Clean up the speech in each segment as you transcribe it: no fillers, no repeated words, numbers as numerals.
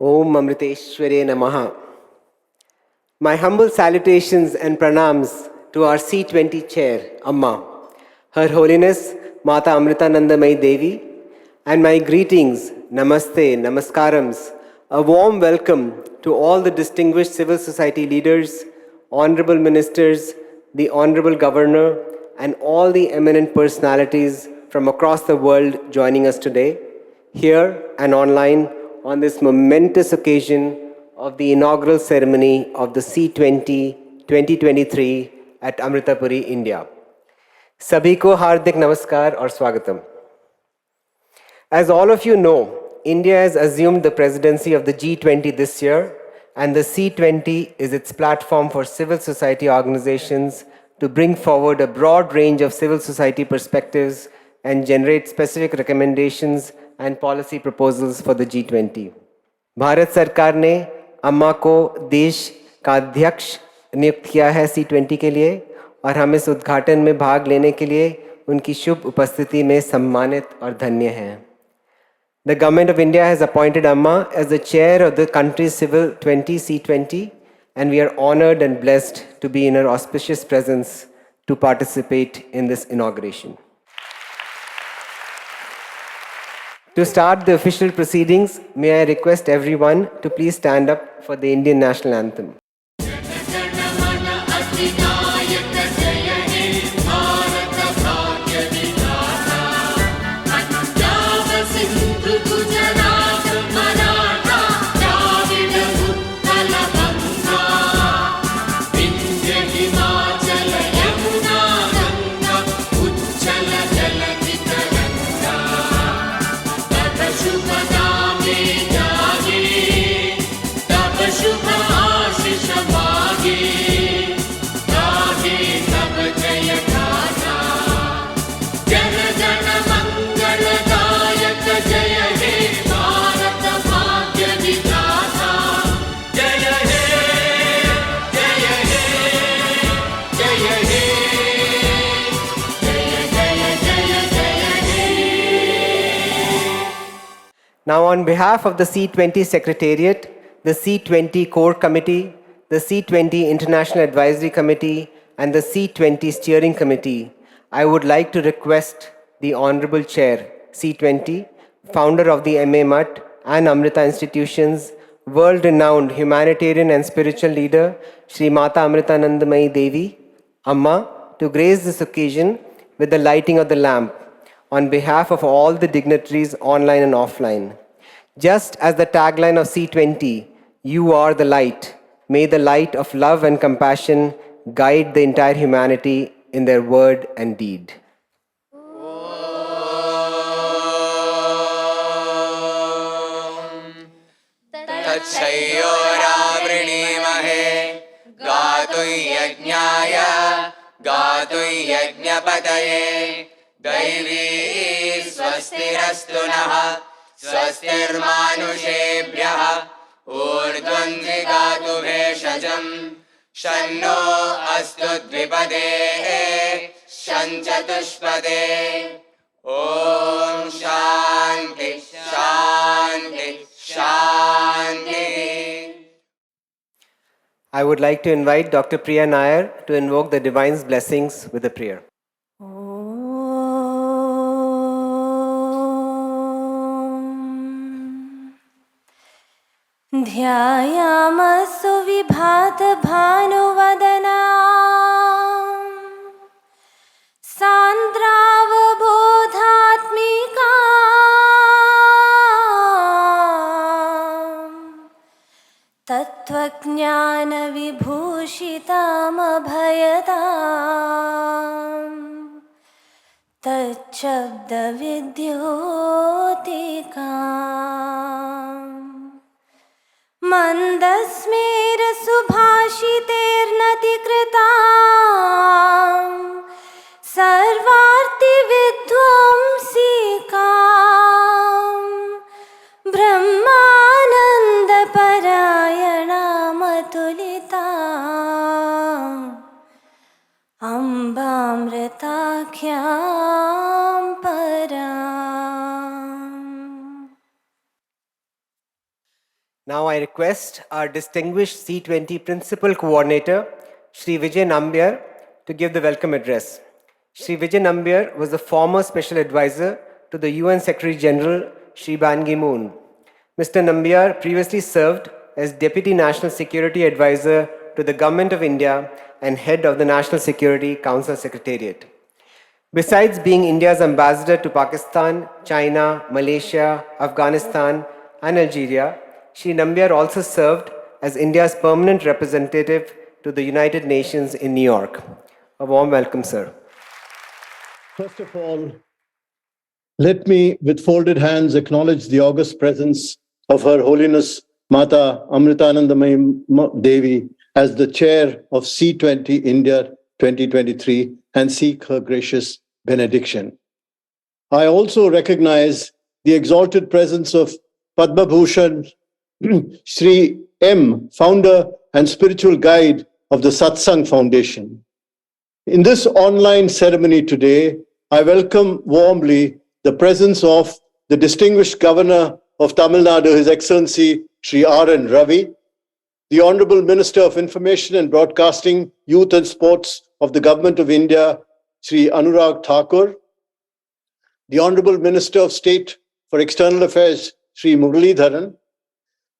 Om Amriteshware Namaha. My humble salutations and pranams to our C20 chair, Amma, Her Holiness Mata Amritanandamayi Devi, and my greetings, Namaste, Namaskarams, a warm welcome to all the distinguished civil society leaders, honorable ministers, the honorable governor, and all the eminent personalities from across the world joining us today, here and online, on this momentous occasion of the inaugural ceremony of the C20 2023 at Amritapuri, India. Sabhi ko hardik namaskar aur swagatam. As all of you know, India has assumed the presidency of the G20 this year, and the C20 is its platform for civil society organizations to bring forward a broad range of civil society perspectives and generate specific recommendations and policy proposals for the G20. Bharat सरकार ने अम्मा को देश का अध्यक्ष नियुक्त किया है C20 के लिए, और हम इस उद्घाटन में भाग लेने के लिए उनकी शुभ उपस्थिति में सम्मानित और धन्य हैं. The Government of India has appointed Amma as the chair of the country's Civil 20 C20, and we are honored and blessed to be in her auspicious presence to participate in this inauguration. To start the official proceedings, may I request everyone to please stand up for the Indian national anthem. Now, on behalf of the C20 Secretariat, the C20 Core Committee, the C20 International Advisory Committee, and the C20 Steering Committee, I would like to request the Honorable Chair, C20, founder of the MA Mutt and Amrita Institutions, world-renowned humanitarian and spiritual leader, Sri Mata Amritanandamayi Devi, Amma, to grace this occasion with the lighting of the lamp, on behalf of all the dignitaries online and offline. Just as the tagline of C20, "You are the light," may the light of love and compassion guide the entire humanity in their word and deed. तच्छयोरावृणीमहे गातुं यज्ञाय गातुं यज्ञपतये दैवी स्वस्तिरस्तु नः स्वस्तिर्मानुषेभ्यः ऊर्ध्वं जिगातु भेषजम् शन्नो अस्तु द्विपदेः शञ्चतुष्पदे ॐ शान्ति शान्ति शान्ति. I would like to invite Dr. Priya Nair to invoke the Divine's blessings with a prayer. ध्यायामस्तु विभातभानुवदना सान्द्रावबोधात्मिका तत्त्वज्ञानविभूषितामभयदाम् तच्छब्दविद्योतिकाम् मन्दस्मेरसुभाषितेर्नतिकृताम् सर्वार्तिविध्वंसिकाम् ब्रह्मानन्दपरायणामतुलिताम् अम्बामृताख्यां पराम्. Now I request our distinguished C20 Principal Coordinator, Shri Vijay Nambiar, to give the welcome address. Shri Vijay Nambiar was the former Special Advisor to the UN Secretary General, Shri Ban Ki-moon. Mr. Nambiar previously served as Deputy National Security Advisor to the Government of India and Head of the National Security Council Secretariat. Besides being India's ambassador to Pakistan, China, Malaysia, Afghanistan, and Algeria, Shri Nambiar also served as India's permanent representative to the United Nations in New York. A warm welcome, sir. First of all, let me, with folded hands, acknowledge the august presence of Her Holiness Mata Amritanandamayi Devi as the chair of C20 India 2023 and seek her gracious benediction. I also recognize the exalted presence of Padma Bhushan Sri M, founder and spiritual guide of the Satsang Foundation. In this online ceremony today, I welcome warmly the presence of the distinguished Governor of Tamil Nadu, His Excellency Sri R.N. Ravi, the Honorable Minister of Information and Broadcasting, Youth and Sports of the Government of India, Sri Anurag Thakur, the Honorable Minister of State for External Affairs, Sri Muralidharan,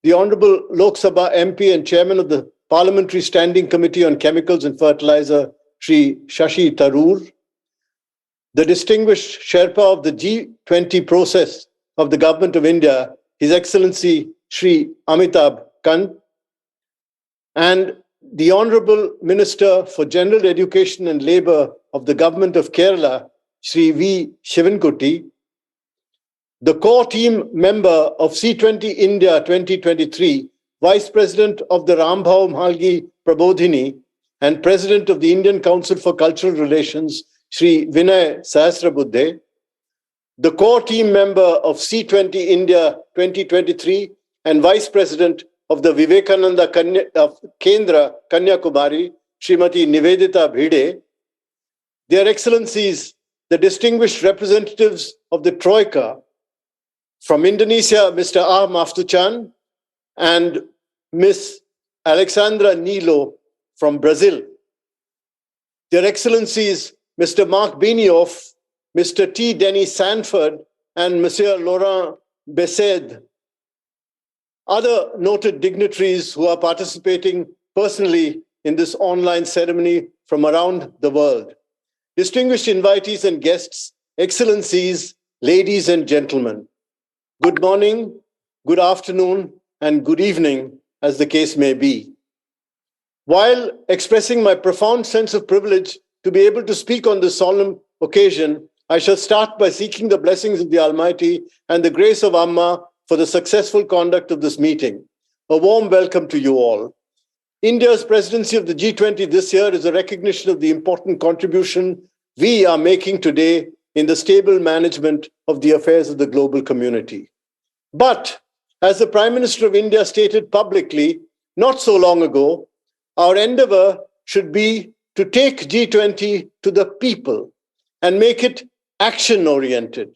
the Honorable Lok Sabha MP and Chairman of the Parliamentary Standing Committee on Chemicals and Fertilizer, Sri Shashi Tharoor, the distinguished Sherpa of the G20 process of the Government of India, His Excellency Sri Amitabh Kant, and the Honorable Minister for General Education and Labour of the Government of Kerala, Sri V. Shivankutti, the core team member of C20 India 2023, Vice President of the Rambhav Malgi Prabodhini, and President of the Indian Council for Cultural Relations, Sri Vinay Sahasrabuddhe, the core team member of C20 India 2023 and Vice President of the Vivekananda Kendra Kanyakumari, Srimati Nivedita Bhide, Their Excellencies, the distinguished representatives of the Troika, from Indonesia, Mr. R. Maftuchan and Ms. Alexandra Nilo from Brazil. Their Excellencies, Mr. Mark Benioff, Mr. T. Denny Sanford, and Monsieur Laurent Bessed. Other noted dignitaries who are participating personally in this online ceremony from around the world. Distinguished invitees and guests, Excellencies, ladies and gentlemen. Good morning, good afternoon, and good evening, as the case may be. While expressing my profound sense of privilege to be able to speak on this solemn occasion, I shall start by seeking the blessings of the Almighty and the grace of Amma for the successful conduct of this meeting. A warm welcome to you all. India's presidency of the G20 this year is a recognition of the important contribution we are making today in the stable management of the affairs of the global community. But, as the Prime Minister of India stated publicly not so long ago, our endeavor should be to take G20 to the people and make it action-oriented.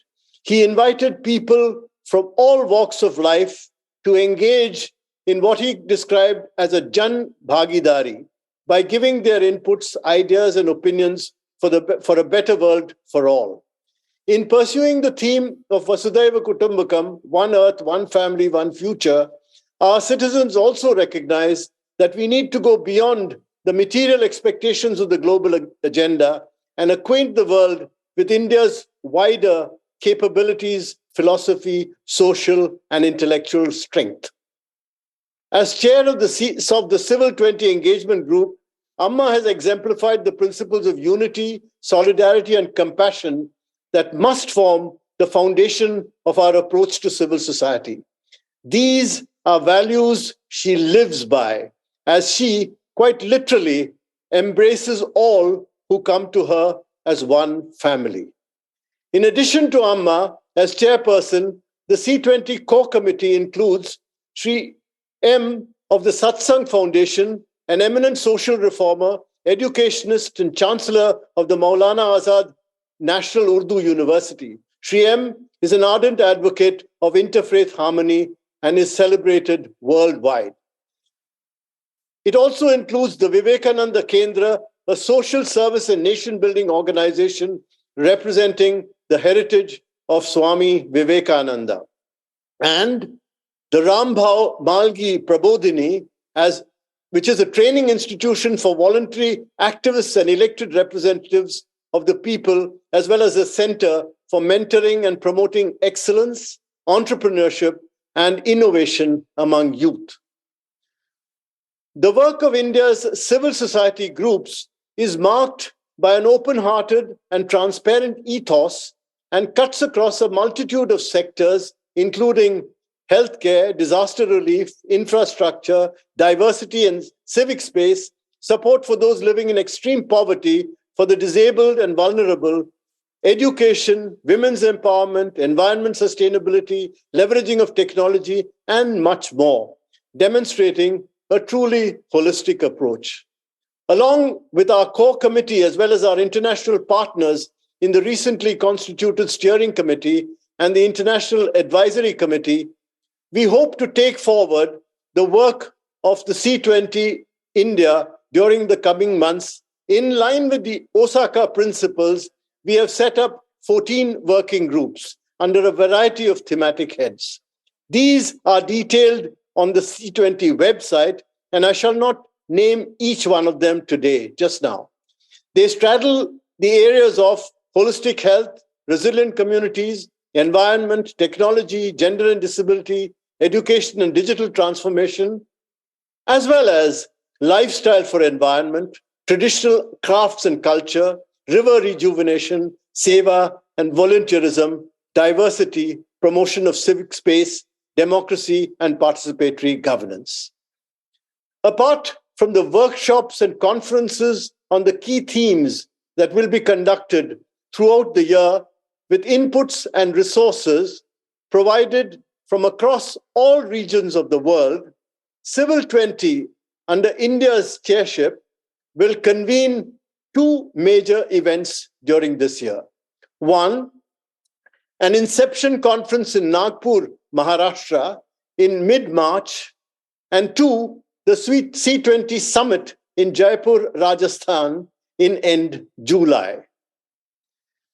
He invited people from all walks of life to engage in what he described as a Jan Bhagidari by giving their inputs, ideas, and opinions for a better world for all. In pursuing the theme of Vasudhaiva Kutumbakam, one earth, one family, one future, our citizens also recognize that we need to go beyond the material expectations of the global agenda and acquaint the world with India's wider capabilities, philosophy, social, and intellectual strength. As chair of the Civil 20 Engagement Group, Amma has exemplified the principles of unity, solidarity, and compassion that must form the foundation of our approach to civil society. These are values she lives by, as she quite literally embraces all who come to her as one family. In addition to Amma, as chairperson, the C20 core committee includes Sri M of the Satsang Foundation, an eminent social reformer, educationist, and chancellor of the Maulana Azad National Urdu University. Sri M is an ardent advocate of interfaith harmony and is celebrated worldwide. It also includes the Vivekananda Kendra, a social service and nation-building organization representing the heritage of Swami Vivekananda, and the Rambhau Malgi Prabodhini, which is a training institution for voluntary activists and elected representatives of the people, as well as a center for mentoring and promoting excellence, entrepreneurship, and innovation among youth. The work of India's civil society groups is marked by an open-hearted and transparent ethos and cuts across a multitude of sectors, including healthcare, disaster relief, infrastructure, diversity and civic space, support for those living in extreme poverty, for the disabled and vulnerable, education, women's empowerment, environment sustainability, leveraging of technology, and much more, demonstrating a truly holistic approach. Along with our core committee, as well as our international partners in the recently constituted steering committee and the International Advisory Committee, we hope to take forward the work of the C20 India during the coming months. In line with the Osaka principles, we have set up 14 working groups under a variety of thematic heads. These are detailed on the C20 website, and I shall not name each one of them today, just now. They straddle the areas of holistic health, resilient communities, environment, technology, gender and disability, education and digital transformation, as well as lifestyle for environment, traditional crafts and culture, river rejuvenation, seva and volunteerism, diversity, promotion of civic space, democracy, and participatory governance. Apart from the workshops and conferences on the key themes that will be conducted throughout the year, with inputs and resources provided from across all regions of the world, Civil 20, under India's chairship, will convene two major events during this year. One, an Inception conference in Nagpur, Maharashtra in mid-March, and two, the C20 summit in Jaipur, Rajasthan in end July.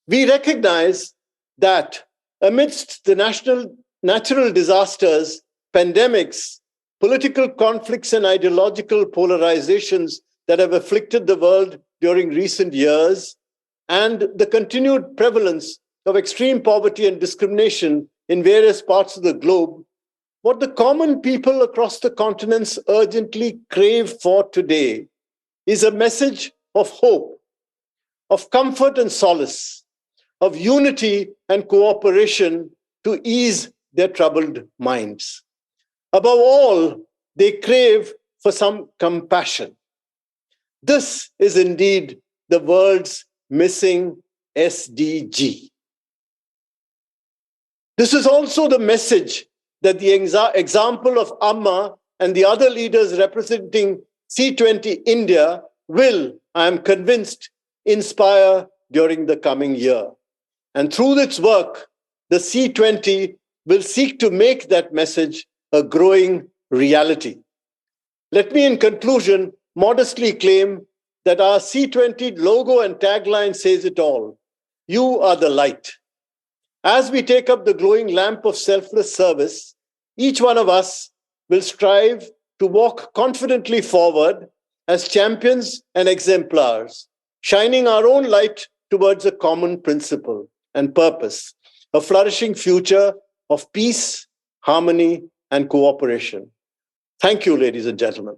We recognize that amidst the natural disasters, pandemics, political conflicts, and ideological polarizations that have afflicted the world during recent years, and the continued prevalence of extreme poverty and discrimination in various parts of the globe, what the common people across the continents urgently crave for today is a message of hope, of comfort and solace, of unity and cooperation to ease their troubled minds. Above all, they crave for some compassion. This is indeed the world's missing SDG. This is also the message that the example of Amma and the other leaders representing C20 India will, I am convinced, inspire during the coming year. And through its work, the C20 will seek to make that message a growing reality. Let me, in conclusion, modestly claim that our C20 logo and tagline says it all. You are the light. As we take up the glowing lamp of selfless service, each one of us will strive to walk confidently forward as champions and exemplars, shining our own light towards a common principle and purpose, a flourishing future of peace, harmony, and cooperation. Thank you, ladies and gentlemen.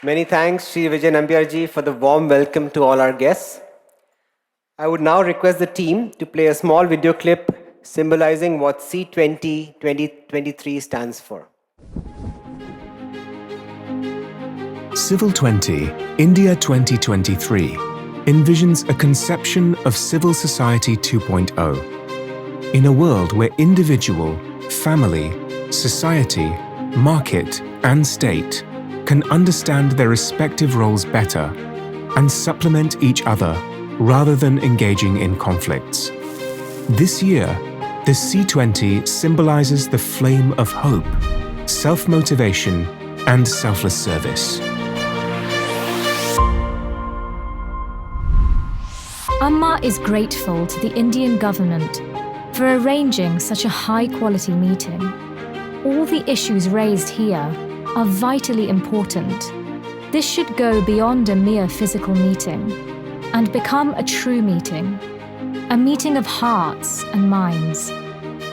Many thanks, Sri Vijay Nambiarji, for the warm welcome to all our guests. I would now request the team to play a small video clip symbolizing what C20 2023 stands for. Civil 20, India 2023 envisions a conception of civil society 2.0 in a world where individual, family, society, market, and state can understand their respective roles better and supplement each other rather than engaging in conflicts. This year, the C20 symbolizes the flame of hope, self-motivation, and selfless service. Amma is grateful to the Indian government for arranging such a high-quality meeting. All the issues raised here are vitally important. This should go beyond a mere physical meeting and become a true meeting, a meeting of hearts and minds.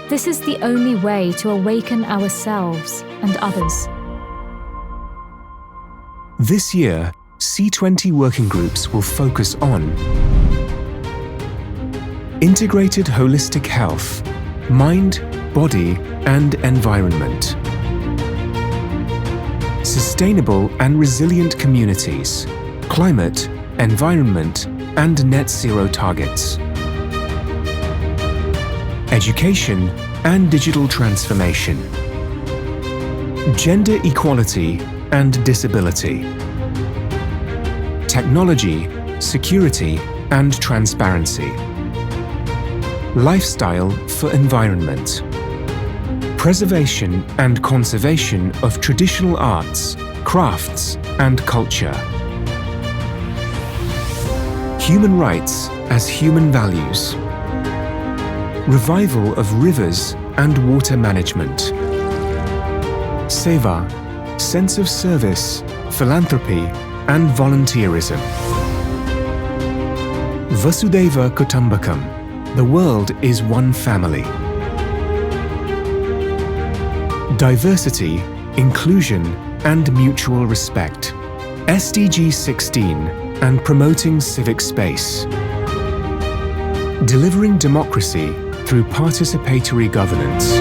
This is the only way to awaken ourselves and others. This year, C20 working groups will focus on integrated holistic health, mind, body, and environment. Sustainable and resilient communities, climate, environment, and net zero targets. Education and digital transformation. Gender equality and disability. Technology, security, and transparency. Lifestyle for environment. Preservation and conservation of traditional arts, crafts, and culture. Human rights as human values. Revival of rivers and water management. Seva, sense of service, philanthropy, and volunteerism. Vasudhaiva Kutumbakam, the world is one family. Diversity, inclusion, and mutual respect. SDG 16 and promoting civic space. Delivering democracy through participatory governance.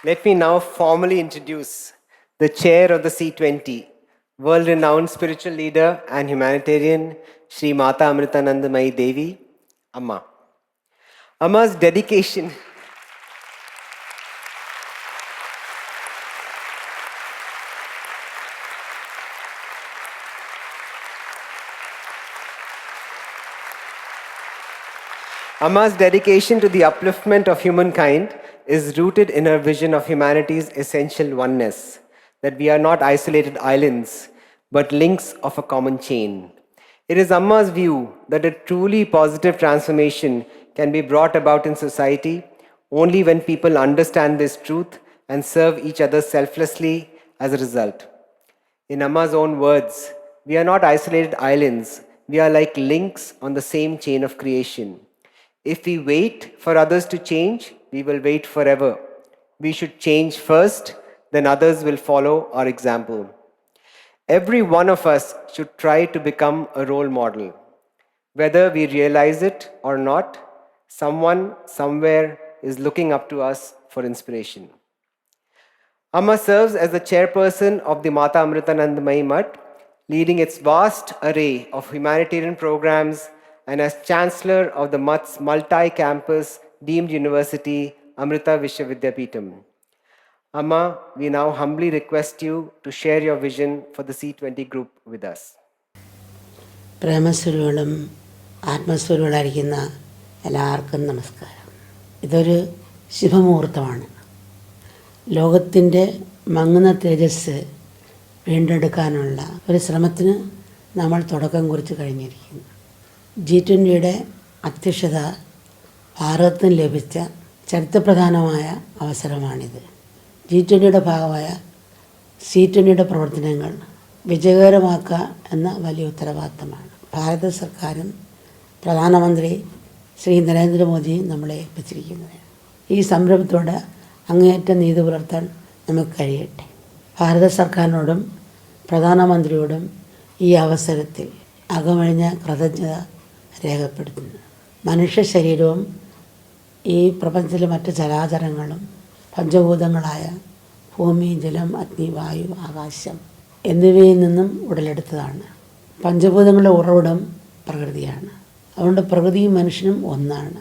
Let me now formally introduce the chair of the C20, world-renowned spiritual leader and humanitarian, Shri Mata Amritanandamayi Devi, Amma. Amma's dedication to the upliftment of humankind is rooted in her vision of humanity's essential oneness, that we are not isolated islands, but links of a common chain. It is Amma's view that a truly positive transformation can be brought about in society only when people understand this truth and serve each other selflessly as a result. In Amma's own words, we are not isolated islands, we are like links on the same chain of creation. If we wait for others to change, we will wait forever. We should change first, then others will follow our example. Every one of us should try to become a role model. Whether we realize it or not, someone somewhere is looking up to us for inspiration. Amma serves as the chairperson of the Mata Amritanandamayi Mutt, leading its vast array of humanitarian programs, and as Chancellor of the Mutt's multi-campus deemed university, Amrita Vishwavidyapeetham. Amma, we now humbly request you to share your vision for the C20 group with us. പ്രേമസ്വരൂകളും ആത്മസ്വരൂകളായിരിക്കുന്ന എല്ലാവർക്കും നമസ്കാരം. ഇതൊരു ശുഭമുഹൂർത്തമാണ്. ലോകത്തിൻ്റെ മങ്ങുന്ന തേജസ് വീണ്ടെടുക്കാനുള്ള ഒരു ശ്രമത്തിന് നമ്മൾ തുടക്കം കുറിച്ച് കഴിഞ്ഞിരിക്കുന്നു. G20 അധ്യക്ഷത ഭാരതത്തിന് ലഭിച്ച ചരിത്രപ്രധാനമായ അവസരമാണിത്. G20 ഭാഗമായ C20 പ്രവർത്തനങ്ങൾ വിജയകരമാക്കുക എന്ന വലിയ ഉത്തരവാദിത്തമാണ് ഭാരത സർക്കാരും പ്രധാനമന്ത്രി ശ്രീ നരേന്ദ്രമോദിയും നമ്മളെ ഏൽപ്പിച്ചിരിക്കുന്നത്. ഈ സംരംഭത്തോട് അങ്ങേയറ്റം നീതി പുലർത്താൻ നമുക്ക് കഴിയട്ടെ. ഭാരത സർക്കാരിനോടും പ്രധാനമന്ത്രിയോടും ഈ അവസരത്തിൽ അകമഴിഞ്ഞ കൃതജ്ഞത രേഖപ്പെടുത്തുന്നത്. മനുഷ്യ ശരീരവും ഈ പ്രപഞ്ചത്തിലെ മറ്റ് ചരാചരങ്ങളും പഞ്ചഭൂതങ്ങളായ ഭൂമി, ജലം, അഗ്നി, വായു, ആകാശം എന്നിവയിൽ നിന്നും ഉടലെടുത്തതാണ്. പഞ്ചഭൂതങ്ങളുടെ ഉറവിടം പ്രകൃതിയാണ്. അതുകൊണ്ട് പ്രകൃതിയും മനുഷ്യനും ഒന്നാണ്.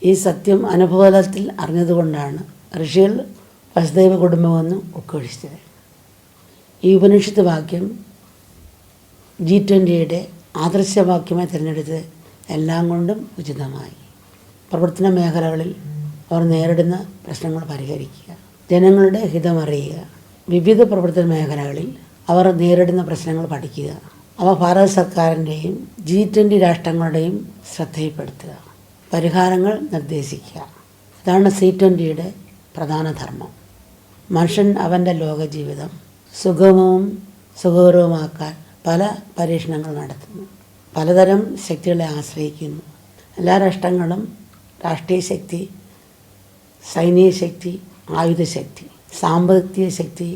ഈ സത്യം അനുഭവതലത്തിൽ അറിഞ്ഞതുകൊണ്ടാണ് ഋഷികൾ വസുദൈവ കുടുംബമെന്ന് ഉദ്ഘോഷിച്ചത്. ഈ ഉപനിഷത്ത് വാക്യം G20 ആദർശവാക്യമായി തിരഞ്ഞെടുത്ത് എല്ലാം കൊണ്ടും ഉചിതമായി. പ്രവർത്തന മേഖലകളിൽ അവർ നേരിടുന്ന പ്രശ്നങ്ങൾ പരിഹരിക്കുക, ജനങ്ങളുടെ ഹിതമറിയുക, വിവിധ പ്രവർത്തന മേഖലകളിൽ അവർ നേരിടുന്ന പ്രശ്നങ്ങൾ പഠിക്കുക, അവ ഭാരത സർക്കാരിൻ്റെയും G20 രാഷ്ട്രങ്ങളുടെയും ശ്രദ്ധയിൽപ്പെടുത്തുക, പരിഹാരങ്ങൾ നിർദ്ദേശിക്കുക. ഇതാണ് C20 പ്രധാന ധർമ്മം. മനുഷ്യൻ അവൻ്റെ ലോകജീവിതം സുഗമവും സുഖകരവുമാക്കാൻ പല പരീക്ഷണങ്ങൾ നടത്തുന്നു, പലതരം ശക്തികളെ ആശ്രയിക്കുന്നു. എല്ലാ രാഷ്ട്രങ്ങളും രാഷ്ട്രീയ ശക്തി, സൈനിക ശക്തി, ആയുധശക്തി, സാമ്പത്തിക ശക്തി,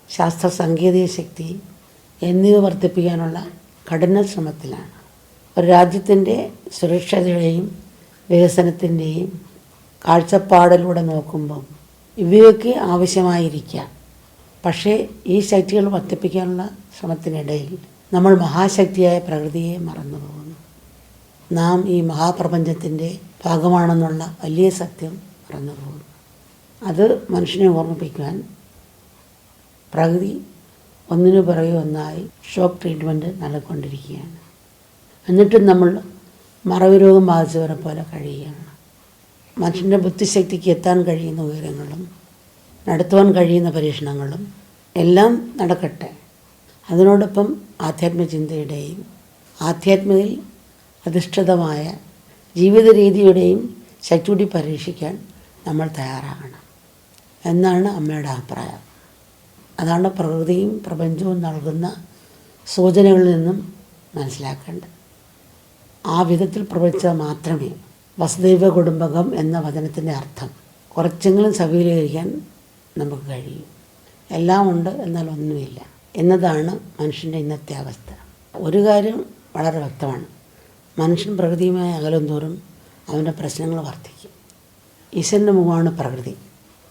ശാസ്ത്ര സാങ്കേതിക ശക്തി എന്നിവ വർദ്ധിപ്പിക്കാനുള്ള കഠിന ശ്രമത്തിലാണ്. ഒരു രാജ്യത്തിൻ്റെ സുരക്ഷയുടെയും വികസനത്തിൻ്റെയും കാഴ്ചപ്പാടിലൂടെ നോക്കുമ്പം ഇവയൊക്കെ ആവശ്യമായിരിക്കാം. പക്ഷേ ഈ ശക്തികൾ വർദ്ധിപ്പിക്കാനുള്ള ശ്രമത്തിനിടയിൽ നമ്മൾ മഹാശക്തിയായ പ്രകൃതിയെ മറന്നുപോകുന്നു. നാം ഈ മഹാപ്രപഞ്ചത്തിൻ്റെ ഭാഗമാണെന്നുള്ള വലിയ സത്യം മറന്നുപോകുന്നു. അത് മനുഷ്യനെ ഓർമ്മിപ്പിക്കാൻ പ്രകൃതി ഒന്നിനു പുറകെ ഒന്നായി ഷോക്ക് ട്രീറ്റ്മെൻറ്റ് നൽകിക്കൊണ്ടിരിക്കുകയാണ്. എന്നിട്ടും നമ്മൾ മറവി രോഗം ബാധിച്ചവരെ പോലെ കഴിയുകയാണ്. മനുഷ്യൻ്റെ ബുദ്ധിശക്തിക്ക് എത്താൻ കഴിയുന്ന ഉയരങ്ങളും നടത്തുവാൻ കഴിയുന്ന പരീക്ഷണങ്ങളും എല്ലാം നടക്കട്ടെ. അതിനോടൊപ്പം ആധ്യാത്മിക ചിന്തയുടെയും ആധ്യാത്മികയിൽ അധിഷ്ഠിതമായ ജീവിത രീതിയുടെയും ശക്തി കൂടി പരീക്ഷിക്കാൻ നമ്മൾ തയ്യാറാകണം എന്നാണ് അമ്മയുടെ അഭിപ്രായം. അതാണ് പ്രകൃതിയും പ്രപഞ്ചവും നൽകുന്ന സൂചനകളിൽ നിന്നും മനസ്സിലാക്കേണ്ടത്. ആ വിധത്തിൽ പ്രവർത്തിച്ചാൽ മാത്രമേ വസുദൈവ കുടുംബകം എന്ന വചനത്തിൻ്റെ അർത്ഥം കുറച്ചെങ്കിലും സഫലീകരിക്കാൻ നമുക്ക് കഴിയും. എല്ലാം ഉണ്ട് എന്നാൽ ഒന്നുമില്ല എന്നതാണ് മനുഷ്യൻ്റെ ഇന്നത്തെ അവസ്ഥ. ഒരു കാര്യം വളരെ വ്യക്തമാണ്, മനുഷ്യൻ പ്രകൃതിയുമായി അകലും തോറും അവൻ്റെ പ്രശ്നങ്ങൾ വർദ്ധിക്കും. ഈശ്വരൻ്റെ മുഖമാണ് പ്രകൃതി.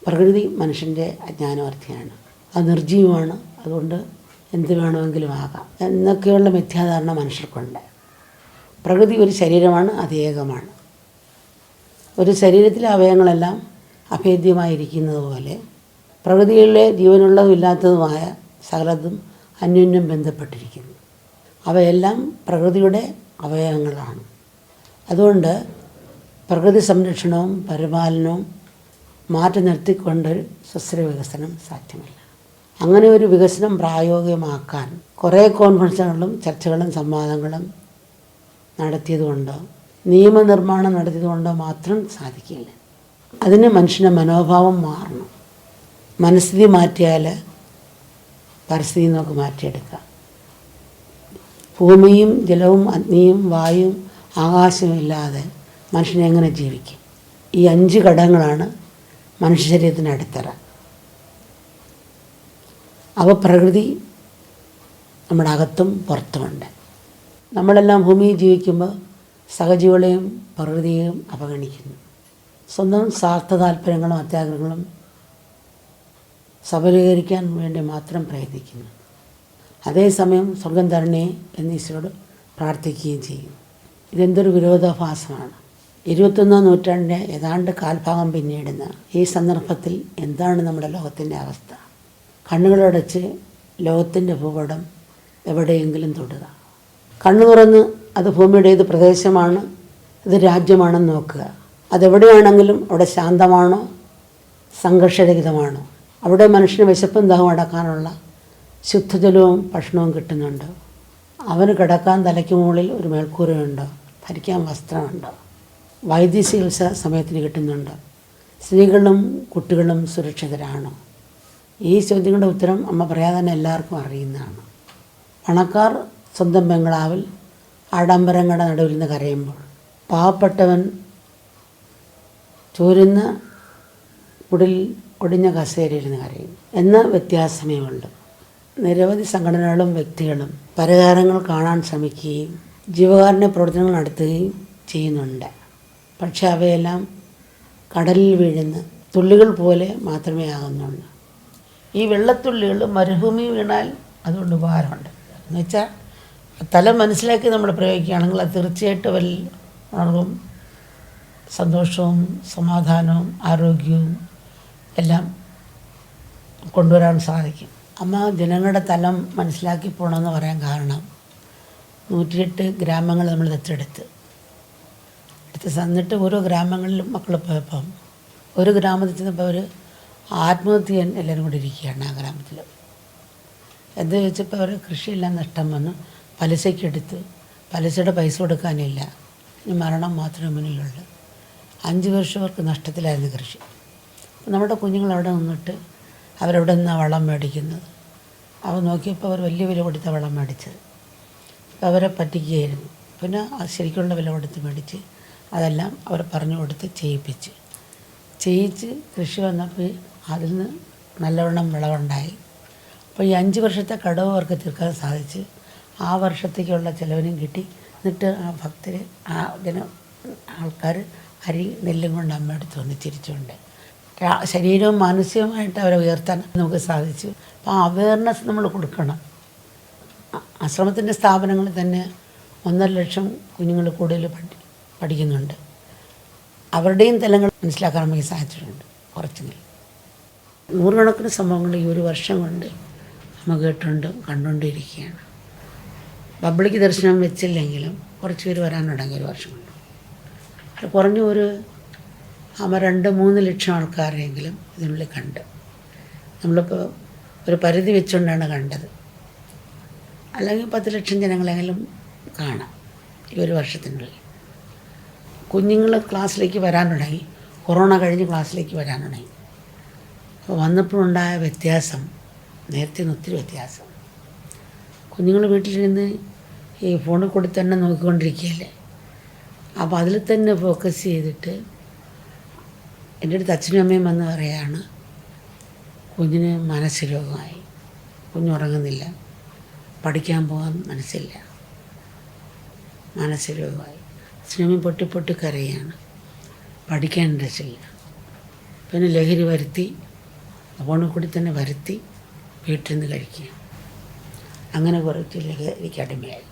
പ്രകൃതി മനുഷ്യൻ്റെ അജ്ഞാനവർത്തിയാണ്, അത് നിർജ്ജീവമാണ്, അതുകൊണ്ട് എന്ത് വേണമെങ്കിലും ആകാം എന്നൊക്കെയുള്ള മിഥ്യാധാരണ മനുഷ്യർക്കുണ്ട്. പ്രകൃതി ഒരു ശരീരമാണ്, അത് ഏകമാണ്. ഒരു ശരീരത്തിലെ അവയവങ്ങളെല്ലാം അഭേദ്യമായിരിക്കുന്നത് പോലെ പ്രകൃതിയിലെ ജീവനുള്ളതും ഇല്ലാത്തതുമായ സകലതും അന്യോന്യം ബന്ധപ്പെട്ടിരിക്കുന്നു. അവയെല്ലാം പ്രകൃതിയുടെ അവയവങ്ങളാണ്. അതുകൊണ്ട് പ്രകൃതി സംരക്ഷണവും പരിപാലനവും മാറ്റി നിർത്തിക്കൊണ്ട് സുസ്ഥിര വികസനം സാധ്യമല്ല. അങ്ങനെ ഒരു വികസനം പ്രായോഗികമാക്കാൻ കുറേ കോൺഫറൻസുകളും ചർച്ചകളും സംവാദങ്ങളും നടത്തിയതുകൊണ്ടോ നിയമനിർമ്മാണം നടത്തിയതുകൊണ്ടോ മാത്രം സാധിക്കില്ല. അതിന് മനുഷ്യൻ്റെ മനോഭാവം മാറണം. മനസ്ഥിതി മാറ്റിയാൽ പരിസ്ഥിതി നമുക്ക് മാറ്റിയെടുക്കാം. ഭൂമിയും ജലവും അഗ്നിയും വായുവും ആകാശവും ഇല്ലാതെ മനുഷ്യൻ എങ്ങനെ ജീവിക്കും? ഈ 5 ഘടകങ്ങളാണ് മനുഷ്യ ശരീരത്തിൻ്റെ അടിത്തറ. അവ പ്രകൃതി നമ്മുടെ അകത്തും പുറത്തുമുണ്ട്. നമ്മളെല്ലാം ഭൂമിയിൽ ജീവിക്കുമ്പോൾ സഹജീവികളെയും പ്രകൃതിയെയും അവഗണിക്കുന്നു. സ്വന്തം സ്വാർത്ഥ താല്പര്യങ്ങളും അത്യാഗ്രഹങ്ങളും സബലീകരിക്കാൻ വേണ്ടി മാത്രം പ്രയത്നിക്കുന്നു. അതേസമയം സ്വർഗം തരണേ എന്ന് ഈശ്വരോട് പ്രാർത്ഥിക്കുകയും ചെയ്യും. ഇതെന്തൊരു വിരോധാഭാസമാണ്. 21-ാം നൂറ്റാണ്ടിൻ്റെ ഏതാണ്ട് കാൽഭാഗം പിന്നിടുന്ന ഈ സന്ദർഭത്തിൽ എന്താണ് നമ്മുടെ ലോകത്തിൻ്റെ അവസ്ഥ? കണ്ണുകളടച്ച് ലോകത്തിൻ്റെ ഭൂപടം എവിടെയെങ്കിലും തൊടുക. കണ്ണു തുറന്ന് അത് ഭൂമിയുടെ ഏത് പ്രദേശമാണ്, ഇത് രാജ്യമാണെന്ന് നോക്കുക. അതെവിടെയാണെങ്കിലും അവിടെ ശാന്തമാണോ സംഘർഷരഹിതമാണോ? അവിടെ മനുഷ്യന് വിശപ്പും ദാഹവും അടക്കാനുള്ള ശുദ്ധജലവും ഭക്ഷണവും കിട്ടുന്നുണ്ടോ? അവന് കിടക്കാൻ തലയ്ക്ക് മുകളിൽ ഒരു മേൽക്കൂരയുണ്ടോ? ധരിക്കാൻ വസ്ത്രമുണ്ടോ? വൈദ്യ ചികിത്സ സമയത്തിന് കിട്ടുന്നുണ്ടോ? സ്ത്രീകളും കുട്ടികളും സുരക്ഷിതരാണോ? ഈ ചോദ്യങ്ങളുടെ ഉത്തരം അമ്മ പറയാതെ തന്നെ എല്ലാവർക്കും അറിയുന്നതാണ്. പണക്കാർ സ്വന്തം ബംഗ്ലാവിൽ ആഡംബരങ്ങളുടെ നടുവിൽ നിന്ന് കരയുമ്പോൾ പാവപ്പെട്ടവൻ ചോരുന്ന ഒടിഞ്ഞ കസേരയിൽ നിന്ന് കരയും എന്ന വ്യത്യാസമേ ഉള്ളൂ. നിരവധി സംഘടനകളും വ്യക്തികളും പരിഹാരങ്ങൾ കാണാൻ ശ്രമിക്കുകയും ജീവകാരുണ്യ പ്രവർത്തനങ്ങൾ നടത്തുകയും ചെയ്യുന്നുണ്ട്. പക്ഷെ അവയെല്ലാം കടലിൽ വീഴുന്ന തുള്ളികൾ പോലെ മാത്രമേ ആകുന്നുള്ളൂ. ഈ വെള്ളത്തുള്ളികൾ മരുഭൂമി വീണാൽ അതുകൊണ്ട് ഉപകാരമുണ്ട്. എന്നുവെച്ചാൽ തലം മനസ്സിലാക്കി നമ്മൾ പ്രയോഗിക്കുകയാണെങ്കിൽ അത് തീർച്ചയായിട്ടും അവരിൽ ഉണർവും സന്തോഷവും സമാധാനവും ആരോഗ്യവും എല്ലാം കൊണ്ടുവരാൻ സാധിക്കും. അമ്മ ജനങ്ങളുടെ തലം മനസ്സിലാക്കി പോകണമെന്ന് പറയാൻ കാരണം 108 ഗ്രാമങ്ങൾ നമ്മൾ ദത്തെടുത്ത് തന്നിട്ട് ഓരോ ഗ്രാമങ്ങളിലും മക്കൾ പോയപ്പം ഒരു ഗ്രാമത്തിൽ ചെന്നപ്പോൾ അവർ ആത്മഹത്യ എല്ലാവരും കൂടി ഇരിക്കുകയാണ് ആ ഗ്രാമത്തിൽ. എന്താ ചോദിച്ചപ്പോൾ അവർ കൃഷിയെല്ലാം നഷ്ടം വന്നു, പലിശയ്ക്കെടുത്ത് പലിശയുടെ പൈസ കൊടുക്കാനില്ല, ഇനി മരണം മാത്രമേ മുന്നിലുള്ളൂ. 5 വർഷം അവർക്ക് നഷ്ടത്തിലായിരുന്നു കൃഷി. നമ്മുടെ കുഞ്ഞുങ്ങൾ അവിടെ നിന്നിട്ട് അവരവിടെ നിന്നാണ് വളം മേടിക്കുന്നത്. അവർ നോക്കിയപ്പോൾ അവർ വലിയ വില കൊടുത്ത വളം മേടിച്ചത്. അപ്പോൾ അവരെ പറ്റിക്കുകയായിരുന്നു. പിന്നെ ശരിക്കുള്ള വില കൊടുത്ത് മേടിച്ച് അതെല്ലാം അവർ പറഞ്ഞു കൊടുത്ത് ചെയ്യിച്ച് കൃഷി വന്നപ്പോൾ അതിൽ നിന്ന് നല്ലവണ്ണം വിളവുണ്ടായി. അപ്പോൾ ഈ 5 വർഷത്തെ കടവ് അവർക്ക് തീർക്കാൻ സാധിച്ച് ആ വർഷത്തേക്കുള്ള ചിലവിനും കിട്ടി. എന്നിട്ട് ആ ഭക്തർ ആൾക്കാർ അരി നെല്ലും കൊണ്ട് അമ്മ എടുത്ത് വന്ന് ചിരിച്ചുകൊണ്ട് ശരീരവും മാനസികമായിട്ട് അവരെ ഉയർത്താൻ നമുക്ക് സാധിച്ചു. അപ്പോൾ ആ അവയർനെസ് നമ്മൾ കൊടുക്കണം. ആശ്രമത്തിൻ്റെ സ്ഥാപനങ്ങളിൽ തന്നെ 1.5 ലക്ഷം കുഞ്ഞുങ്ങൾ കൂടുതൽ പഠിക്കുന്നുണ്ട്. അവരുടെയും തലങ്ങൾ മനസ്സിലാക്കാൻ നമുക്ക് സാധിച്ചിട്ടുണ്ട്. കുറച്ചെങ്കിലും 100 കണക്കിന് സംഭവങ്ങൾ ഈ ഒരു വർഷം കൊണ്ട് നമ്മൾ കണ്ടുകൊണ്ടിരിക്കുകയാണ്. പബ്ലിക് ദർശനം വെച്ചില്ലെങ്കിലും കുറച്ച് പേര് വരാൻ തുടങ്ങി ഒരു വർഷം കൊണ്ട്. കുറഞ്ഞ ഒരു 2-3 ലക്ഷം ആൾക്കാരെങ്കിലും ഇതിനുള്ളിൽ കണ്ട്. നമ്മളിപ്പോൾ ഒരു പരിധി വെച്ചുകൊണ്ടാണ് കണ്ടത്. അല്ലെങ്കിൽ 10 ലക്ഷം ജനങ്ങളെങ്കിലും കാണാം ഈ ഒരു വർഷത്തിനുള്ളിൽ. കുഞ്ഞുങ്ങൾ ക്ലാസ്സിലേക്ക് വരാൻ തുടങ്ങി. കൊറോണ കഴിഞ്ഞ് ക്ലാസ്സിലേക്ക് വരാൻ തുടങ്ങി. അപ്പോൾ വന്നപ്പോഴുണ്ടായ വ്യത്യാസം നേരത്തെ ഒത്തിരി വ്യത്യാസം. കുഞ്ഞുങ്ങൾ വീട്ടിലിരുന്ന് ഈ ഫോണിൽ കൂടി തന്നെ നോക്കിക്കൊണ്ടിരിക്കുകയല്ലേ. അപ്പോൾ അതിൽ തന്നെ ഫോക്കസ് ചെയ്തിട്ട് എൻ്റെ അടുത്ത് അച്ഛനും അമ്മയും വന്ന് പറയുകയാണ്, കുഞ്ഞിന് മാനസിക രോഗമായി, കുഞ്ഞുറങ്ങുന്നില്ല, പഠിക്കാൻ പോകാൻ മനസ്സില്ല, മാനസിക രോഗമായി. അച്ഛനമ്മയും പൊട്ടി കരയാണ്, പഠിക്കാൻ രസമില്ല. പിന്നെ ലഹരി വരുത്തി, ഫോണിൽ കൂടി തന്നെ വരുത്തി വീട്ടിൽ നിന്ന് കഴിക്കുക. അങ്ങനെ കുറച്ച് ലഹരിക്ക് അടിമയായി.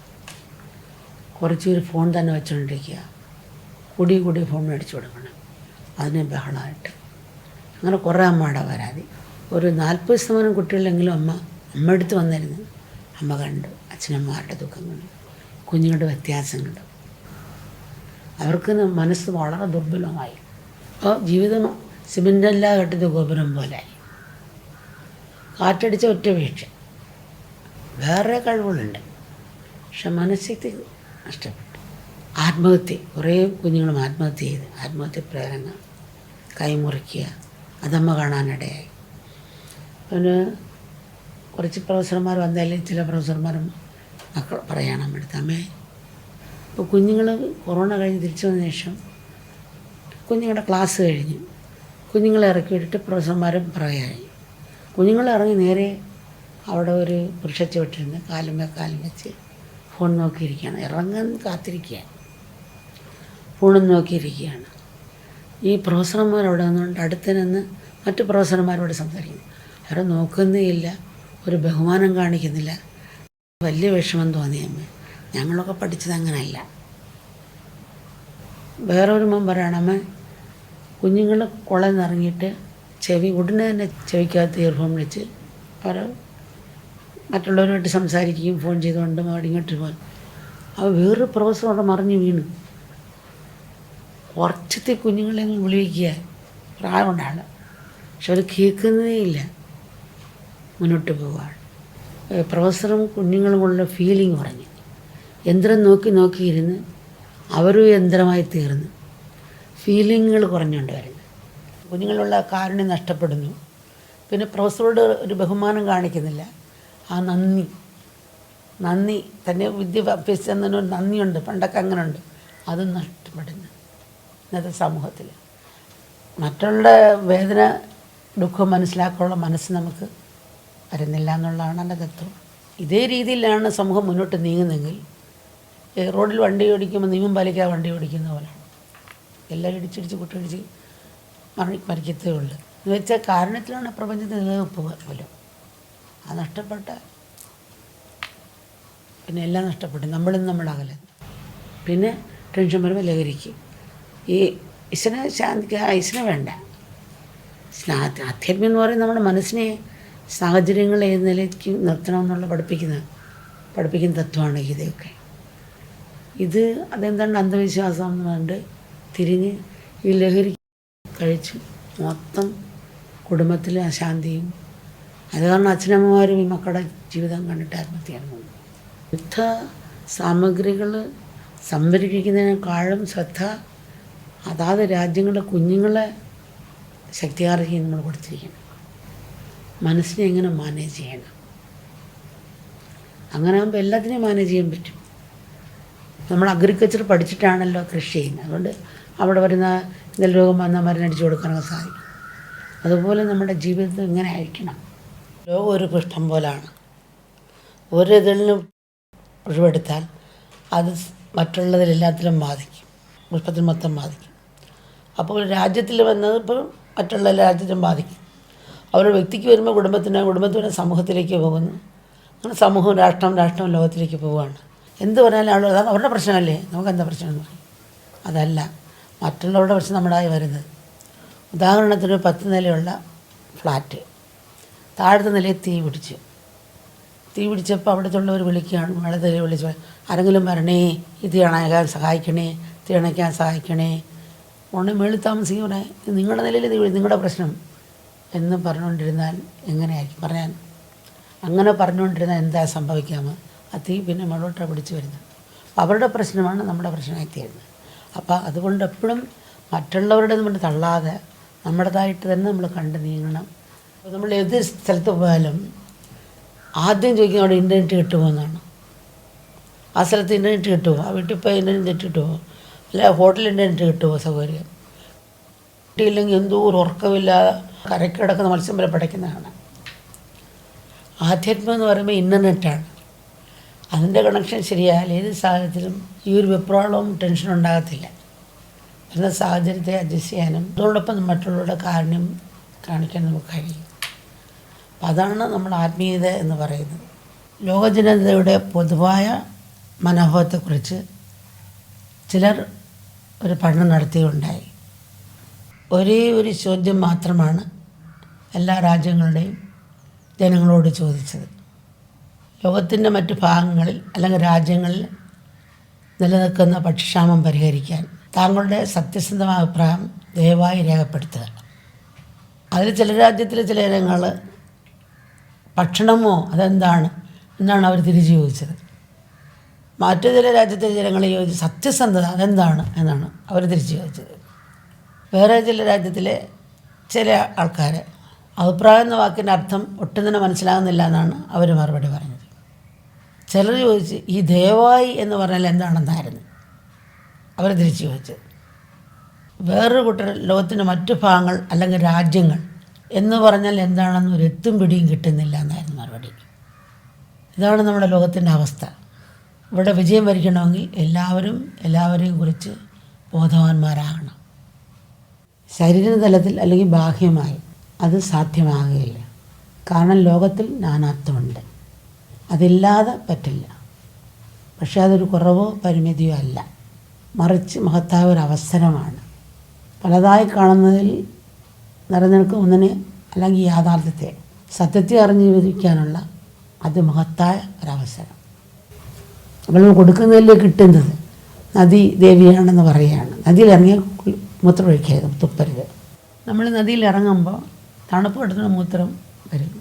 കുറച്ച് പേര് ഫോൺ തന്നെ വെച്ചുകൊണ്ടിരിക്കുക. കൂടി ഫോൺ മേടിച്ചു കൊടുക്കണം, അതിന് ബഹളമായിട്ട്. അങ്ങനെ കുറേ അമ്മയുടെ പരാതി. ഒരു 40% കുട്ടികളെങ്കിലും അമ്മ എടുത്ത് വന്നിരുന്നു. അമ്മ കണ്ടു അച്ഛനമ്മമാരുടെ ദുഃഖങ്ങൾ, കുഞ്ഞുങ്ങളുടെ വ്യത്യാസങ്ങൾ. അവർക്ക് മനസ്സ് വളരെ ദുർബലമായി. അപ്പോൾ ജീവിതം സിമെൻ്റെല്ലാ കെട്ടിയ ഗോപുരം പോലായി. കാറ്റടിച്ച ഒറ്റ വീഴ്ച. വേറെ കഴിവുകളുണ്ട്, പക്ഷെ മനഃശക്തി നഷ്ടപ്പെട്ടു. ആത്മഹത്യ, കുറേ കുഞ്ഞുങ്ങളും ആത്മഹത്യ ചെയ്ത്, ആത്മഹത്യ പ്രേരണ, കൈമുറിക്കുക, അതമ്മ കാണാനിടയായി. പിന്നെ കുറച്ച് പ്രൊഫസർമാർ വന്നാലും ചില പ്രൊഫസർമാരും മക്കൾ പറയണം എടുത്ത് അമ്മേ. ഇപ്പോൾ കുഞ്ഞുങ്ങൾ കൊറോണ കഴിഞ്ഞ് തിരിച്ചു വന്ന ശേഷം കുഞ്ഞുങ്ങളുടെ ക്ലാസ് കഴിഞ്ഞ് കുഞ്ഞുങ്ങളെ ഇറക്കി വിട്ടിട്ട് പ്രൊഫസർമാരും പറയായി. കുഞ്ഞുങ്ങളിറങ്ങി നേരെ അവിടെ ഒരു വൃക്ഷച്ചുവട്ടിരുന്ന് കാലും വെച്ച് ഫോൺ നോക്കിയിരിക്കുകയാണ്. ഇറങ്ങാൻ കാത്തിരിക്കുകയാണ്, ഫോണും നോക്കിയിരിക്കുകയാണ്. ഈ പ്രൊഫസർമാർ അവിടെ നിന്നുകൊണ്ട് അടുത്ത് നിന്ന് മറ്റു പ്രൊഫസർമാരോട് സംസാരിക്കുന്നു. അവരെ നോക്കുന്നേയില്ല, ഒരു ബഹുമാനം കാണിക്കുന്നില്ല. വലിയ വിഷമം തോന്നിയമ്മ. ഞങ്ങളൊക്കെ പഠിച്ചത് അങ്ങനെയല്ല. വേറൊരു മൻ പറയണമ്മ, കുഞ്ഞുങ്ങൾ കുളയിൽ നിന്നിറങ്ങിയിട്ട് ഉടനെ തന്നെ ചെവിക്കകത്ത് ഇയർഫോൺ വിളിച്ച് അവർ മറ്റുള്ളവരുമായിട്ട് സംസാരിക്കുകയും ഫോൺ ചെയ്തുകൊണ്ട് ഇങ്ങോട്ട് പോകാൻ. അപ്പോൾ വേറൊരു പ്രൊഫസർ അവിടെ മറിഞ്ഞു വീണു. കുറച്ചത്തെ കുഞ്ഞുങ്ങളെ വിളിക്കുക, പ്രായമുണ്ടാണ്, പക്ഷെ അവർ കേൾക്കുന്നതേ ഇല്ല, മുന്നോട്ട് പോവുകയാണ്. പ്രൊഫസറും കുഞ്ഞുങ്ങളും കൊണ്ടുള്ള ഫീലിംഗ് പറഞ്ഞു. യന്ത്രം നോക്കിയിരുന്ന് അവരും യന്ത്രമായി തീർന്നു. ഫീലിങ്ങുകൾ കുറഞ്ഞുകൊണ്ട് വരുന്നു. കുഞ്ഞുങ്ങളുള്ള കാരുണ്യം നഷ്ടപ്പെടുന്നു. പിന്നെ പ്രൊഫസറോട് ഒരു ബഹുമാനം കാണിക്കുന്നില്ല. ആ നന്ദി തന്നെ വിദ്യ അഭ്യസിച്ചെന്നൊരു നന്ദിയുണ്ട്, പണ്ടൊക്കെ അങ്ങനെ ഉണ്ട്, അതും നഷ്ടപ്പെടുന്നു ഇന്നത്തെ സമൂഹത്തിൽ. മറ്റുള്ള വേദന ദുഃഖം മനസ്സിലാക്കാനുള്ള മനസ്സ് നമുക്ക് വരുന്നില്ല എന്നുള്ളതാണ് എൻ്റെ തത്വം. ഇതേ രീതിയിലാണ് സമൂഹം മുന്നോട്ട് നീങ്ങുന്നതെങ്കിൽ റോഡിൽ വണ്ടി ഓടിക്കുമ്പോൾ നിയമം പാലിക്കാതെ വണ്ടി ഓടിക്കുന്ന പോലെയാണ്. എല്ലാം ഇടിച്ചിടിച്ച് കുട്ടിടിച്ച് മരിക്കത്തേ ഉള്ളൂ എന്ന് വെച്ചാൽ കാരണത്തിലാണ് പ്രപഞ്ചത്തിൽ നിലനിൽപ്പ് പോലും. അത് നഷ്ടപ്പെട്ട പിന്നെ എല്ലാം നഷ്ടപ്പെട്ടു. നമ്മളിന്ന് നമ്മുടെ അകലെ. പിന്നെ ടെൻഷൻ വരുമ്പോൾ ലഹരിക്കും. ഈ ഈശ്വര ശാന്തിക്ക് ഈശ്വര വേണ്ട. ആധ്യാത്മ്യം എന്ന് പറയുന്നത് നമ്മുടെ മനസ്സിനെ സാഹചര്യങ്ങളെ ഏത് നിലയ്ക്ക് നിർത്തണമെന്നുള്ള പഠിപ്പിക്കുന്ന തത്വമാണ് ഗീതയൊക്കെ. ഇത് അതെന്താണ് അന്ധവിശ്വാസം എന്ന് പറഞ്ഞിട്ട് തിരിഞ്ഞ് ഈ ലഹരി കഴിച്ച് മൊത്തം കുടുംബത്തിലെ അശാന്തിയും. അത് കാരണം അച്ഛനമ്മമാരും ഈ മക്കളുടെ ജീവിതം കണ്ടിട്ട് ആത്മഹത്യയാണ് പോകുന്നത്. യുദ്ധ സാമഗ്രികൾ സംഭരിക്കുന്നതിനേക്കാളും ശ്രദ്ധ അതാത് രാജ്യങ്ങളുടെ കുഞ്ഞുങ്ങളെ ശക്തിയാർജിക്കാൻ നമ്മൾ കൊടുത്തിരിക്കണം. മനസ്സിനെ എങ്ങനെ മാനേജ് ചെയ്യണം. അങ്ങനെ ആകുമ്പോൾ എല്ലാത്തിനെയും മാനേജ് ചെയ്യാൻ പറ്റും. നമ്മൾ അഗ്രികൾച്ചർ പഠിച്ചിട്ടാണല്ലോ കൃഷി ചെയ്യുന്നത്. അതുകൊണ്ട് അവിടെ വരുന്ന എന്തെങ്കിലും രോഗം വന്നാൽ മരുന്നടിച്ച് കൊടുക്കാനൊക്കെ സാധിക്കും. അതുപോലെ നമ്മുടെ ജീവിതത്തിൽ ഇങ്ങനെ ആയിരിക്കണം. ലോകം ഒരു പുഷ്പം പോലാണ്. ഒരു ഇതിലും ഒഴിവെടുത്താൽ അത് മറ്റുള്ളതിലെല്ലാത്തിലും ബാധിക്കും. പുഷ്പത്തിൽ മൊത്തം ബാധിക്കും. അപ്പോൾ രാജ്യത്തിൽ വന്നത് ഇപ്പോൾ മറ്റുള്ള എല്ലാ രാജ്യത്തിലും ബാധിക്കും. അവരുടെ വ്യക്തിക്ക് വരുമ്പോൾ കുടുംബത്തിന് സമൂഹത്തിലേക്ക് പോകുന്നു. അങ്ങനെ സമൂഹം രാഷ്ട്രം ലോകത്തിലേക്ക് പോവുകയാണ്. എന്ത് പറഞ്ഞാലും ആളുകൾ അത് അവരുടെ പ്രശ്നമല്ലേ, നമുക്കെന്താ പ്രശ്നമെന്ന് പറയും. അതല്ല, മറ്റുള്ളവരുടെ പ്രശ്നം നമ്മുടായി വരുന്നത്. ഉദാഹരണത്തിന് 10 നിലയുള്ള ഫ്ലാറ്റ്, താഴത്തെ നിലയിൽ തീ പിടിച്ചപ്പോൾ അവിടുത്തുള്ളവർ വിളിക്കുകയാണ്. മേളത്തെ വിളിച്ച് ആരെങ്കിലും വരണേ, ഇത് അണയ്ക്കാൻ സഹായിക്കണേ, തീ അണയ്ക്കാൻ സഹായിക്കണേ. ഉടനെ മേളിൽ താമസിക്കണേ, നിങ്ങളുടെ നിലയിൽ നിങ്ങളുടെ പ്രശ്നം എന്ന് പറഞ്ഞുകൊണ്ടിരുന്നാൽ എങ്ങനെയായിരിക്കും പറയാൻ? അങ്ങനെ പറഞ്ഞുകൊണ്ടിരുന്നാൽ എന്താ സംഭവിക്കാമോ? ആ തീ പിന്നെ മുകളോട്ടാണ് പിടിച്ച് വരുന്നത്. അപ്പോൾ അവരുടെ പ്രശ്നമാണ് നമ്മുടെ പ്രശ്നമായി തീരുന്നത്. അപ്പോൾ അതുകൊണ്ട് എപ്പോഴും മറ്റുള്ളവരുടെ നമ്മൾ തള്ളാതെ നമ്മുടേതായിട്ട് തന്നെ നമ്മൾ കണ്ട് നീങ്ങണം. അപ്പോൾ നമ്മൾ ഏത് സ്ഥലത്ത് പോയാലും ആദ്യം ചോദിക്കുന്നത് അവിടെ ഇൻ്റർനെറ്റ് കിട്ടുമോ എന്നാണ്. ആ സ്ഥലത്ത് ഇൻ്റർനെറ്റ് കിട്ടുമോ, ആ വീട്ടിൽ പോയി ഇൻ്റർനെറ്റ് കിട്ടുമോ, അല്ല ഹോട്ടലിൽ ഇൻ്റർനെറ്റ് കിട്ടുമോ സൗകര്യം. കിട്ടിയില്ലെങ്കിൽ എന്തോ ഒരു ഉറക്കമില്ലാതെ കരയ്ക്ക് കിടക്കുന്ന മത്സ്യം വരെ പടയ്ക്കുന്നതാണ്. ആധ്യാത്മം എന്ന് പറയുമ്പോൾ ഇൻ്റർനെറ്റാണ്. അതിൻ്റെ കണക്ഷൻ ശരിയായാൽ ഏത് സാഹചര്യത്തിലും ഈ ഒരു വെപ്രാളവും ടെൻഷനും ഉണ്ടാകത്തില്ല. വരുന്ന സാഹചര്യത്തെ അഡ്ജസ്റ്റ് ചെയ്യാനും അതോടൊപ്പം മറ്റുള്ളവരുടെ കാരുണ്യം കാണിക്കാൻ നമുക്ക് കഴിയും. അപ്പം അതാണ് നമ്മൾ ആത്മീയത എന്ന് പറയുന്നത്. ലോകജനതയുടെ പൊതുവായ മനോഭാവത്തെക്കുറിച്ച് ചിലർ ഒരു പഠനം നടത്തിയുണ്ടായി. ഒരേ ഒരു ചോദ്യം മാത്രമാണ് എല്ലാ രാജ്യങ്ങളുടെയും ജനങ്ങളോട് ചോദിച്ചത്. ലോകത്തിൻ്റെ മറ്റ് ഭാഗങ്ങളിൽ അല്ലെങ്കിൽ രാജ്യങ്ങളിൽ നിലനിൽക്കുന്ന ഭക്ഷ്യക്ഷാമം പരിഹരിക്കാൻ താങ്കളുടെ സത്യസന്ധമായ അഭിപ്രായം ദയവായി രേഖപ്പെടുത്തുക. അതിൽ ചില രാജ്യത്തിലെ ചില ജനങ്ങൾ ഭക്ഷണമോ അതെന്താണ് എന്നാണ് അവർ തിരിച്ചു ചോദിച്ചത്. മറ്റു ചില രാജ്യത്തിലെ ജനങ്ങളെ ചോദിച്ച് സത്യസന്ധത അതെന്താണ് എന്നാണ് അവർ തിരിച്ചു ചോദിച്ചത്. വേറെ ചില രാജ്യത്തിലെ ചില ആൾക്കാർ അഭിപ്രായം എന്ന വാക്കിൻ്റെ അർത്ഥം ഒട്ടും തന്നെ മനസ്സിലാകുന്നില്ല എന്നാണ് അവർ മറുപടി പറഞ്ഞത്. ചിലർ ചോദിച്ച് ഈ ദയവായി എന്ന് പറഞ്ഞാൽ എന്താണെന്നായിരുന്നു അവർ തിരിച്ചു ചോദിച്ചത്. വേറൊരു കൂട്ടർ ലോകത്തിൻ്റെ മറ്റു ഭാഗങ്ങൾ അല്ലെങ്കിൽ രാജ്യങ്ങൾ എന്ന് പറഞ്ഞാൽ എന്താണെന്ന് ഒരു എത്തും പിടിയും കിട്ടുന്നില്ല എന്നായിരുന്നു മറുപടി. ഇതാണ് നമ്മുടെ ലോകത്തിൻ്റെ അവസ്ഥ. ഇവിടെ വിജയം വരിക്കണമെങ്കിൽ എല്ലാവരെയും കുറിച്ച് ബോധവാന്മാരാകണം. ശരീരതലത്തിൽ അല്ലെങ്കിൽ ബാഹ്യമായി അത് സാധ്യമാകുകയില്ല. കാരണം ലോകത്തിൽ നാനാത്വമുണ്ട്, അതില്ലാതെ പറ്റില്ല. പക്ഷേ അതൊരു കുറവോ പരിമിതിയോ അല്ല, മറിച്ച് മഹത്തായ ഒരു അവസരമാണ്. പലതായി കാണുന്നതിൽ നിലനിൽക്കുന്ന ഒന്നിനെ അല്ലെങ്കിൽ യാഥാർത്ഥ്യത്തെ സത്യത്തെ അറിഞ്ഞു ജീവിക്കാനുള്ള അതിമഹത്തായ ഒരവസരം. നമ്മൾ കൊടുക്കുന്നതിൽ കിട്ടുന്നത് നദി ദേവിയാണെന്ന് പറയുകയാണ്. നദിയിൽ ഇറങ്ങിയ മൂത്രമൊഴിക്കരുത്, തുപ്പരുത്. നമ്മൾ നദിയിൽ ഇറങ്ങുമ്പോൾ തണുപ്പ് കിട്ടുന്ന മൂത്രം വരും.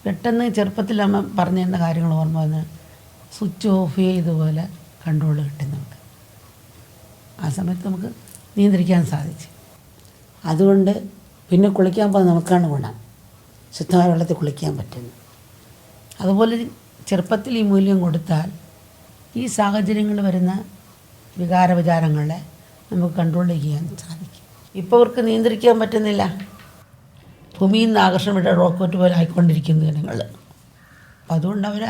പെട്ടെന്ന് ചെറുപ്പത്തിൽ അമ്മ പറഞ്ഞിരുന്ന കാര്യങ്ങൾ ഓർമ്മ വന്ന് സ്വിച്ച് ഓഫ് ചെയ്തതുപോലെ കൺട്രോൾ കിട്ടുന്നുണ്ട്. ആ സമയത്ത് നമുക്ക് നിയന്ത്രിക്കാൻ സാധിച്ചു. അതുകൊണ്ട് പിന്നെ കുളിക്കാൻ പോകുന്നത് നമുക്കാണ് ഗുണം. ശുദ്ധമായ വെള്ളത്തിൽ കുളിക്കാൻ പറ്റുന്നു. അതുപോലെ ചെറുപ്പത്തിൽ ഈ മൂല്യം കൊടുത്താൽ ഈ സാഹചര്യങ്ങൾ വരുന്ന വികാരവിചാരങ്ങളെ നമുക്ക് കൺട്രോൾ ചെയ്യാൻ സാധിക്കും. ഇപ്പോൾ അവർക്ക് നിയന്ത്രിക്കാൻ പറ്റുന്നില്ല. ഭൂമിയിൽ നിന്ന് ആകർഷണം വിട്ട റോക്കറ്റ് പോലെ ആയിക്കൊണ്ടിരിക്കുന്നു ജനങ്ങൾ. അപ്പം അതുകൊണ്ട് അവർ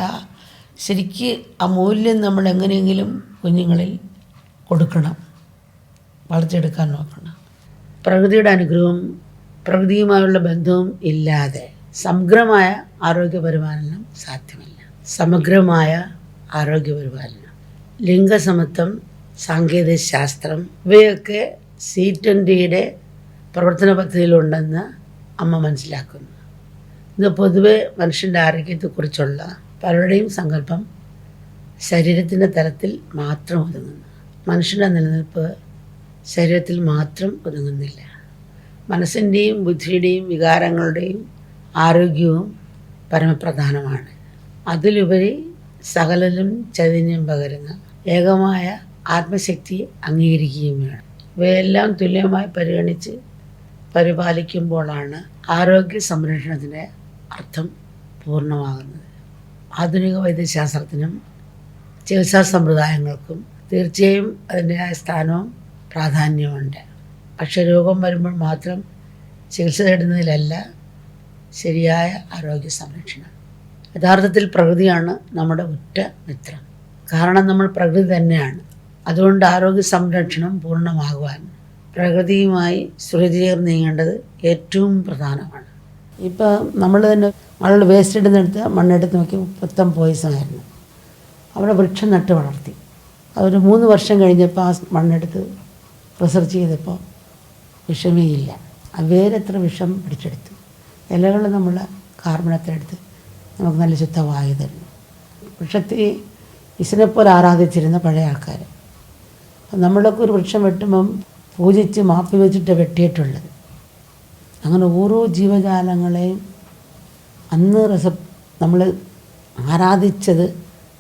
ശരിക്ക് ആ മൂല്യം നമ്മൾ എങ്ങനെയെങ്കിലും കുഞ്ഞുങ്ങളിൽ കൊടുക്കണം, വളർത്തിയെടുക്കാൻ നോക്കണം. പ്രകൃതിയുടെ അനുഗ്രഹവും പ്രകൃതിയുമായുള്ള ബന്ധവും ഇല്ലാതെ സമഗ്രമായ ആരോഗ്യപരിപാലനം സാധ്യമല്ല. സമഗ്രമായ ആരോഗ്യപരിപാലനം, ലിംഗസമത്വം, സാങ്കേതിക ശാസ്ത്രം ഇവയൊക്കെ C20യുടെ പ്രവർത്തന പദ്ധതിയിലുണ്ടെന്ന് അമ്മ മനസ്സിലാക്കുന്നു. ഇത് പൊതുവെ മനുഷ്യൻ്റെ ആരോഗ്യത്തെക്കുറിച്ചുള്ള പലരുടെയും സങ്കല്പം ശരീരത്തിൻ്റെ തലത്തിൽ മാത്രം ഒതുങ്ങുന്നു. മനുഷ്യൻ്റെ നിലനിൽപ്പ് ശരീരത്തിൽ മാത്രം ഒതുങ്ങുന്നില്ല. മനസ്സിൻ്റെയും ബുദ്ധിയുടെയും വികാരങ്ങളുടെയും ആരോഗ്യവും പരമപ്രധാനമാണ്. അതിലുപരി സകലരും ചൈതന്യം പകരുന്ന ഏകമായ ആത്മശക്തി അംഗീകരിക്കുകയും വേണം. ഇവയെല്ലാം തുല്യമായി പരിഗണിച്ച് പരിപാലിക്കുമ്പോഴാണ് ആരോഗ്യ സംരക്ഷണത്തിൻ്റെ അർത്ഥം പൂർണ്ണമാകുന്നത്. ആധുനിക വൈദ്യശാസ്ത്രത്തിനും ചികിത്സാ സമ്പ്രദായങ്ങൾക്കും തീർച്ചയായും അതിൻ്റെതായ സ്ഥാനവും പ്രാധാന്യമുണ്ട്. പക്ഷെ രോഗം വരുമ്പോൾ മാത്രം ചികിത്സ തേടുന്നതിലല്ല ശരിയായ ആരോഗ്യ സംരക്ഷണം. യഥാർത്ഥത്തിൽ പ്രകൃതിയാണ് നമ്മുടെ ഉറ്റ മിത്രം. കാരണം നമ്മൾ പ്രകൃതി തന്നെയാണ്. അതുകൊണ്ട് ആരോഗ്യ സംരക്ഷണം പൂർണ്ണമാകുവാൻ പ്രകൃതിയുമായി സുരചേർന്ന് നീങ്ങേണ്ടത് ഏറ്റവും പ്രധാനമാണ്. ഇപ്പോൾ നമ്മൾ തന്നെ ആളുകൾ വേസ്റ്റ് ഇടുന്നിടത്ത് മണ്ണെടുത്ത് നോക്കി മൊത്തം പോയിസണായിരുന്നു. അവിടെ വൃക്ഷം നട്ട് വളർത്തി. അതൊരു 3 വർഷം കഴിഞ്ഞപ്പോൾ ആ മണ്ണെടുത്ത് റിസർച്ച് ചെയ്തപ്പോൾ വിഷമേ ഇല്ല. ആ വേരെത്ര വിഷം പിടിച്ചെടുത്തു. ഇലകൾ നമ്മൾ കാർബൺ എത്ര എടുത്ത് നമുക്ക് നല്ല ശുദ്ധവായു തരുന്നു. വൃക്ഷത്തെ ഈശ്വരനെപ്പോലെ ആരാധിച്ചിരുന്ന പഴയ ആൾക്കാർ. നമ്മളൊക്കെ ഒരു വൃക്ഷം വെട്ടുമ്പം പൂജിച്ച് മാപ്പി വെച്ചിട്ട് വെട്ടിയിട്ടുള്ളത്. അങ്ങനെ ഓരോ ജീവജാലങ്ങളെയും അന്ന് നമ്മൾ ആരാധിച്ചത്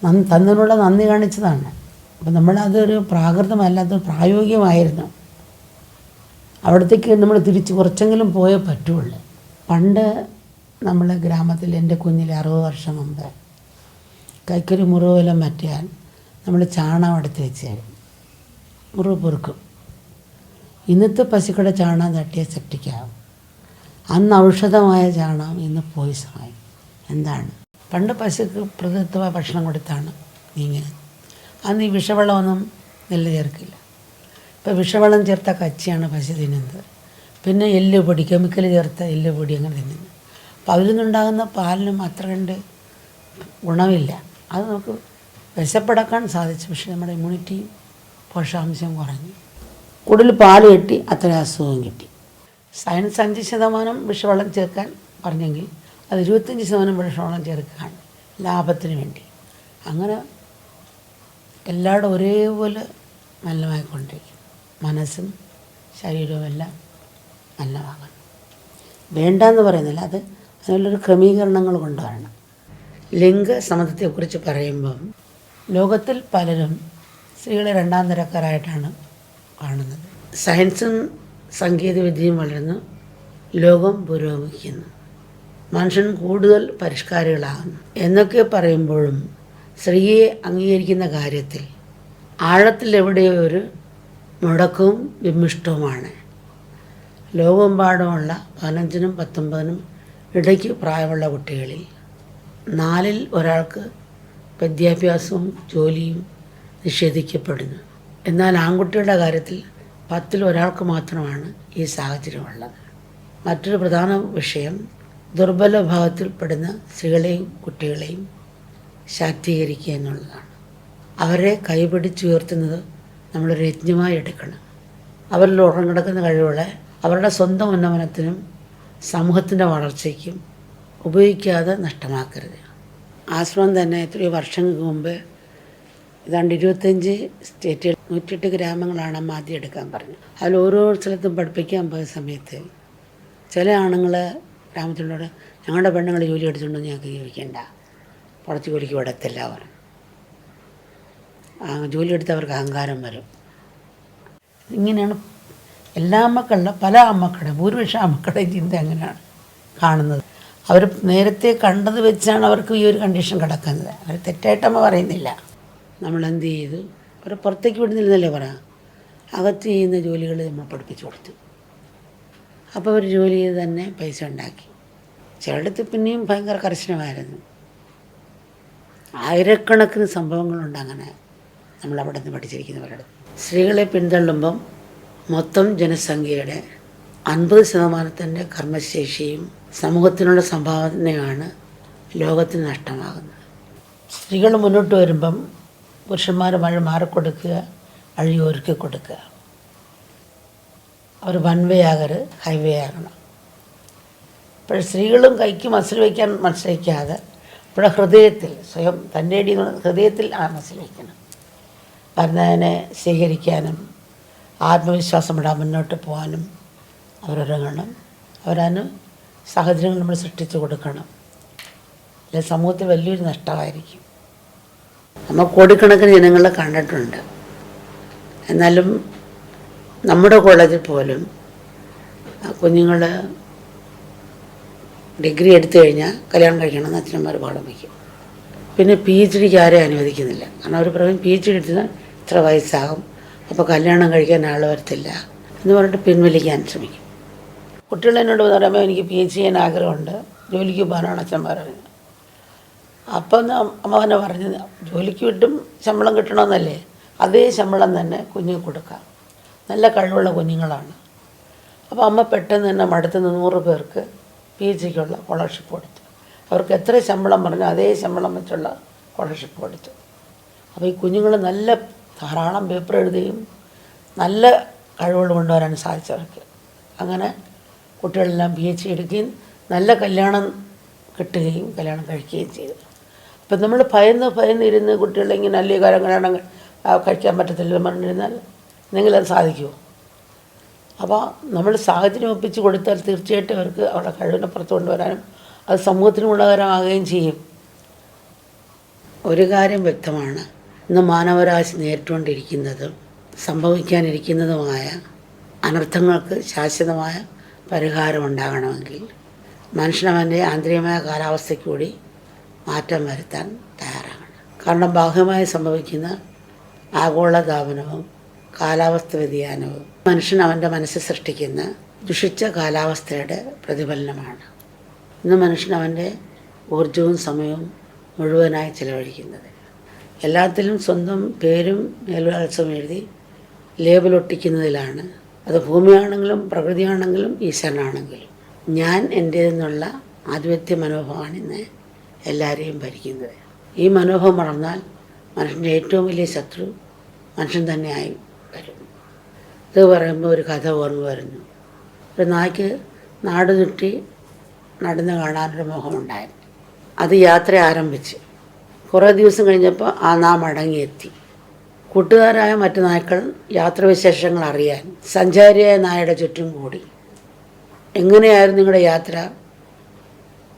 തന്നതിനുള്ള നന്ദി കാണിച്ചതാണ്. അപ്പം നമ്മളതൊരു പ്രാകൃതമല്ലാത്ത പ്രായോഗികമായിരുന്നു. അവിടത്തേക്ക് നമ്മൾ തിരിച്ച് കുറച്ചെങ്കിലും പോയേ പറ്റുള്ളൂ. പണ്ട് നമ്മൾ ഗ്രാമത്തിൽ എൻ്റെ കുഞ്ഞിൽ 60 വർഷം മുമ്പ് കൈക്കൊരു മുറിവെല്ലാം പറ്റിയാൽ നമ്മൾ ചാണകം എടുത്ത് വെച്ചാൽ മുറിവ് പൊറുക്കും. ഇന്നത്തെ പശുക്കളുടെ ചാണകം തട്ടിയ സെപ്റ്റിക്കാവും. അന്ന് ഔഷധമായ ചാണകം ഇന്ന് പോയിസണായി. എന്താണ്? പണ്ട് പശുക്ക് പ്രകൃതിദത്തമായ ഭക്ഷണം കൊടുത്താണ് നീങ്ങിയത്. അന്ന് ഈ വിഷവെള്ളമൊന്നും നെല്ല് ചേർക്കില്ല. ഇപ്പോൾ വിഷവെള്ളം ചേർത്ത കച്ചിയാണ് പശു തിന്നുന്നത്. പിന്നെ എല്ലുപൊടി, കെമിക്കൽ ചേർത്ത എല്ലുപൊടി അങ്ങനെ തിന്നുന്നത്. അപ്പോൾ അതിൽ നിന്നുണ്ടാകുന്ന പാലിനും അത്ര കണ്ട് ഗുണമില്ല. അത് നമുക്ക് വിശപ്പടക്കാൻ സാധിച്ചു. പക്ഷേ നമ്മുടെ ഇമ്മ്യൂണിറ്റിയും പോഷകാംശം കുറഞ്ഞു. കൂടുതൽ പാല് കിട്ടി, അത്ര അസുഖം കിട്ടി. സയൻസ് 5% വിഷവെള്ളം ചേർക്കാൻ പറഞ്ഞെങ്കിൽ അത് 25% വിഷവെള്ളം ചേർക്കുകയാണ് ലാഭത്തിന് വേണ്ടി. അങ്ങനെ എല്ലാവരും ഒരേപോലെ മലിനമായിക്കൊണ്ടിരിക്കും. മനസ്സും ശരീരവും എല്ലാം മലിനമാകണം. വേണ്ടെന്ന് പറയുന്നില്ല, അത് അതിനുള്ളൊരു ക്രമീകരണങ്ങൾ കൊണ്ടുവരണം. ലിംഗസമത്വത്തെക്കുറിച്ച് പറയുമ്പം ലോകത്തിൽ പലരും സ്ത്രീകളെ 2ാം തരക്കാരായിട്ടാണ് കാണുന്നത്. സയൻസും സാങ്കേതികവിദ്യയും വളർന്നു, ലോകം പുരോഗമിക്കുന്നു, മനുഷ്യൻ കൂടുതൽ പരിഷ്കാരികളാകുന്നു എന്നൊക്കെ പറയുമ്പോഴും സ്ത്രീയെ അംഗീകരിക്കുന്ന കാര്യത്തിൽ ആഴത്തിൽ എവിടെയോ ഒരു മുടക്കവും വിമിഷ്ടവുമാണ്. ലോകമെമ്പാടുമുള്ള 15നും 19നും ഇടയ്ക്ക് പ്രായമുള്ള കുട്ടികളിൽ 4ൽ ഒരാൾക്ക് വിദ്യാഭ്യാസവും ജോലിയും നിഷേധിക്കപ്പെടുന്നു. എന്നാൽ ആൺകുട്ടികളുടെ കാര്യത്തിൽ 10ൽ ഒരാൾക്ക് മാത്രമാണ് ഈ സാഹചര്യമുള്ളത്. മറ്റൊരു പ്രധാന വിഷയം ദുർബല വിഭാഗത്തിൽപ്പെടുന്ന സ്ത്രീകളെയും കുട്ടികളെയും ശാക്തീകരിക്കുക എന്നുള്ളതാണ്. അവരെ കൈപിടിച്ചുയർത്തുന്നത് നമ്മളൊരു യജ്ഞമായി എടുക്കണം. അവരിൽ ഉറങ്ങിടക്കുന്ന കഴിവുകളെ അവരുടെ സ്വന്തം ഉന്നമനത്തിനും സമൂഹത്തിൻ്റെ വളർച്ചയ്ക്കും ഉപയോഗിക്കാതെ നഷ്ടമാക്കരുത്. ആശ്രമം തന്നെ എത്രയോ വർഷങ്ങൾക്ക് മുമ്പ് ഏതാണ്ട് 25 സ്റ്റേറ്റുകൾ 108 ഗ്രാമങ്ങളാണ് അമ്മ ആദ്യം എടുക്കാൻ പറഞ്ഞു. അതിൽ ഓരോ സ്ഥലത്തും പഠിപ്പിക്കാൻ പോയ സമയത്ത് ചില ആണുങ്ങൾ ഗ്രാമത്തിലുള്ളവർ ഞങ്ങളുടെ പെണ്ണുങ്ങൾ ജോലി എടുത്തുകൊണ്ട് ഞങ്ങൾക്ക് ജീവിക്കേണ്ട, പുറത്ത് ജോലിക്ക് വിടത്തില്ല പറഞ്ഞു. ജോലി എടുത്തവർക്ക് അഹങ്കാരം വരും. ഇങ്ങനെയാണ് എല്ലാ അമ്മക്കളുടെ പല അമ്മക്കളുടെ ഭൂരിപക്ഷം അമ്മക്കളുടെ ചിന്ത അങ്ങനെയാണ് കാണുന്നത്. അവർ നേരത്തെ കണ്ടത് വെച്ചാണ് അവർക്ക് ഈ ഒരു കണ്ടീഷൻ കിടക്കുന്നത്. അവർ തെറ്റായിട്ടമ്മ പറയുന്നില്ല. നമ്മളെന്ത് ചെയ്തു? അവരെ പുറത്തേക്ക് വിടുന്നില്ലെന്നല്ലേ പറയാം. അകത്ത് ചെയ്യുന്ന ജോലികൾ നമ്മൾ പഠിപ്പിച്ചു കൊടുത്തു. അപ്പോൾ അവർ ജോലി ചെയ്ത് തന്നെ പൈസ ഉണ്ടാക്കി. ചിലയിടത്ത് പിന്നെയും ഭയങ്കര കർശനമായിരുന്നു. ആയിരക്കണക്കിന് സംഭവങ്ങളുണ്ട് അങ്ങനെ നമ്മളവിടെ നിന്ന് പഠിച്ചിരിക്കുന്നവരുടെ. സ്ത്രീകളെ പിന്തള്ളുമ്പം മൊത്തം ജനസംഖ്യയുടെ 50% കർമ്മശേഷിയും സമൂഹത്തിനുള്ള സംഭാവനയാണ് ലോകത്തിന് നഷ്ടമാകുന്നത്. സ്ത്രീകൾ മുന്നോട്ട് വരുമ്പം പുരുഷന്മാർ മാറിക്കൊടുക്കുക, വഴി ഒരുക്കി കൊടുക്കുക. അവർ വൺ വേ ആകരുത്, ഹൈവേ ആകണം. അപ്പോൾ സ്ത്രീകളും കൈക്ക് മസിൽ വയ്ക്കാൻ മത്സരിക്കാതെ ഇവിടെ ഹൃദയത്തിൽ സ്വയം തൻ്റെ ഹൃദയത്തിൽ ആ മസിൽ വയ്ക്കണം. വരുന്നതിനെ സ്വീകരിക്കാനും ആത്മവിശ്വാസമിടാൻ മുന്നോട്ട് പോകാനും അവരൊരുങ്ങണം. അവരതിന് സാഹചര്യങ്ങൾ നമ്മൾ സൃഷ്ടിച്ചു കൊടുക്കണം. അല്ലെങ്കിൽ സമൂഹത്തിൽ വലിയൊരു നഷ്ടമായിരിക്കും. നമ്മൾ കോടിക്കണക്കിന് ജനങ്ങളെ കണ്ടിട്ടുണ്ട്. എന്നാലും നമ്മുടെ കോളേജിൽ പോലും കുഞ്ഞുങ്ങൾ ഡിഗ്രി എടുത്തു കഴിഞ്ഞാൽ കല്യാണം കഴിക്കണമെന്ന് അച്ഛനന്മാർ പാഠം വയ്ക്കും. പിന്നെ പി എച്ച് ഡിക്ക് ആരെയും അനുവദിക്കുന്നില്ല. കാരണം അവർ പറയും പി എച്ച് ഡി എടുത്താൽ ഇത്ര വയസ്സാകും, അപ്പോൾ കല്യാണം കഴിക്കാൻ ആൾ വരത്തില്ല എന്ന് പറഞ്ഞിട്ട് പിൻവലിക്കാൻ ശ്രമിക്കും. കുട്ടികൾ എന്നോട് പറയുമ്പോൾ എനിക്ക് പി എച്ച് ചെയ്യാൻ ആഗ്രഹമുണ്ട്, ജോലിക്ക് പോകാനാണ് അച്ഛന്മാർ പറയുന്നത്. അപ്പം അമ്മ തന്നെ പറഞ്ഞു, ജോലിക്ക് വിട്ടും ശമ്പളം കിട്ടണമെന്നല്ലേ, അതേ ശമ്പളം തന്നെ കുഞ്ഞിന് കൊടുക്കാം. നല്ല കഴിവുള്ള കുഞ്ഞുങ്ങളാണ്. അപ്പോൾ അമ്മ പെട്ടെന്ന് തന്നെ അടുത്തുനിന്ന് 100 പേർക്ക് പി എച്ച് ഡിക്കുള്ള സ്കോളർഷിപ്പ് കൊടുത്തു. അവർക്ക് എത്ര ശമ്പളം പറഞ്ഞാൽ അതേ ശമ്പളം വെച്ചുള്ള സ്കോളർഷിപ്പ് കൊടുത്തു. അപ്പോൾ ഈ കുഞ്ഞുങ്ങൾ നല്ല ധാരാളം പേപ്പർ എഴുതുകയും നല്ല കഴിവുകൾ കൊണ്ടുവരാൻ സാധിച്ചവർക്ക്. അങ്ങനെ കുട്ടികളെല്ലാം പി എച്ച് ഡി എടുക്കുകയും നല്ല കല്യാണം കിട്ടുകയും കല്യാണം കഴിക്കുകയും ചെയ്തു. അപ്പം നമ്മൾ ഭയന്ന് ഇരുന്ന് കുട്ടികളെ ഇങ്ങനെ നല്ല കല്യാണം കഴിക്കാൻ പറ്റത്തില്ല പറഞ്ഞിരുന്നാൽ എന്തെങ്കിലും അത് സാധിക്കുമോ? അപ്പോൾ നമ്മൾ സാഹചര്യം ഒപ്പിച്ച് കൊടുത്താൽ തീർച്ചയായിട്ടും അവർക്ക് അവരുടെ കഴിവിനെ പുറത്തു കൊണ്ടുവരാനും അത് സമൂഹത്തിന് ഗുണകരമാകുകയും ചെയ്യും. ഒരു കാര്യം വ്യക്തമാണ്, ഇന്ന് മാനവരാശി നേരിട്ടുകൊണ്ടിരിക്കുന്നതും സംഭവിക്കാനിരിക്കുന്നതുമായ അനർത്ഥങ്ങൾക്ക് ശാശ്വതമായ പരിഹാരം ഉണ്ടാകണമെങ്കിൽ മനുഷ്യനവൻ്റെ ആന്തരികമായ കാലാവസ്ഥയ്ക്ക് കൂടി മാറ്റം വരുത്താൻ തയ്യാറാകണം. കാരണം ബാഹ്യമായി സംഭവിക്കുന്ന ആഗോളതാപനവും കാലാവസ്ഥ വ്യതിയാനവും മനുഷ്യൻ അവൻ്റെ മനസ്സിൽ സൃഷ്ടിക്കുന്ന ദുഷിച്ച കാലാവസ്ഥയുടെ പ്രതിഫലനമാണ്. ഇന്ന് മനുഷ്യൻ അവൻ്റെ ഊർജവും സമയവും മുഴുവനായി ചിലവഴിക്കുന്നത് എല്ലാത്തിലും സ്വന്തം പേരും മേൽവിലാസവും എഴുതി ലേബലൊട്ടിക്കുന്നതിലാണ്. അത് ഭൂമിയാണെങ്കിലും പ്രകൃതിയാണെങ്കിലും ഈശ്വരനാണെങ്കിലും ഞാൻ എൻ്റേതെന്നുള്ള ആധിപത്യ മനോഭാവമാണ് ഇന്ന് എല്ലാവരെയും ഭരിക്കുന്നത്. ഈ മനോഭാവം വളർന്നാൽ മനുഷ്യൻ്റെ ഏറ്റവും വലിയ ശത്രു മനുഷ്യൻ തന്നെയായി വരും. ഇത് പറയുമ്പോൾ ഒരു കഥ ഓർമ്മ വരുന്നു. ഒരു നായ്ക്ക് നാട് ചുറ്റി നടന്ന് കാണാനൊരു മോഹമുണ്ടായിരുന്നു. അത് യാത്ര ആരംഭിച്ച് കുറേ ദിവസം കഴിഞ്ഞപ്പോൾ ആ നാം മടങ്ങിയെത്തി. കൂട്ടുകാരായ മറ്റു നായ്ക്കൾ യാത്രാവിശേഷങ്ങൾ അറിയാൻ സഞ്ചാരിയായ നായയുടെ ചുറ്റും കൂടി. എങ്ങനെയായിരുന്നു നിങ്ങളുടെ യാത്ര?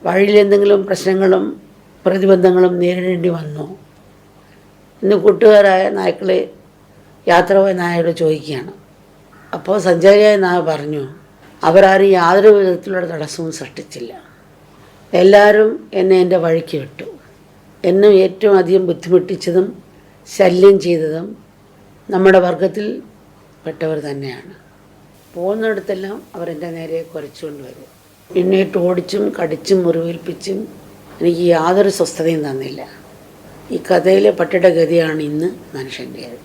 വഴിയിൽ എന്തെങ്കിലും പ്രശ്നങ്ങളും പ്രതിബന്ധങ്ങളും നേരിടേണ്ടി വന്നു എന്ന് കൂട്ടുകാരായ നായ്ക്കളെ യാത്രപോയ നായയോട് ചോദിക്കുകയാണ്. അപ്പോൾ സഞ്ചാരിയായ നായ പറഞ്ഞു, അവരാരും യാതൊരു വിധത്തിലുള്ള തടസ്സവും സൃഷ്ടിച്ചില്ല. എല്ലാവരും എന്നെ എൻ്റെ വഴിക്ക് വിട്ടു. എന്നെ ഏറ്റവും അധികം ബുദ്ധിമുട്ടിച്ചതും ശല്യം ചെയ്തതും നമ്മുടെ വർഗത്തിൽ പെട്ടവർ തന്നെയാണ്. പോകുന്നിടത്തെല്ലാം അവരെൻ്റെ നേരെ കുരച്ചുകൊണ്ട് വരും. പിന്നീട്ട് ഓടിച്ചും കടിച്ചും മുറിവേൽപ്പിച്ചും എനിക്ക് യാതൊരു സ്വസ്ഥതയും തന്നില്ല. ഈ കഥയിലെ പട്ടിയുടെ ഗതിയാണ് ഇന്ന് മനുഷ്യൻ്റേത്.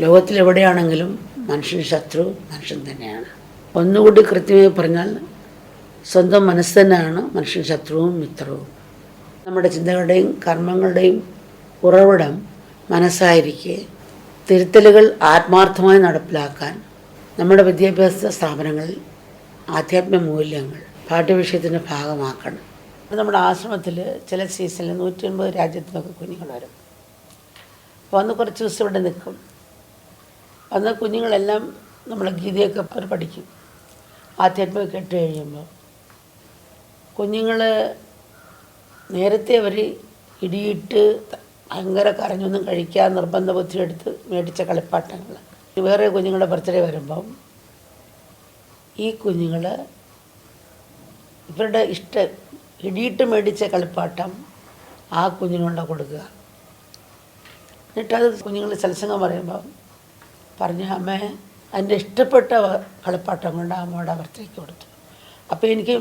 ലോകത്തിലെവിടെയാണെങ്കിലും മനുഷ്യൻ ശത്രു മനുഷ്യൻ തന്നെയാണ്. ഒന്നുകൂടി കൃത്യമായി പറഞ്ഞാൽ സ്വന്തം മനസ്സ് തന്നെയാണ് മനുഷ്യൻ ശത്രുവും മിത്രവും. നമ്മുടെ ചിന്തകളുടെയും കർമ്മങ്ങളുടെയും ഉറവിടം മനസ്സായിരിക്കെ തിരുത്തലുകൾ ആത്മാർത്ഥമായി നടപ്പിലാക്കാൻ നമ്മുടെ വിദ്യാഭ്യാസ സ്ഥാപനങ്ങളിൽ ആധ്യാത്മിക മൂല്യങ്ങൾ പാഠ്യവിഷയത്തിൻ്റെ ഭാഗമാക്കണം. നമ്മുടെ ആശ്രമത്തിൽ ചില സീസണിൽ 180 രാജ്യത്തു നിന്നൊക്കെ കുഞ്ഞുങ്ങൾ വരും. അപ്പോൾ അന്ന് കുറച്ച് ദിവസം ഇവിടെ നിൽക്കും. അന്ന് കുഞ്ഞുങ്ങളെല്ലാം നമ്മളെ ഗീതയൊക്കെ അവർ പഠിക്കും. ആധ്യാത്മിക കേട്ട് കഴിയുമ്പോൾ കുഞ്ഞുങ്ങൾ നേരത്തെ അവർ ഇടിയിട്ട് ഭയങ്കര കരഞ്ഞൊന്നും കഴിക്കാൻ നിർബന്ധ ബുദ്ധിയെടുത്ത് മേടിച്ച കളിപ്പാട്ടങ്ങൾ വേറെ കുഞ്ഞുങ്ങളുടെ ബർത്ത്ഡേ വരുമ്പം ഈ കുഞ്ഞുങ്ങൾ ഇവരുടെ ഇടിയിട്ട് മേടിച്ച കളിപ്പാട്ടം ആ കുഞ്ഞിനുകൊണ്ട് കൊടുക്കുക. എന്നിട്ടത് കുഞ്ഞുങ്ങൾ സത്സംഗം പറയുമ്പം പറഞ്ഞ അമ്മേ എൻ്റെ ഇഷ്ടപ്പെട്ട കളിപ്പാട്ടം കൊണ്ട് അമ്മയുടെ ബർത്ത്ഡേക്ക് കൊടുത്തു. അപ്പോൾ എനിക്ക്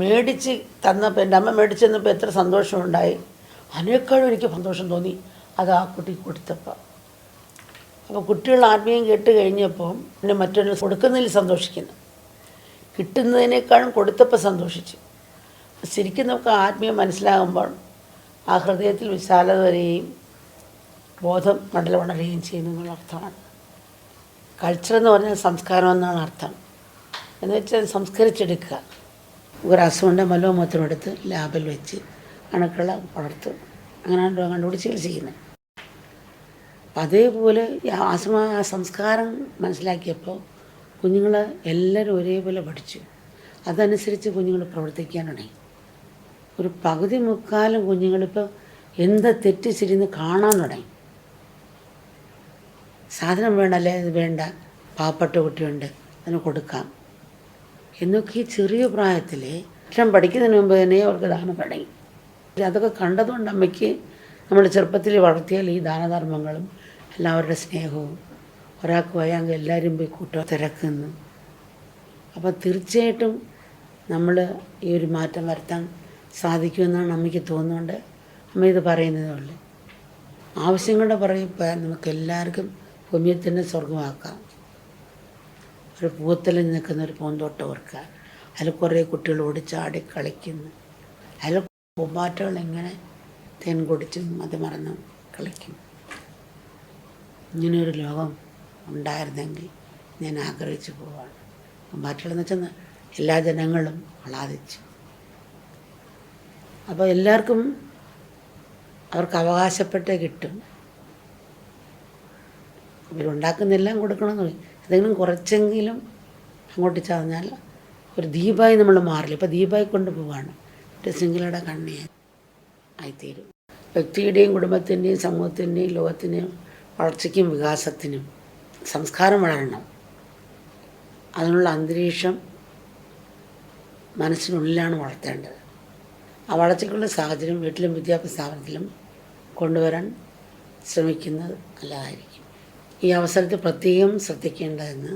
മേടിച്ച് തന്നപ്പോൾ എൻ്റെ അമ്മ മേടിച്ച് തന്നപ്പോൾ എത്ര സന്തോഷമുണ്ടായി. അതിനേക്കാളും എനിക്ക് സന്തോഷം തോന്നി അത് ആ കുട്ടി കൊടുത്തപ്പോൾ. അപ്പോൾ കുട്ടികൾ ആത്മീയം കേട്ട് കഴിഞ്ഞപ്പോൾ പിന്നെ മറ്റൊരു കൊടുക്കുന്നതിൽ സന്തോഷിക്കുന്നു, കിട്ടുന്നതിനേക്കാളും കൊടുത്തപ്പോൾ സന്തോഷിച്ചു. ശരിക്കും നമുക്ക് ആത്മീയം മനസ്സിലാകുമ്പോൾ ആ ഹൃദയത്തിൽ വിശാലത വരികയും ബോധം മണ്ഡലം വളരുകയും ചെയ്യുന്നു എന്നുള്ള അർത്ഥമാണ്. കൾച്ചർ എന്ന് പറഞ്ഞാൽ സംസ്കാരം എന്നാണ് അർത്ഥം. എന്ന് വെച്ചാൽ സംസ്കരിച്ചെടുക്കുക. ഒരു അസുഖൻ്റെ മലോമൂത്രമെടുത്ത് ലാബിൽ വെച്ച് അണുക്കളെ വളർത്തും, അങ്ങനെയാണ് രോഗം കണ്ടുപിടിച്ച് ചികിത്സിക്കുന്നത്. അപ്പം അതേപോലെ ആ സംസ്കാരം മനസ്സിലാക്കിയപ്പോൾ കുഞ്ഞുങ്ങൾ എല്ലാവരും ഒരേപോലെ പഠിച്ചു. അതനുസരിച്ച് കുഞ്ഞുങ്ങൾ പ്രവർത്തിക്കാൻ തുടങ്ങി. ഒരു പകുതി മുക്കാലും കുഞ്ഞുങ്ങളിപ്പോൾ എന്താ തെറ്റ് ശരിയെന്ന് കാണാൻ തുടങ്ങി. സാധനം വേണമല്ലേ, ഇത് വേണ്ട, പാവപ്പെട്ട കുട്ടിയുണ്ട് അതിന് കൊടുക്കാം എന്നൊക്കെ ഈ ചെറിയ പ്രായത്തിൽ അക്ഷരം പഠിക്കുന്നതിന് മുമ്പ് തന്നെ അവർക്ക് ദാനം തുടങ്ങി. അതൊക്കെ കണ്ടതുകൊണ്ട് അമ്മയ്ക്ക് നമ്മൾ ചെറുപ്പത്തിൽ വളർത്തിയാൽ ഈ ദാനധർമ്മങ്ങളും എല്ലാവരുടെ സ്നേഹവും, ഒരാൾക്ക് വയ്യാങ്കിൽ എല്ലാവരും പോയി കൂട്ടുക തിരക്കുന്നു. അപ്പോൾ തീർച്ചയായിട്ടും നമ്മൾ ഈ ഒരു മാറ്റം വരുത്താൻ സാധിക്കുമെന്നാണ് അമ്മയ്ക്ക് തോന്നുന്നുണ്ട്. അമ്മ ഇത് പറയുന്നതേ ഉള്ളൂ. ആവശ്യങ്ങളുടെ പറയുമ്പോൾ നമുക്ക് എല്ലാവർക്കും ഭൂമിയെ തന്നെ സ്വർഗമാക്കാം. ഒരു പൂത്തലിൽ നിൽക്കുന്ന ഒരു പൂന്തോട്ടം ഓർക്കുക, അതിൽ കുറേ കുട്ടികൾ ഓടിച്ചാടി കളിക്കുന്നു, അതിൽ പൂമ്പാറ്റകൾ എങ്ങനെ തേൻ കുടിച്ചും അത് മറന്നും കളിക്കും. ഇങ്ങനെയൊരു ലോകം ഉണ്ടായിരുന്നെങ്കിൽ ഞാൻ ആഗ്രഹിച്ചു പോവാണ്. പൂമ്പാറ്റകളെന്ന് വെച്ചാൽ എല്ലാ ജനങ്ങളും ആഹ്ലാദിച്ചു. അപ്പോൾ എല്ലാവർക്കും അവർക്ക് അവകാശപ്പെട്ടേ കിട്ടും. ഇവരുണ്ടാക്കുന്നെല്ലാം കൊടുക്കണമെന്ന് പറയും. എന്തെങ്കിലും കുറച്ചെങ്കിലും അങ്ങോട്ട് ചതഞ്ഞാൽ ഒരു ദീപായി നമ്മൾ മാറില്ല. ഇപ്പോൾ ദീപായി കൊണ്ടുപോവാണ്, ഒരു സിംഗിളുടെ കണ്ണിയെ ആയിത്തീരും. വ്യക്തിയുടെയും കുടുംബത്തിൻ്റെയും സമൂഹത്തിൻ്റെയും ലോകത്തിൻ്റെയും വളർച്ചയ്ക്കും വികാസത്തിനും സംസ്കാരം വളരണം. അതിനുള്ള അന്തരീക്ഷം മനസ്സിനുള്ളിലാണ് വളർത്തേണ്ടത്. ആ വളർച്ചയ്ക്കുള്ള സാഹചര്യം വീട്ടിലും വിദ്യാഭ്യാസ സ്ഥാപനത്തിലും കൊണ്ടുവരാൻ ശ്രമിക്കുന്നത് നല്ലതായിരിക്കും. ഈ അവസരത്തിൽ പ്രത്യേകം ശ്രദ്ധിക്കേണ്ടതെന്ന്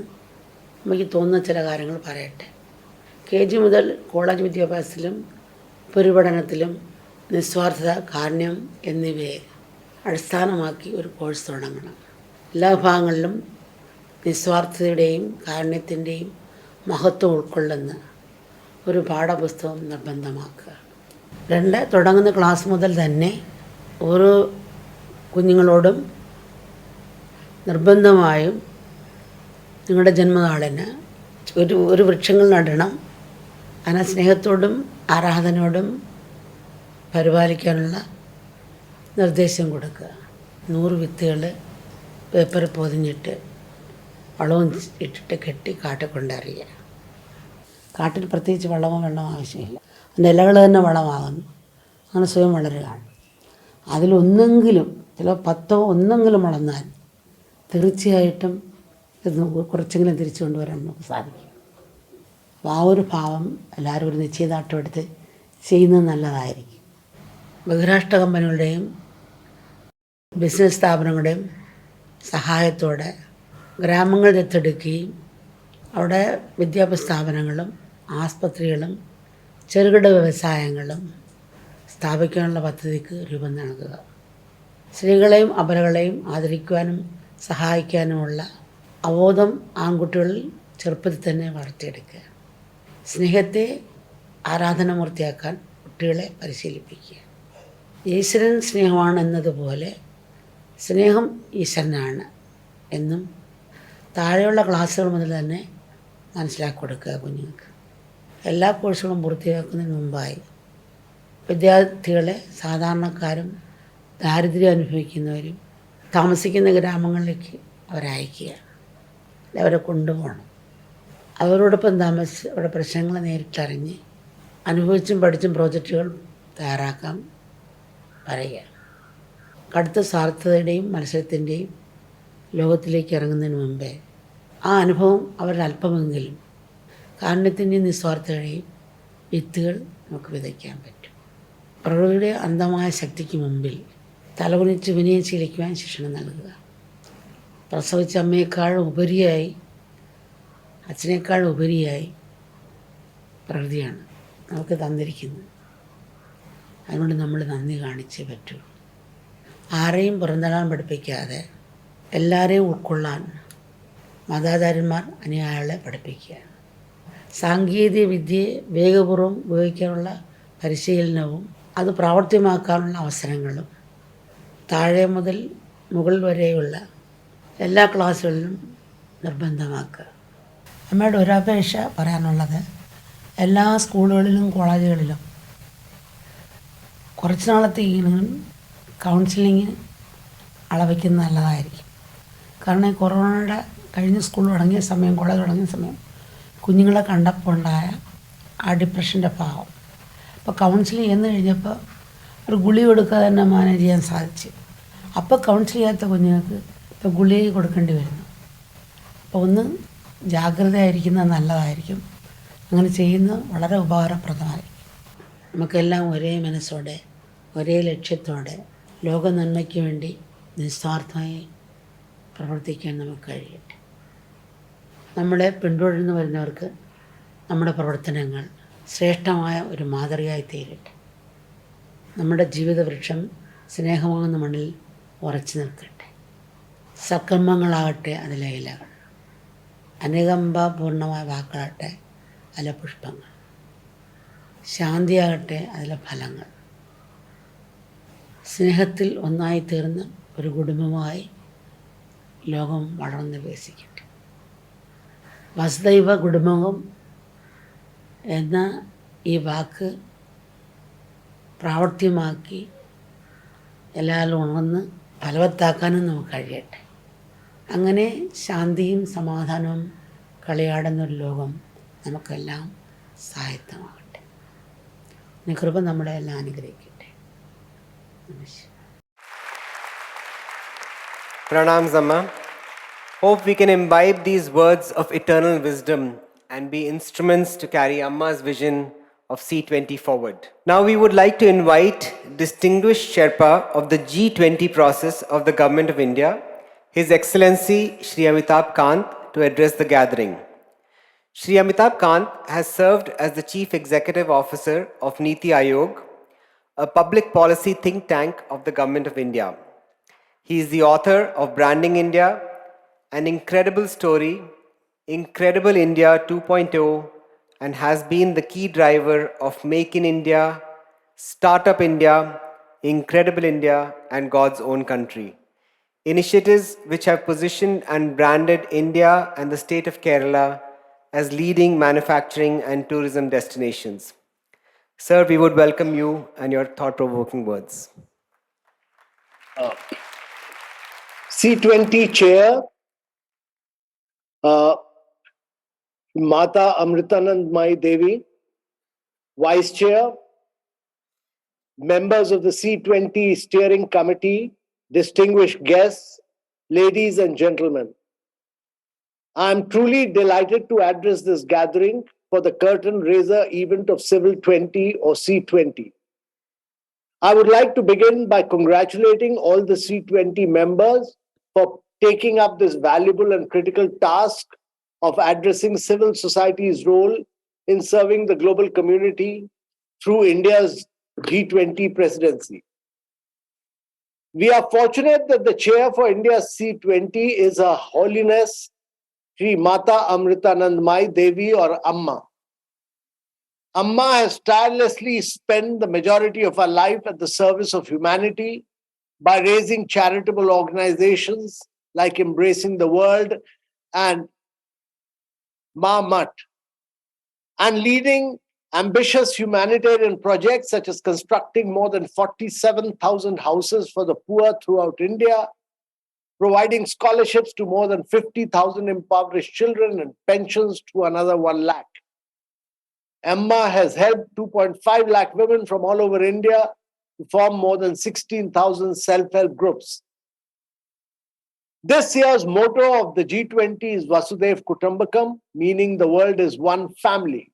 നമുക്ക് തോന്നുന്ന ചില കാര്യങ്ങൾ പറയട്ടെ. KG മുതൽ കോളേജ് വിദ്യാഭ്യാസത്തിലും ഉപരിപഠനത്തിലും നിസ്വാർത്ഥത, കാരുണ്യം എന്നിവയെ അടിസ്ഥാനമാക്കി ഒരു കോഴ്സ് തുടങ്ങണം. എല്ലാ ഭാഗങ്ങളിലും നിസ്വാർത്ഥതയുടെയും കാരുണ്യത്തിൻ്റെയും മഹത്വം ഉൾക്കൊള്ളുന്ന ഒരു പാഠപുസ്തകം നിർബന്ധമാക്കുക. 2, തുടങ്ങുന്ന ക്ലാസ് മുതൽ തന്നെ ഓരോ കുഞ്ഞുങ്ങളോടും നിർബന്ധമായും നിങ്ങളുടെ ജന്മനാളിന് ഒരു വൃക്ഷങ്ങൾ നടണം. അതിനെ സ്നേഹത്തോടും ആരാധനയോടും പരിപാലിക്കാനുള്ള നിർദ്ദേശം കൊടുക്കുക. 100 വിത്തുകൾ പേപ്പറിൽ പൊതിഞ്ഞിട്ട് വളവും ഇട്ടിട്ട് കെട്ടി കാട്ടിൽ കൊണ്ടറിയുക. കാട്ടിൽ പ്രത്യേകിച്ച് വെള്ളമോ ആവശ്യമില്ല, അതിൻ്റെ ഇലകൾ തന്നെ വളമാകുന്നു. അങ്ങനെ സ്വയം വളരുകയാണ്. അതിലൊന്നെങ്കിലും ചില 10 ഒന്നെങ്കിലും വളർന്നാൽ തീർച്ചയായിട്ടും ഇത് കുറച്ചെങ്കിലും തിരിച്ചു കൊണ്ടുവരാൻ നമുക്ക് സാധിക്കും. അപ്പോൾ ആ ഒരു ഭാവം എല്ലാവരും ഒരു നിശ്ചയദാർഢ്യം എടുത്ത് ചെയ്യുന്നത് നല്ലതായിരിക്കും. ബഹിരാഷ്ട്ര കമ്പനികളുടെയും ബിസിനസ് സ്ഥാപനങ്ങളുടെയും സഹായത്തോടെ ഗ്രാമങ്ങൾ ദത്തെടുക്കുകയും അവിടെ വിദ്യാഭ്യാസ സ്ഥാപനങ്ങളും ആസ്പത്രികളും ചെറുകിട വ്യവസായങ്ങളും സ്ഥാപിക്കാനുള്ള പദ്ധതിക്ക് രൂപം നൽകുക. സ്ത്രീകളെയും അബലകളെയും ആദരിക്കുവാനും സഹായിക്കാനുമുള്ള അവബോധം ആൺകുട്ടികളിൽ ചെറുപ്പത്തിൽ തന്നെ വളർത്തിയെടുക്കുക. സ്നേഹത്തെ ആരാധനാമൂർത്തിയാക്കാൻ കുട്ടികളെ പരിശീലിപ്പിക്കുക. ഈശ്വരൻ സ്നേഹമാണ് എന്നതുപോലെ സ്നേഹം ഈശ്വരനാണ് എന്നും താഴെയുള്ള ക്ലാസ്സുകൾ മുതൽ തന്നെ മനസ്സിലാക്കി കൊടുക്കുക കുഞ്ഞുങ്ങൾക്ക്. എല്ലാ കോഴ്സുകളും പൂർത്തിയാക്കുന്നതിന് മുമ്പായി വിദ്യാർത്ഥികളെ സാധാരണക്കാരും ദാരിദ്ര്യം അനുഭവിക്കുന്നവരും താമസിക്കുന്ന ഗ്രാമങ്ങളിലേക്ക് അവരയക്കുക, അവരെ കൊണ്ടുപോകണം. അവരോടൊപ്പം താമസിച്ച് അവരുടെ പ്രശ്നങ്ങൾ നേരിട്ടറിഞ്ഞ് അനുഭവിച്ചും പഠിച്ചും പ്രോജക്റ്റുകൾ തയ്യാറാക്കാൻ പറയുക. കടുത്ത സ്വാർത്ഥതയുടെയും മത്സരത്തിൻ്റെയും ലോകത്തിലേക്ക് ഇറങ്ങുന്നതിന് മുമ്പേ ആ അനുഭവം അവരിൽ അല്പമെങ്കിലും കാരുണ്യത്തിൻ്റെയും നിസ്വാർത്ഥതയുടെയും വിത്തുകൾ നമുക്ക് വിതയ്ക്കാൻ പറ്റും. പ്രകൃതിയുടെ അന്ധമായ ശക്തിക്ക് മുമ്പിൽ തലകുനിച്ച് വിനയം ശീലിക്കുവാൻ ശിക്ഷണം നൽകുക. പ്രസവിച്ച അമ്മയേക്കാൾ ഉപരിയായി, അച്ഛനേക്കാൾ ഉപരിയായി പ്രകൃതിയാണ് നമുക്ക് തന്നിരിക്കുന്നത്. അതിനോട് നമ്മൾ നന്ദി കാണിച്ചേ പറ്റൂ. ആരെയും പുറന്തള്ളാൻ പഠിപ്പിക്കാതെ എല്ലാവരെയും ഉൾക്കൊള്ളാൻ മതാചാര്യന്മാർ അനുയായികളെ പഠിപ്പിക്കുക. സാങ്കേതിക വിദ്യയെ വേഗപൂർവ്വം ഉപയോഗിക്കാനുള്ള പരിശീലനവും അത് പ്രാവർത്തികമാക്കാനുള്ള അവസരങ്ങളും താഴെ മുതൽ മുകൾ വരെയുള്ള എല്ലാ ക്ലാസ്സുകളിലും നിർബന്ധമാക്കുക. അമ്മയുടെ ഒരപേക്ഷ പറയാനുള്ളത്, എല്ലാ സ്കൂളുകളിലും കോളേജുകളിലും കുറച്ച് നാളത്തേക്കെങ്കിലും കൗൺസിലിങ്ങിന് അളവയ്ക്കുന്നത് നല്ലതായിരിക്കും. കാരണം കൊറോണയുടെ കഴിഞ്ഞ് സ്കൂൾ തുടങ്ങിയ സമയം, കോളേജ് തുടങ്ങിയ സമയം കുഞ്ഞുങ്ങളെ കണ്ടപ്പോൾ ഉണ്ടായ ആ ഡിപ്രഷൻ്റെ ഭാവം, അപ്പോൾ കൗൺസിലിംഗ് എന്ന് കഴിഞ്ഞപ്പോൾ ഒരു ഗുളിക കൊടുക്കാതെ തന്നെ മാനേജ് ചെയ്യാൻ സാധിച്ചു. അപ്പോൾ കൗൺസിൽ ചെയ്യാത്ത കുഞ്ഞുങ്ങൾക്ക് ഇപ്പോൾ ഗുളിക കൊടുക്കേണ്ടി വരുന്നു. അപ്പോൾ ഒന്ന് ജാഗ്രതയായിരിക്കുന്നത് നല്ലതായിരിക്കും. അങ്ങനെ ചെയ്യുന്നത് വളരെ ഉപകാരപ്രദമായിരിക്കും. നമുക്കെല്ലാം ഒരേ മനസ്സോടെ ഒരേ ലക്ഷ്യത്തോടെ ലോക നന്മയ്ക്ക് വേണ്ടി നിസ്വാർത്ഥമായി പ്രവർത്തിക്കാൻ നമുക്ക് കഴിയട്ടെ. നമ്മളെ പിന്തുടർന്ന് വരുന്നവർക്ക് നമ്മുടെ പ്രവർത്തനങ്ങൾ ശ്രേഷ്ഠമായ ഒരു മാതൃകയായി തീരട്ടെ. നമ്മുടെ ജീവിതവൃക്ഷം സ്നേഹമാകുന്ന മണ്ണിൽ ഉറച്ചു നിൽക്കട്ടെ. സൽക്കർമ്മങ്ങളാകട്ടെ അതിലെ ഇലകൾ, അനുകമ്പാപൂർണമായ വാക്കാകട്ടെ അതിലെ പുഷ്പങ്ങൾ, ശാന്തിയാകട്ടെ അതിലെ ഫലങ്ങൾ. സ്നേഹത്തിൽ ഒന്നായി തീർന്ന് ഒരു കുടുംബമായി ലോകം വളർന്ന് വികസിക്കട്ടെ. വസുദൈവ കുടുംബം എന്ന ഈ വാക്ക് പ്രാവർത്തികമാക്കി എല്ലാവരും ഉണർന്ന് ഫലവത്താക്കാനും നമുക്ക് കഴിയട്ടെ. അങ്ങനെ ശാന്തിയും സമാധാനവും കളിയാടുന്നൊരു ലോകം നമുക്കെല്ലാം സായത്തമാകട്ടെ. കൃപ നമ്മളെ എല്ലാം അനുഗ്രഹിക്കട്ടെ. നമസ്കാരം. Pranams Amma. Hope we can imbibe these words of eternal wisdom and be instruments to carry Amma's vision of C20 forward. Now we would like to invite distinguished Sherpa of the G20 process of the Government of India, His Excellency Shri Amitabh Kant, to address the gathering. Shri Amitabh Kant has served as the Chief Executive Officer of Niti Aayog, a public policy think tank of the Government of India. He is the author of Branding India, An Incredible Story, Incredible India 2.0, and has been the key driver of Make in India, Startup India, Incredible India, and God's Own Country. Initiatives which have positioned and branded India and the state of Kerala as leading manufacturing and tourism destinations. Sir, we would welcome you and your thought-provoking words. C20 Chair, Mata Amritanandmayi Devi, Vice Chair, members of the C20 Steering Committee, distinguished guests, ladies and gentlemen. I am truly delighted to address this gathering for the curtain raiser event of Civil 20 or C20. I would like to begin by congratulating all the C20 members for taking up this valuable and critical task of addressing civil society's role in serving the global community through India's G20 presidency. We are fortunate that the chair for India's C20 is Her Holiness Sri Mata Amritanandmayi Devi or Amma. Amma has tirelessly spent the majority of her life at the service of humanity by raising charitable organizations like Embracing the World and Mamat, and leading ambitious humanitarian projects such as constructing more than 47,000 houses for the poor throughout India, providing scholarships to more than 50,000 impoverished children and pensions to another 1 lakh. Amma has helped 2.5 lakh women from all over India to form more than 16,000 self-help groups. This year's motto of the G20 is Vasudev Kutumbakam, meaning the world is one family.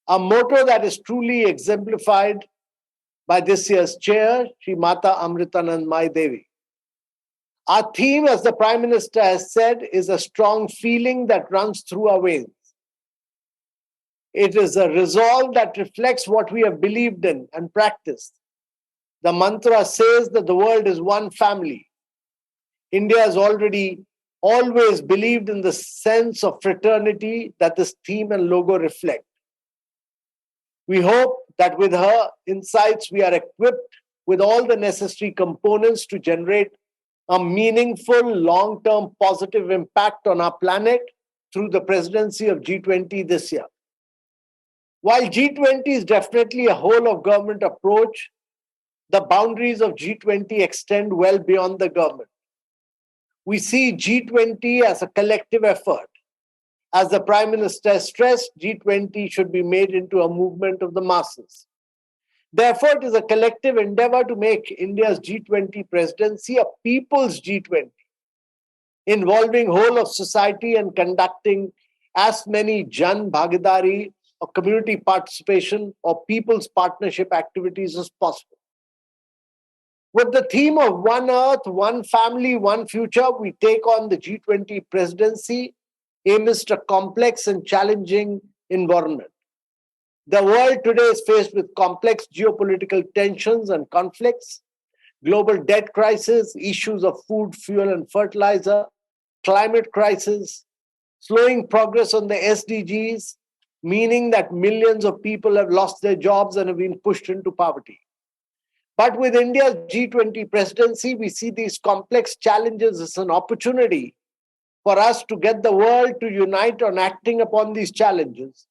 A motto that is truly exemplified by this year's chair, Sri Mata Amritanandmayi Devi. Our theme, as the Prime Minister has said, is a strong feeling that runs through our veins. It is a resolve that reflects what we have believed in and practiced. The mantra says that the world is one family. India has always believed in the sense of fraternity that this theme and logo reflect. We hope that with her insights, we are equipped with all the necessary components to generate a meaningful, long-term positive impact on our planet through the presidency of G20 this year. While G20 is definitely a whole of government approach, the boundaries of G20 extend well beyond the government. We see G20 as a collective effort. As the Prime Minister stressed, G20 should be made into a movement of the masses. Therefore, it is a collective endeavor to make India's G20 presidency a people's G20, involving whole of society and conducting as many Jan Bhagidari or community participation or people's partnership activities as possible. With the theme of One Earth, One Family, One Future, we take on the G20 presidency amidst a complex and challenging environment. The world today is faced with complex geopolitical tensions and conflicts, global debt crisis, issues of food, fuel, and fertilizer, climate crisis, slowing progress on the SDGs, meaning that millions of people have lost their jobs and have been pushed into poverty. But with India's G20 presidency, we see these complex challenges as an opportunity for us to get the world to unite on acting upon these challenges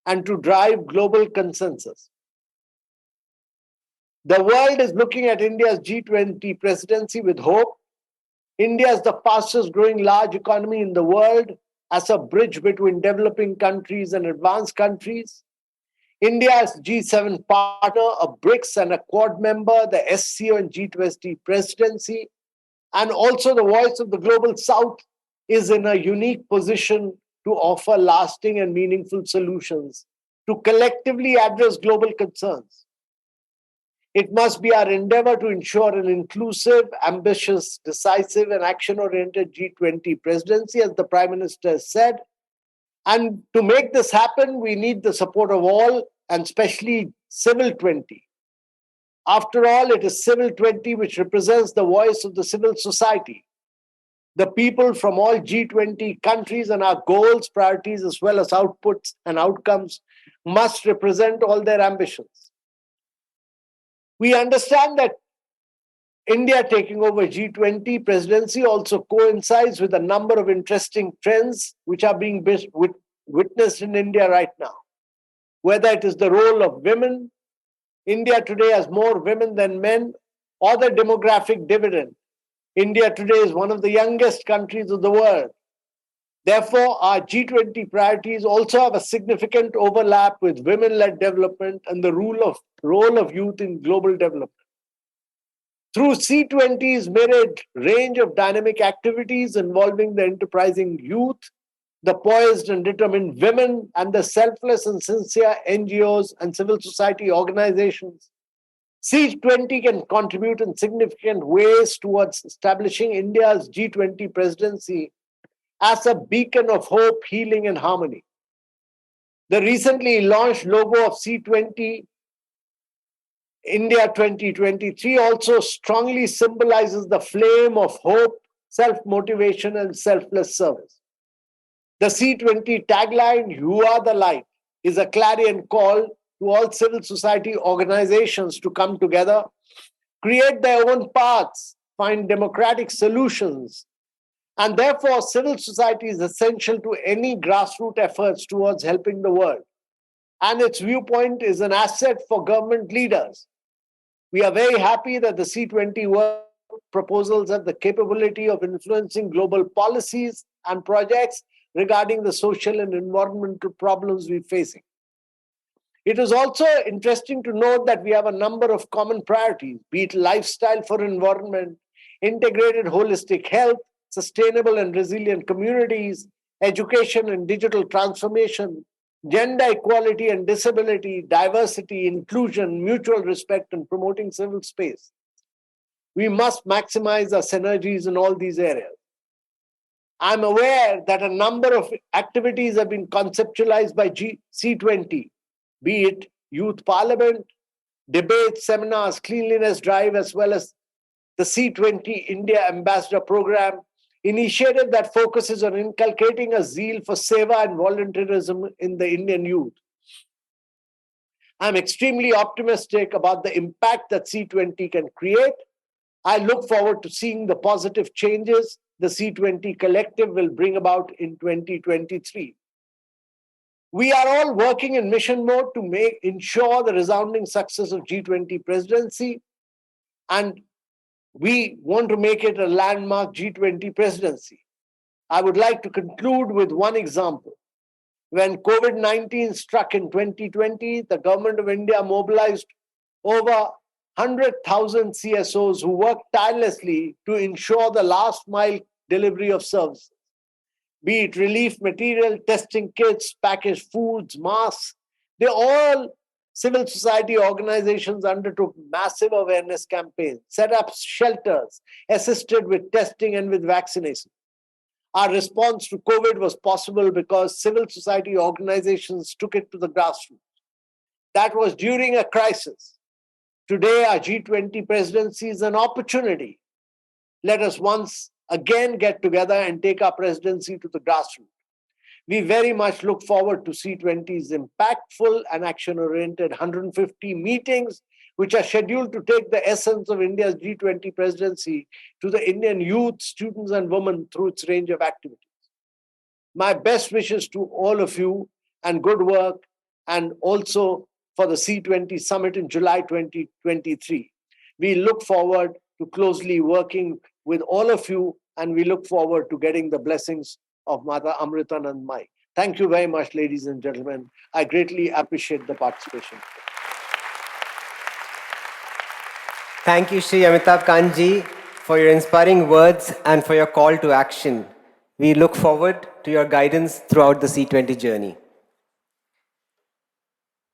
and to drive global consensus. The world is looking at India's G20 presidency with hope. India is the fastest growing large economy in the world as a bridge between developing countries and advanced countries. India is G7 partner, a BRICS and a Quad member, the SCO and G20 presidency, and also the voice of the Global South is in a unique position to offer lasting and meaningful solutions to collectively address global concerns. It must be our endeavor to ensure an inclusive, ambitious, decisive, and action-oriented G20 presidency, as the Prime Minister has said. And to make this happen, we need the support of all, and especially Civil 20. After all, it is Civil 20 which represents the voice of the civil society. The people from all G20 countries, and our goals, priorities, as well as outputs and outcomes must represent all their ambitions. We understand that India taking over G20 presidency also coincides with a number of interesting trends which are being witnessed in India right now. Whether it is the role of women, India today has more women than men, or the demographic dividend. India today is one of the youngest countries of the world. Therefore, our G20 priorities also have a significant overlap with women-led development and the role of youth in global development. Through C20's myriad range of dynamic activities involving the enterprising youth, the poised and determined women, and the selfless and sincere NGOs and civil society organizations, C20 can contribute in significant ways towards establishing India's G20 presidency as a beacon of hope, healing, and harmony. The recently launched logo of C20 India 2023 also strongly symbolizes the flame of hope, self-motivation, and selfless service. The C20 tagline, "You are the light," is a clarion call to all civil society organizations to come together, create their own paths, find democratic solutions. And therefore, civil society is essential to any grassroots efforts towards helping the world. And its viewpoint is an asset for government leaders. We are very happy that the C20 work proposals have the capability of influencing global policies and projects regarding the social and environmental problems we're facing. It is also interesting to note that we have a number of common priorities, be it lifestyle for environment, integrated holistic health, sustainable and resilient communities, education and digital transformation, gender equality and disability, diversity, inclusion, mutual respect, and promoting civil space. We must maximize our synergies in all these areas. I'm aware that a number of activities have been conceptualized by C20, be it youth parliament, debates, seminars, cleanliness drive, as well as the C20 India Ambassador Program, initiative that focuses on inculcating a zeal for seva and volunteerism in the Indian youth. I'm extremely optimistic about the impact that C20 can create. I look forward to seeing the positive changes the C20 collective will bring about in 2023. We are all working in mission mode to ensure the resounding success of G20 presidency, and we want to make it a landmark G20 presidency. I would like to conclude with one example. When COVID-19 struck in 2020, the government of India mobilized over 100,000 CSOs who worked tirelessly to ensure the last mile delivery of services, be it relief material, testing kits, packaged foods, masks. They all civil society organizations undertook massive awareness campaigns, set up shelters, assisted with testing and with vaccination. Our response to COVID was possible because civil society organizations took it to the grassroots. That was during a crisis. Today, our G20 presidency is an opportunity. Let us once again get together and take our presidency to the grassroots. We very much look forward to C20's impactful and action-oriented 150 meetings, which are scheduled to take the essence of India's G20 presidency to the Indian youth, students, and women through its range of activities. My best wishes to all of you and good work, and also for the C20 summit in July 2023. We look forward to closely working with all of you, and we look forward to getting the blessings of Mata Amritanandamayi. Thank you very much, ladies and gentlemen. I greatly appreciate the participation. Thank you, Shri Amitabh Kanji, for your inspiring words and for your call to action. We look forward to your guidance throughout the C20 journey.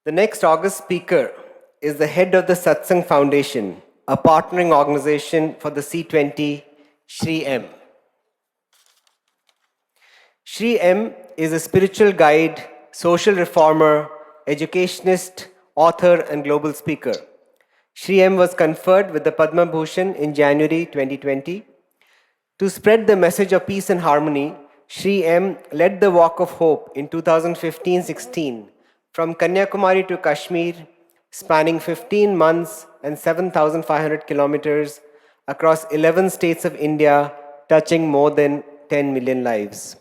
The next August speaker is the head of the Satsang Foundation, a partnering organization for the C20, Shri M. Shri M is a spiritual guide, social reformer, educationist, author, and global speaker. Shri M was conferred with the Padma Bhushan in January 2020. To spread the message of peace and harmony, Shri M led the Walk of Hope in 2015-16 from Kanyakumari to Kashmir, spanning 15 months and 7,500 kilometers across 11 states of India, touching more than 10 million lives.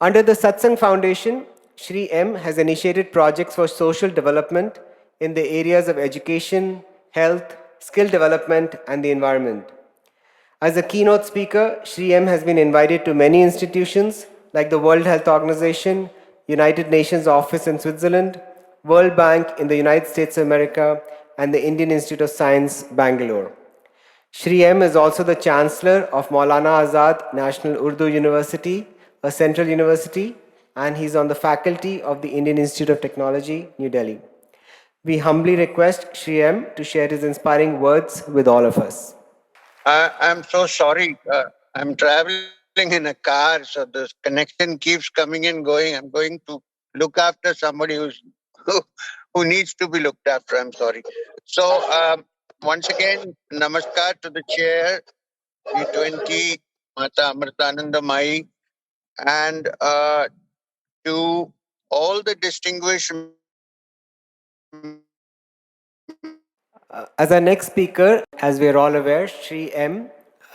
Under the Satsang Foundation, Shri M has initiated projects for social development in the areas of education, health, skill development, and the environment. As a keynote speaker, Shri M has been invited to many institutions like the World Health Organization, United Nations Office in Switzerland, World Bank in the United States of America, and the Indian Institute of Science, Bangalore. Shri M is also the Chancellor of Maulana Azad National Urdu University, a central university, and he's on the faculty of the Indian Institute of Technology, New Delhi. We humbly request Shri M to share his inspiring words with all of us. I'm so sorry. I'm traveling in a car, so the connection keeps coming and going. I'm going to look after somebody who needs to be looked after. I'm sorry. So once again, namaskar to the chair, G20, Mata Amritanandamayi, and to all the distinguished. As our next speaker, as we are all aware, Shri M,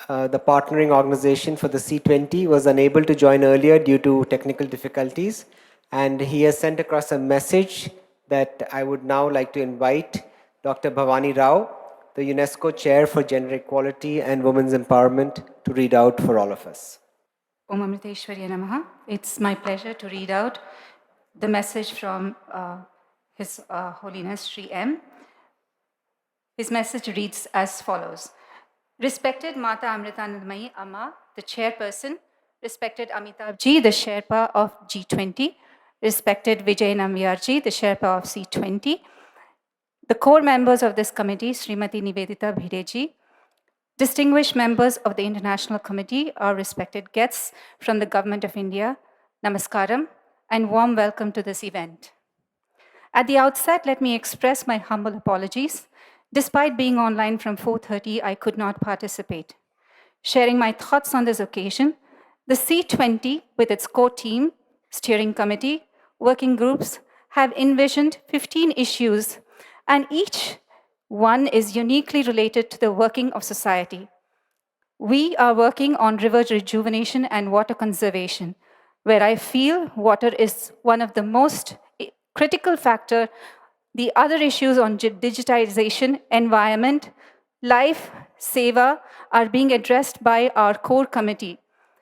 the partnering organization for the C20, was unable to join earlier due to technical difficulties, and he has sent across a message that I would now like to invite Dr. Bhavani Rao, the UNESCO Chair for Gender Equality and Women's Empowerment, to read out for all of us. Om Amriteshwarya Namaha. It's my pleasure to read out the message from His Holiness Shri M. His message reads as follows. Respected Mata Amritanandamayi Amma, the chairperson, respected Amitabh Ji, the Sherpa of G20, respected Vijay Nambiar Ji, the Sherpa of C20, the core members of this committee, Srimati Nivedita Bhide Ji, Distinguished members of the International Committee, our respected guests from the Government of India, Namaskaram, and warm welcome to this event. At the outset, let me express my humble apologies. Despite being online from 4:30, I could not participate. Sharing my thoughts on this occasion, the C20, with its core team, steering committee, working groups, have envisioned 15 issues, and each one is uniquely related to the working of society. We are working on river rejuvenation and water conservation, where I feel water is one of the most critical factor. The other issues on digitization, environment, life, seva are being addressed by our core committee.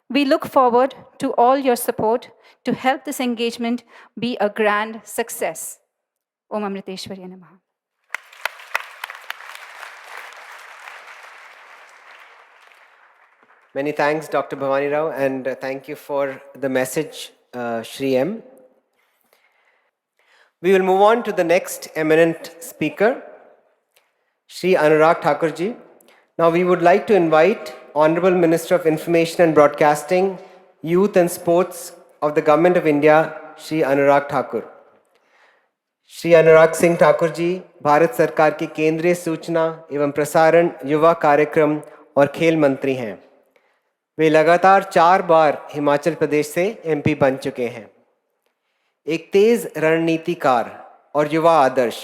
We look forward to all your support to help this engagement be a grand success. Om Amriteshwarya Namaha. Many thanks, Dr. Bhavani Rao, and thank you for the message, Shri M. We will move on to the next eminent speaker, Shri Anurag Thakurji. Now we would like to invite Honorable Minister of Information and Broadcasting, Youth and Sports of the Government of India, Shri Anurag Thakur. Shri Anurag Singh Thakur ji Bharat सरकार के केंद्रीय सूचना एवं प्रसारण, युवा कार्यक्रम और खेल मंत्री हैं। वे लगातार 4 बार हिमाचल प्रदेश से एमपी बन चुके हैं। एक तेज रणनीतिकार और युवा आदर्श,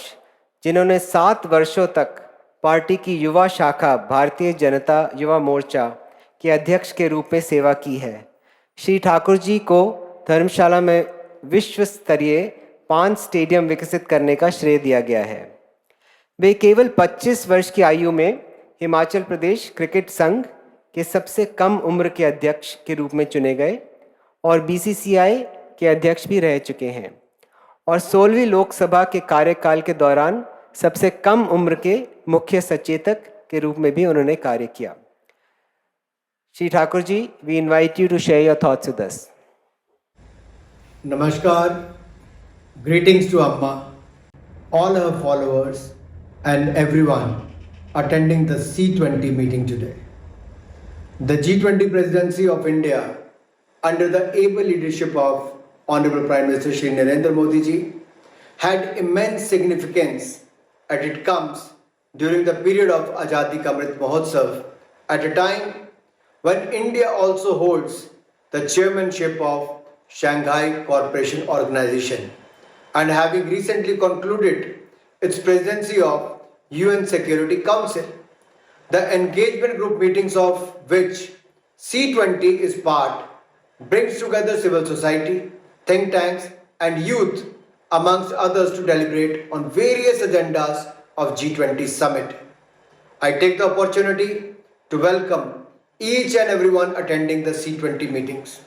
जिन्होंने 7 वर्षों तक पार्टी की युवा शाखा भारतीय जनता युवा मोर्चा के अध्यक्ष के रूप में सेवा की है। श्री ठाकुर जी को धर्मशाला में विश्व स्तरीय 5 स्टेडियम विकसित करने का श्रेय दिया गया है। वे केवल 25 वर्ष की आयु में हिमाचल प्रदेश क्रिकेट संघ के सबसे कम उम्र के अध्यक्ष के रूप में चुने गए और बीसीसीआई के अध्यक्ष भी रह चुके हैं और 16वीं लोकसभा के कार्यकाल के दौरान सबसे कम उम्र के मुख्य सचेतक के रूप में भी उन्होंने कार्य किया। Shri Thakur ji, we invite you to share your thoughts with us. Namaskar, greetings to Amma, all her followers and everyone attending the C20 meeting today. The G20 presidency of India under the able leadership of Honorable Prime Minister Shri Narendra Modi ji had immense significance as it comes during the period of Azadi Ka Amrit Mahotsav at a time when India also holds the chairmanship of Shanghai Cooperation Organization and having recently concluded its presidency of UN Security Council. The engagement group meetings of which C20 is part brings together civil society, think tanks and youth amongst others to deliberate on various agendas of G20 summit. I take the opportunity to welcome each and everyone attending the C20 meetings.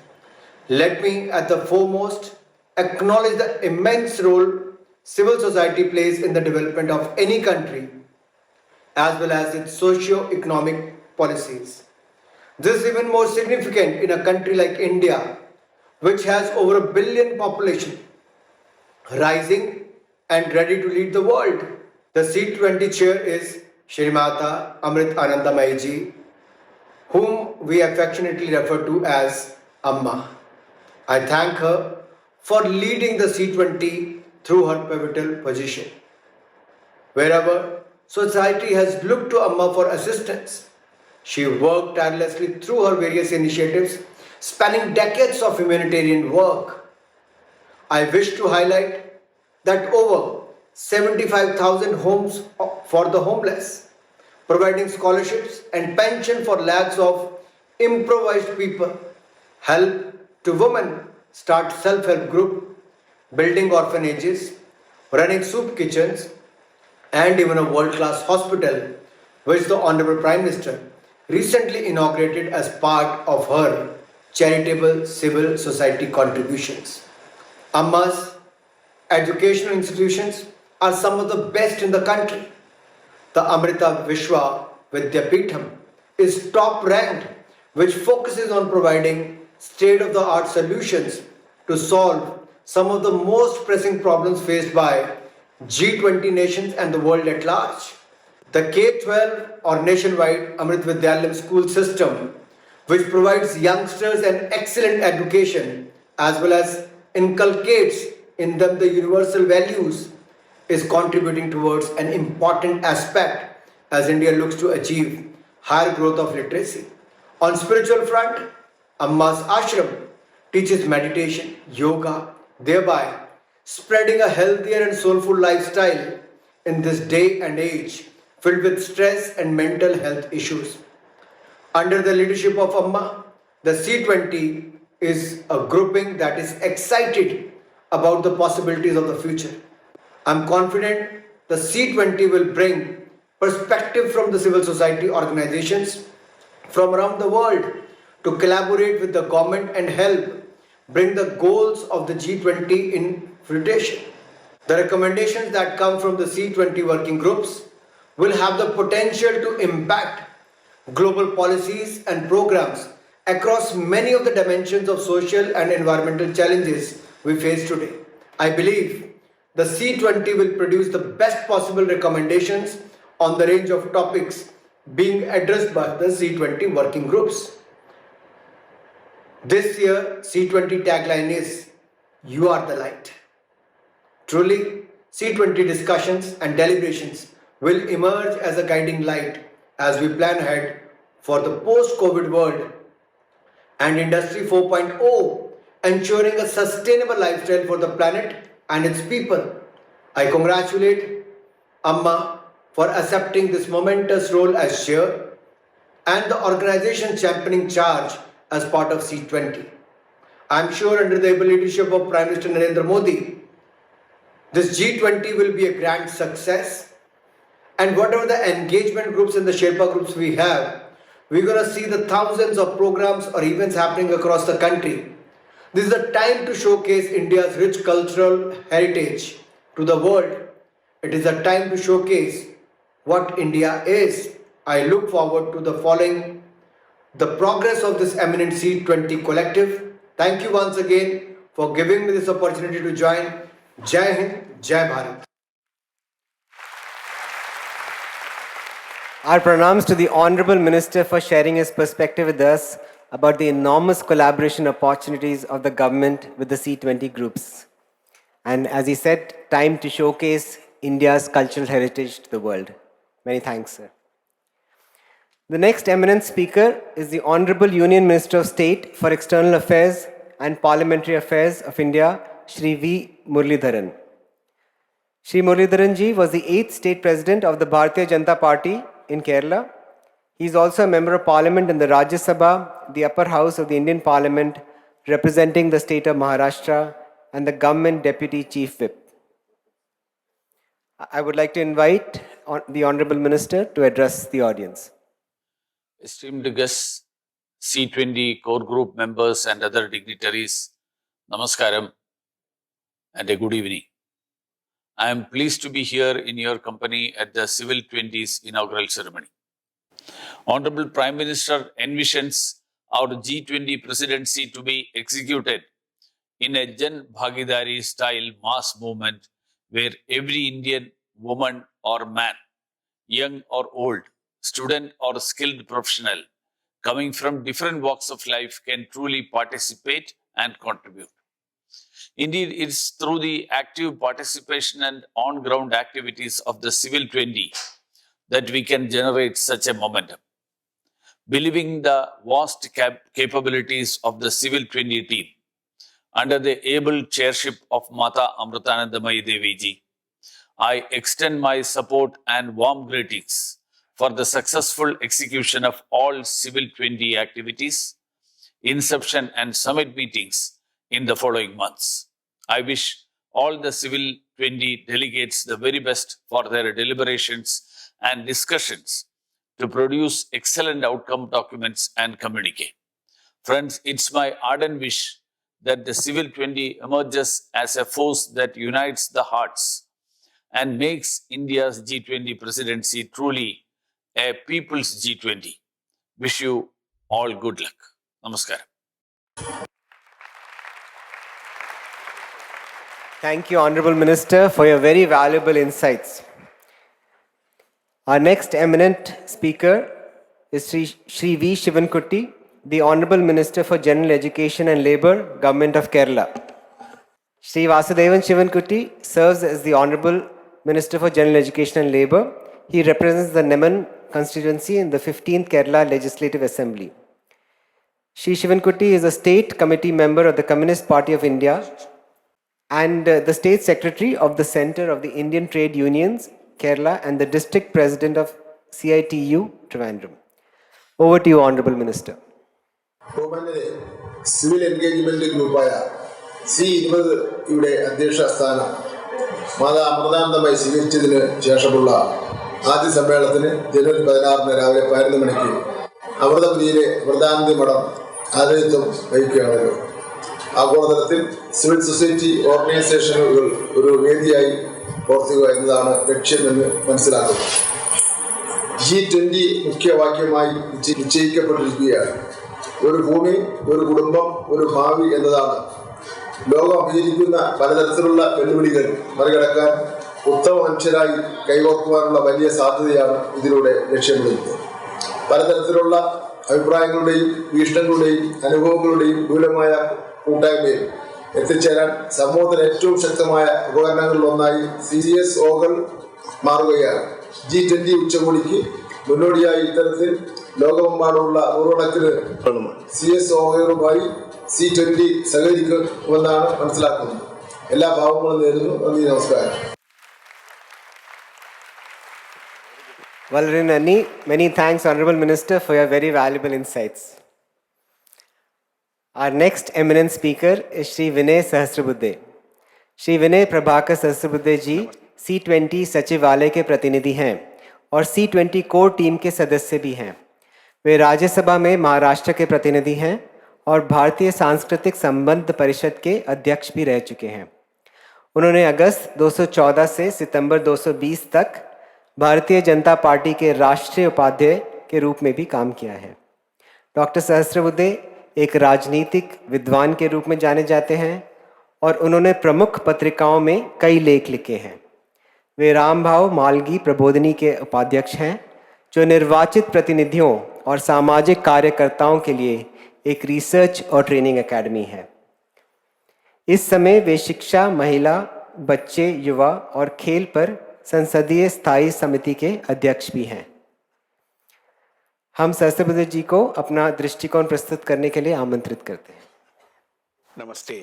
Let me at the foremost acknowledge the immense role civil society plays in the development of any country as well as its socio-economic policies. This is even more significant in a country like India, which has over 1 billion population, rising and ready to lead the world. The C20 chair is Shrimata Amrit Anandamayi ji, whom we affectionately refer to as Amma. I thank her for leading the C20 through her pivotal position. Wherever society has looked to Amma for assistance, she worked tirelessly through her various initiatives spanning decades of humanitarian work. I wish to highlight that over 75,000 homes for the homeless, providing scholarships and pension for lakhs of impoverished people, help to women start self-help group, building orphanages, running soup kitchens, and even a world-class hospital, which the Honorable Prime Minister recently inaugurated as part of her charitable civil society contributions. Amma's educational institutions are some of the best in the country. The Amrita Vishwa Vidyapeetham is top ranked, which focuses on providing state-of-the-art solutions to solve some of the most pressing problems faced by G20 nations and the world at large. The K-12 or nationwide Amrit Vidyalayam school system, which provides youngsters an excellent education as well as inculcates in them the universal values, is contributing towards an important aspect as India looks to achieve higher growth of literacy. On spiritual front, Amma's ashram teaches meditation, yoga, thereby spreading a healthier and soulful lifestyle in this day and age filled with stress and mental health issues. Under the leadership of Amma, the C20 is a grouping that is excited about the possibilities of the future. I'm confident the C20 will bring perspective from the civil society organizations from around the world to collaborate with the government and help bring the goals of the G20 in fruition. The recommendations that come from the C20 working groups will have the potential to impact global policies and programs across many of the dimensions of social and environmental challenges we face today. I believe the C20 will produce the best possible recommendations on the range of topics being addressed by the C20 working groups. This year, C20 tagline is, "You are the light." Truly, C20 discussions and deliberations will emerge as a guiding light as we plan ahead for the post-COVID world and Industry 4.0, ensuring a sustainable lifestyle for the planet and its people. I congratulate Amma for accepting this momentous role as chair and the organization championing charge as part of C20. I am sure under the able leadership of Prime Minister Narendra Modi, this G20 will be a grand success, and whatever the engagement groups and the Sherpa groups we have, we're going to see the thousands of programs or events happening across the country. This is a time to showcase India's rich cultural heritage to the world. It is a time to showcase what India is. I look forward to the following the progress of this eminent C20 collective. Thank you once again for giving me this opportunity to join. Jai Hind, Jai Bharat. Our pranams to the Honorable Minister for sharing his perspective with us about the enormous collaboration opportunities of the government with the C20 groups. And as he said, time to showcase India's cultural heritage to the world. Many thanks, sir. The next eminent speaker is the Honorable Union Minister of State for External Affairs and Parliamentary Affairs of India, Shri V. Muralidharan. Shri Muralidharan ji was the 8th State President of the Bharatiya Janata Party in Kerala. He is also a Member of Parliament in the Rajya Sabha, the upper house of the Indian Parliament, representing the state of Maharashtra, and the Government Deputy Chief Whip. I would like to invite the Honorable Minister to address the audience. Esteemed guests, C20 core group members and other dignitaries, Namaskaram and a good evening. I am pleased to be here in your company at the Civil 20's inaugural ceremony. Honorable Prime Minister envisions our G20 presidency to be executed in a Jan Bhagidari style mass movement where every Indian woman or man, young or old, student or skilled professional, coming from different walks of life can truly participate and contribute. Indeed, it's through the active participation and on-ground activities of the Civil 20 that we can generate such a momentum. Believing the vast capabilities of the Civil 20 team, under the able chairship of Mata Amritanandamayi Devi ji, I extend my support and warm greetings for the successful execution of all Civil 20 activities, inception and summit meetings in the following months. I wish all the Civil 20 delegates the very best for their deliberations and discussions to produce excellent outcome documents and communicate. Friends, it's my ardent wish that the Civil 20 emerges as a force that unites the hearts and makes India's G20 presidency truly a people's G20. Wish you all good luck. Namaskaram. Thank you, Honorable Minister, for your very valuable insights. Our next eminent speaker is Shri V. Shivankutty, the Honorable Minister for General Education and Labour, Government of Kerala. Shri Vasudevan Shivankutty serves as the Honorable Minister for General Education and Labour. He represents the Neman constituency in the 15th Kerala Legislative Assembly. Shri Shivankutty is a state committee member of the Communist Party of India and the state secretary of the Centre of the Indian Trade Unions, Kerala, and the district president of CITU, Trivandrum. Over to you, Honorable Minister. ബഹുമാന്യരെ, civil engagement ഗ്രൂപ്പായ C20 ഇവിടെ അധ്യക്ഷ സ്ഥാനം മാതാ അമൃതാനന്ദമയി സ്വീകരിച്ചതിന് ശേഷമുള്ള ആദ്യ സമ്മേളനത്തിന് ജനുവരി 16 രാവിലെ 11 മണിക്ക് അമൃതപുരിയിലെ അമൃതാനന്ദി മഠം ആതിഥ്യം വഹിക്കുകയാണല്ലോ. ആഗോളതലത്തിൽ സിവിൽ സൊസൈറ്റി ഓർഗനൈസേഷനുകൾ ഒരു വേദിയായി പ്രവർത്തിക്കുക എന്നതാണ് ലക്ഷ്യമെന്ന് മനസ്സിലാക്കുന്നു. G20 മുഖ്യവാക്യമായി നിശ്ചയിക്കപ്പെട്ടിരിക്കുകയാണ്. ഒരു ഭൂമി, ഒരു കുടുംബം, ഒരു ഭാവി എന്നതാണ്. ലോകം അഭിമുഖീകരിക്കുന്ന പലതരത്തിലുള്ള വെല്ലുവിളികൾ മറികടക്കാൻ ഉത്തമ മനുഷ്യരായി കൈകോർക്കുവാനുള്ള വലിയ സാധ്യതയാണ് ഇതിലൂടെ ലക്ഷ്യമിടുന്നത്. പലതരത്തിലുള്ള അഭിപ്രായങ്ങളുടെയും വീക്ഷണങ്ങളുടെയും അനുഭവങ്ങളുടെയും വിപുലമായ കൂട്ടായ്മയിൽ എത്തിച്ചേരാൻ സമൂഹത്തിന് ഏറ്റവും ശക്തമായ ഉപകരണങ്ങളിലൊന്നായി CSOകൾ മാറുകയാണ്. G20 ഉച്ചകോടിക്ക് മുന്നോടിയായി ഇത്തരത്തിൽ ലോകമെമ്പാടുമുള്ള നൂറുകണക്കിന് CSOകളുമായി C20 സഹകരിക്കുമെന്നാണ് മനസ്സിലാക്കുന്നത്. എല്ലാ ഭാവങ്ങളും നേരുന്നു. നന്ദി, നമസ്കാരം. Valrinani, many thanks, Honorable Minister, for your very valuable insights. Our next eminent speaker is Shri Vinay Sahasrabuddhe. Shri Vinay Prabhakar Sahasrabuddhe ji C20 सचिवालय के प्रतिनिधि हैं और C20 कोर टीम के सदस्य भी हैं. वे राज्यसभा में महाराष्ट्र के प्रतिनिधि हैं और भारतीय सांस्कृतिक संबंध परिषद के अध्यक्ष भी रह चुके हैं. उन्होंने अगस्त 214 से सितंबर 220 तक भारतीय जनता पार्टी के राष्ट्रीय उपाध्यक्ष के रूप में भी काम किया है. डॉक्टर सहस्रबुद्धे एक राजनीतिक विद्वान के रूप में जाने जाते हैं और उन्होंने प्रमुख पत्रिकाओं में कई लेख लिखे हैं. वे रामभाव मालगी प्रबोधिनी के उपाध्यक्ष हैं, जो निर्वाचित प्रतिनिधियों और सामाजिक कार्यकर्ताओं के लिए एक रिसर्च और ट्रेनिंग एकेडमी है. इस समय वे शिक्षा, महिला, बच्चे, युवा और खेल पर संसदीय स्थायी समिति के अध्यक्ष भी हैं. हम सहस्रबुद्धे जी को अपना दृष्टिकोण प्रस्तुत करने के लिए आमंत्रित करते हैं. Namaste.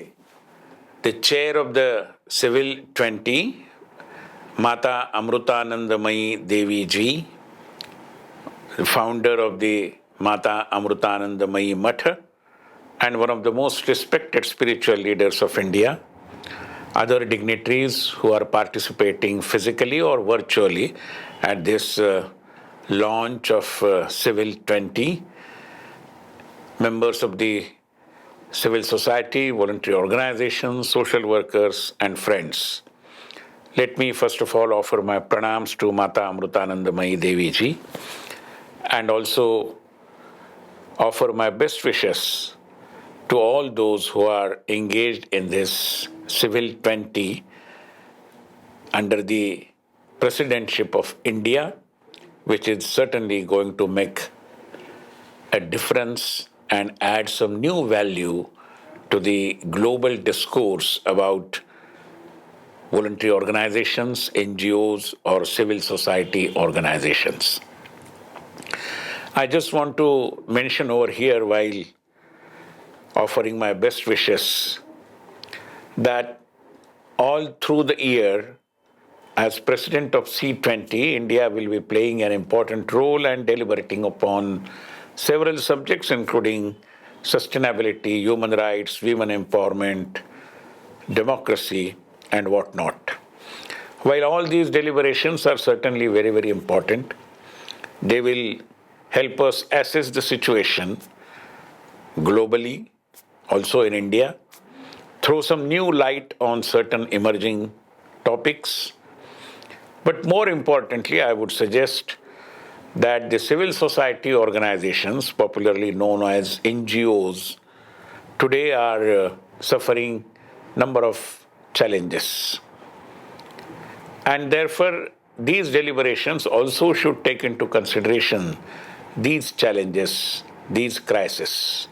The chair of the Civil 20, Mata Amrutanandamayi Devi ji, the founder of the Mata Amrutanandamayi Matha, and one of the most respected spiritual leaders of India, other dignitaries who are participating physically or virtually at this launch of Civil 20, members of the civil society, voluntary organizations, social workers, and friends. Let me first of all offer my pranams to Mata Amrutanandamayi Devi ji and also offer my best wishes to all those who are engaged in this Civil 20 under the presidentship of India, which is certainly going to make a difference and add some new value to the global discourse about voluntary organizations, NGOs, or civil society organizations. I just want to mention over here, while offering my best wishes, that all through the year, as president of C20, India will be playing an important role and deliberating upon several subjects, including sustainability, human rights, women empowerment, democracy, and whatnot. While all these deliberations are certainly very, very important, they will help us assess the situation globally, also in India, throw some new light on certain emerging topics. But more importantly, I would suggest that the civil society organizations, popularly known as NGOs, today are suffering number of challenges. And therefore, these deliberations also should take into consideration these challenges, these crises.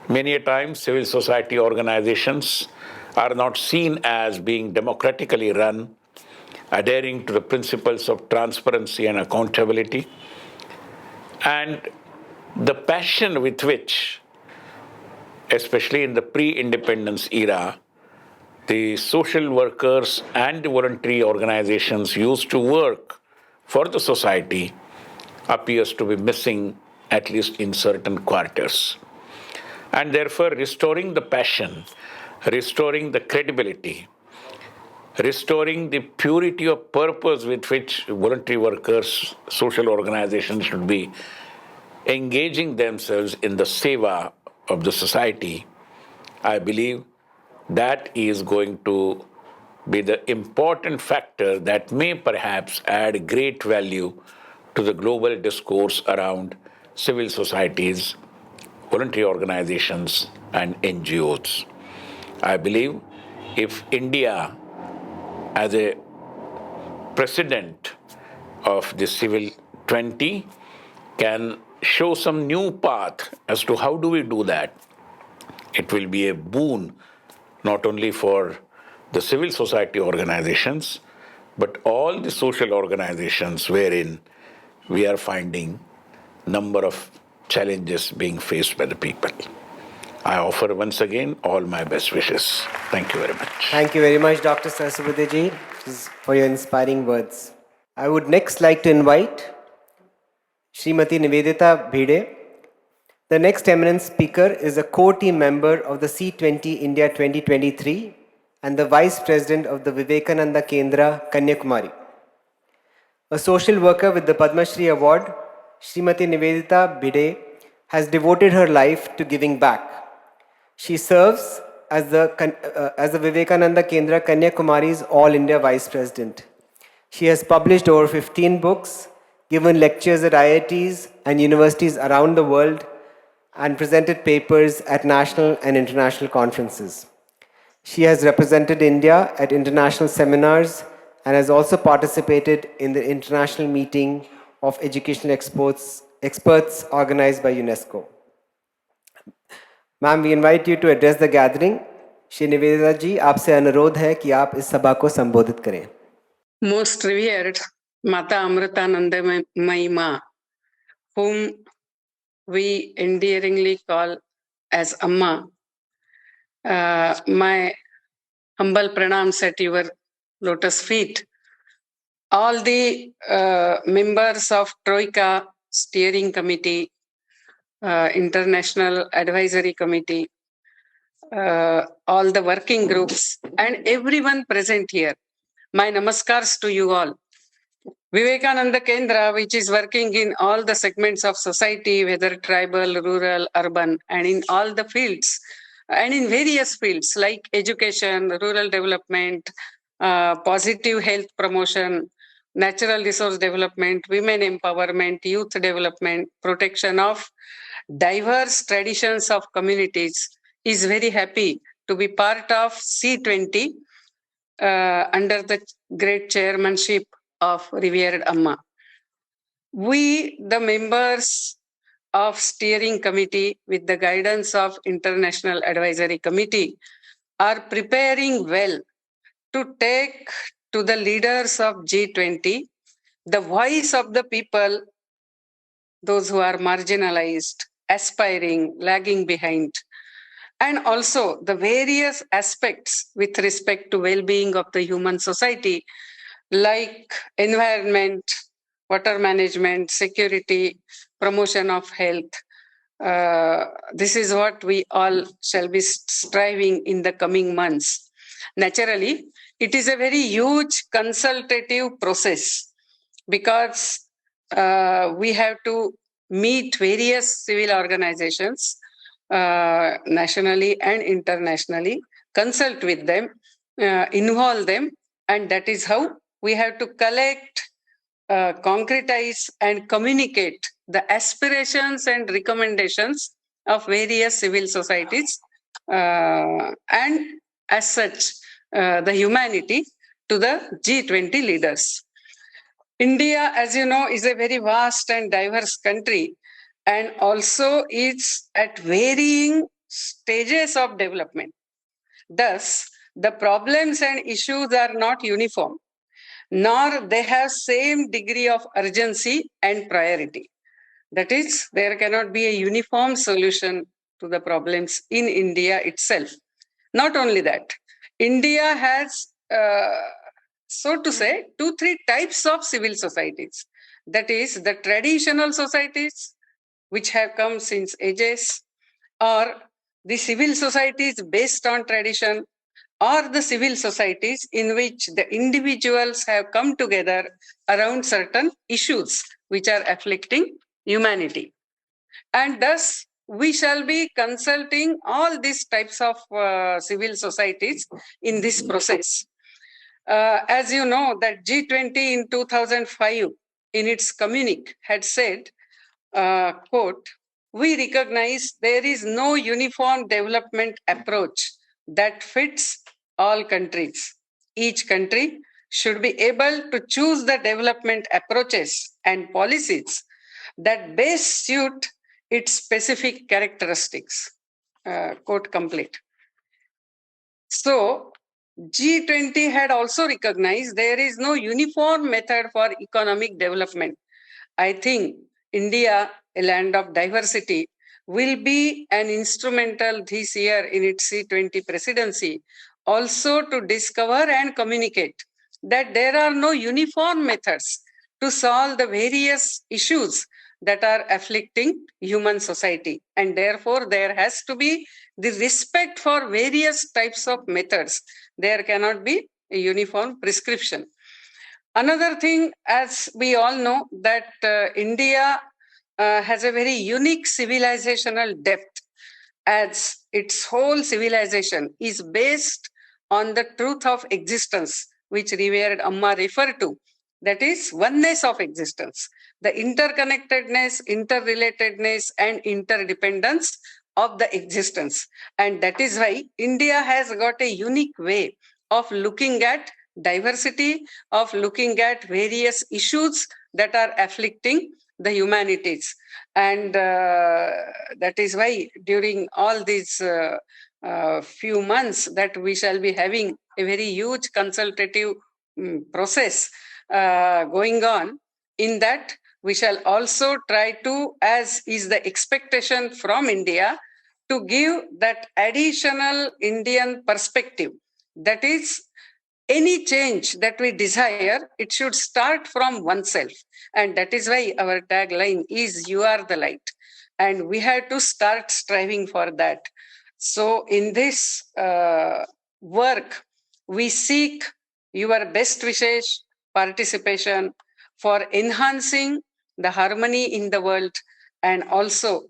Many a times, civil society organizations are not seen as being democratically run, adhering to the principles of transparency and accountability, and the passion with which, especially in the pre-independence era, the social workers and the voluntary organizations used to work for the society appears to be missing, at least in certain quarters. And therefore, restoring the passion, restoring the credibility, restoring the purity of purpose with which voluntary workers, social organizations should be engaging themselves in the seva of the society, I believe that is going to be the important factor that may perhaps add great value to the global discourse around civil societies, voluntary organizations, and NGOs. I believe if India, as a president of the Civil 20, can show some new path as to how do we do that, it will be a boon not only for the civil society organizations, but all the social organizations wherein we are finding number of challenges being faced by the people. I offer once again all my best wishes. Thank you very much. Thank you very much, Dr. Saraswati for your inspiring words. I would next like to invite Srimati Nivedita Bhide. The next eminent speaker is a core team member of the C20 India 2023 and the Vice President of the Vivekananda Kendra, Kanyakumari. A social worker with the Padma Shri Award, Srimati Nivedita Bhide has devoted her life to giving back. She serves as the Vivekananda Kendra, Kanyakumari's All India Vice President. She has published over 15 books, given lectures at IITs and universities around the world, and presented papers at national and international conferences. She has represented India at international seminars and has also participated in the international meeting of educational experts organized by UNESCO. Ma'am, we invite you to address the gathering. Shri Nivedita ji, आपसे अनुरोध है कि आप इस सभा को संबोधित करें. Most revered Mata Amritanandamayi Ma, whom we endearingly call as Amma, my humble pranams at your lotus feet. All the members of Troika Steering Committee, International Advisory Committee, all the working groups, and everyone present here. My namaskars to you all. Vivekananda Kendra, which is working in all the segments of society, whether tribal, rural, urban, and in all the fields, and in various fields like education, rural development, positive health promotion, natural resource development, women empowerment, youth development, protection of diverse traditions of communities, is very happy to be part of C20 under the great chairmanship of revered Amma. We, the members of steering committee with the guidance of International Advisory Committee, are preparing well to take to the leaders of G20 the voice of the people, those who are marginalized, aspiring, lagging behind, and also the various aspects with respect to well-being of the human society, like environment, water management, security, promotion of health. This is what we all shall be striving in the coming months. Naturally, it is a very huge consultative process because we have to meet various civil organizations nationally and internationally, consult with them, involve them, and that is how we have to collect, concretize, and communicate the aspirations and recommendations of various civil societies and as such the humanity to the G20 leaders. India, as you know, is a very vast and diverse country and also is at varying stages of development. Thus, the problems and issues are not uniform, nor they have same degree of urgency and priority. That is, there cannot be a uniform solution to the problems in India itself. Not only that, India has, so to say, 2-3 types of civil societies. That is, the traditional societies, which have come since ages, or the civil societies based on tradition, or the civil societies in which the individuals have come together around certain issues which are afflicting humanity. And thus, we shall be consulting all these types of civil societies in this process. As you know, that G20 in 2005, in its communique, had said, quote, "We recognize there is no uniform development approach that fits all countries. Each country should be able to choose the development approaches and policies that best suit its specific characteristics." Quote complete. So, G20 had also recognized there is no uniform method for economic development. I think India, a land of diversity, will be an instrumental this year in its C20 presidency also to discover and communicate that there are no uniform methods to solve the various issues that are afflicting human society. And therefore, there has to be the respect for various types of methods. There cannot be a uniform prescription. Another thing, as we all know, that India has a very unique civilizational depth, as its whole civilization is based on the truth of existence, which revered Amma referred to. That is oneness of existence, the interconnectedness, interrelatedness, and interdependence of the existence. And that is why India has got a unique way of looking at diversity, of looking at various issues that are afflicting the humanities. And that is why during all these few months that we shall be having a very huge consultative process going on, in that we shall also try to, as is the expectation from India, to give that additional Indian perspective. That is, any change that we desire, it should start from oneself. And that is why our tagline is "You are the light." And we have to start striving for that. So in this work, we seek your best wishes, participation for enhancing the harmony in the world, and also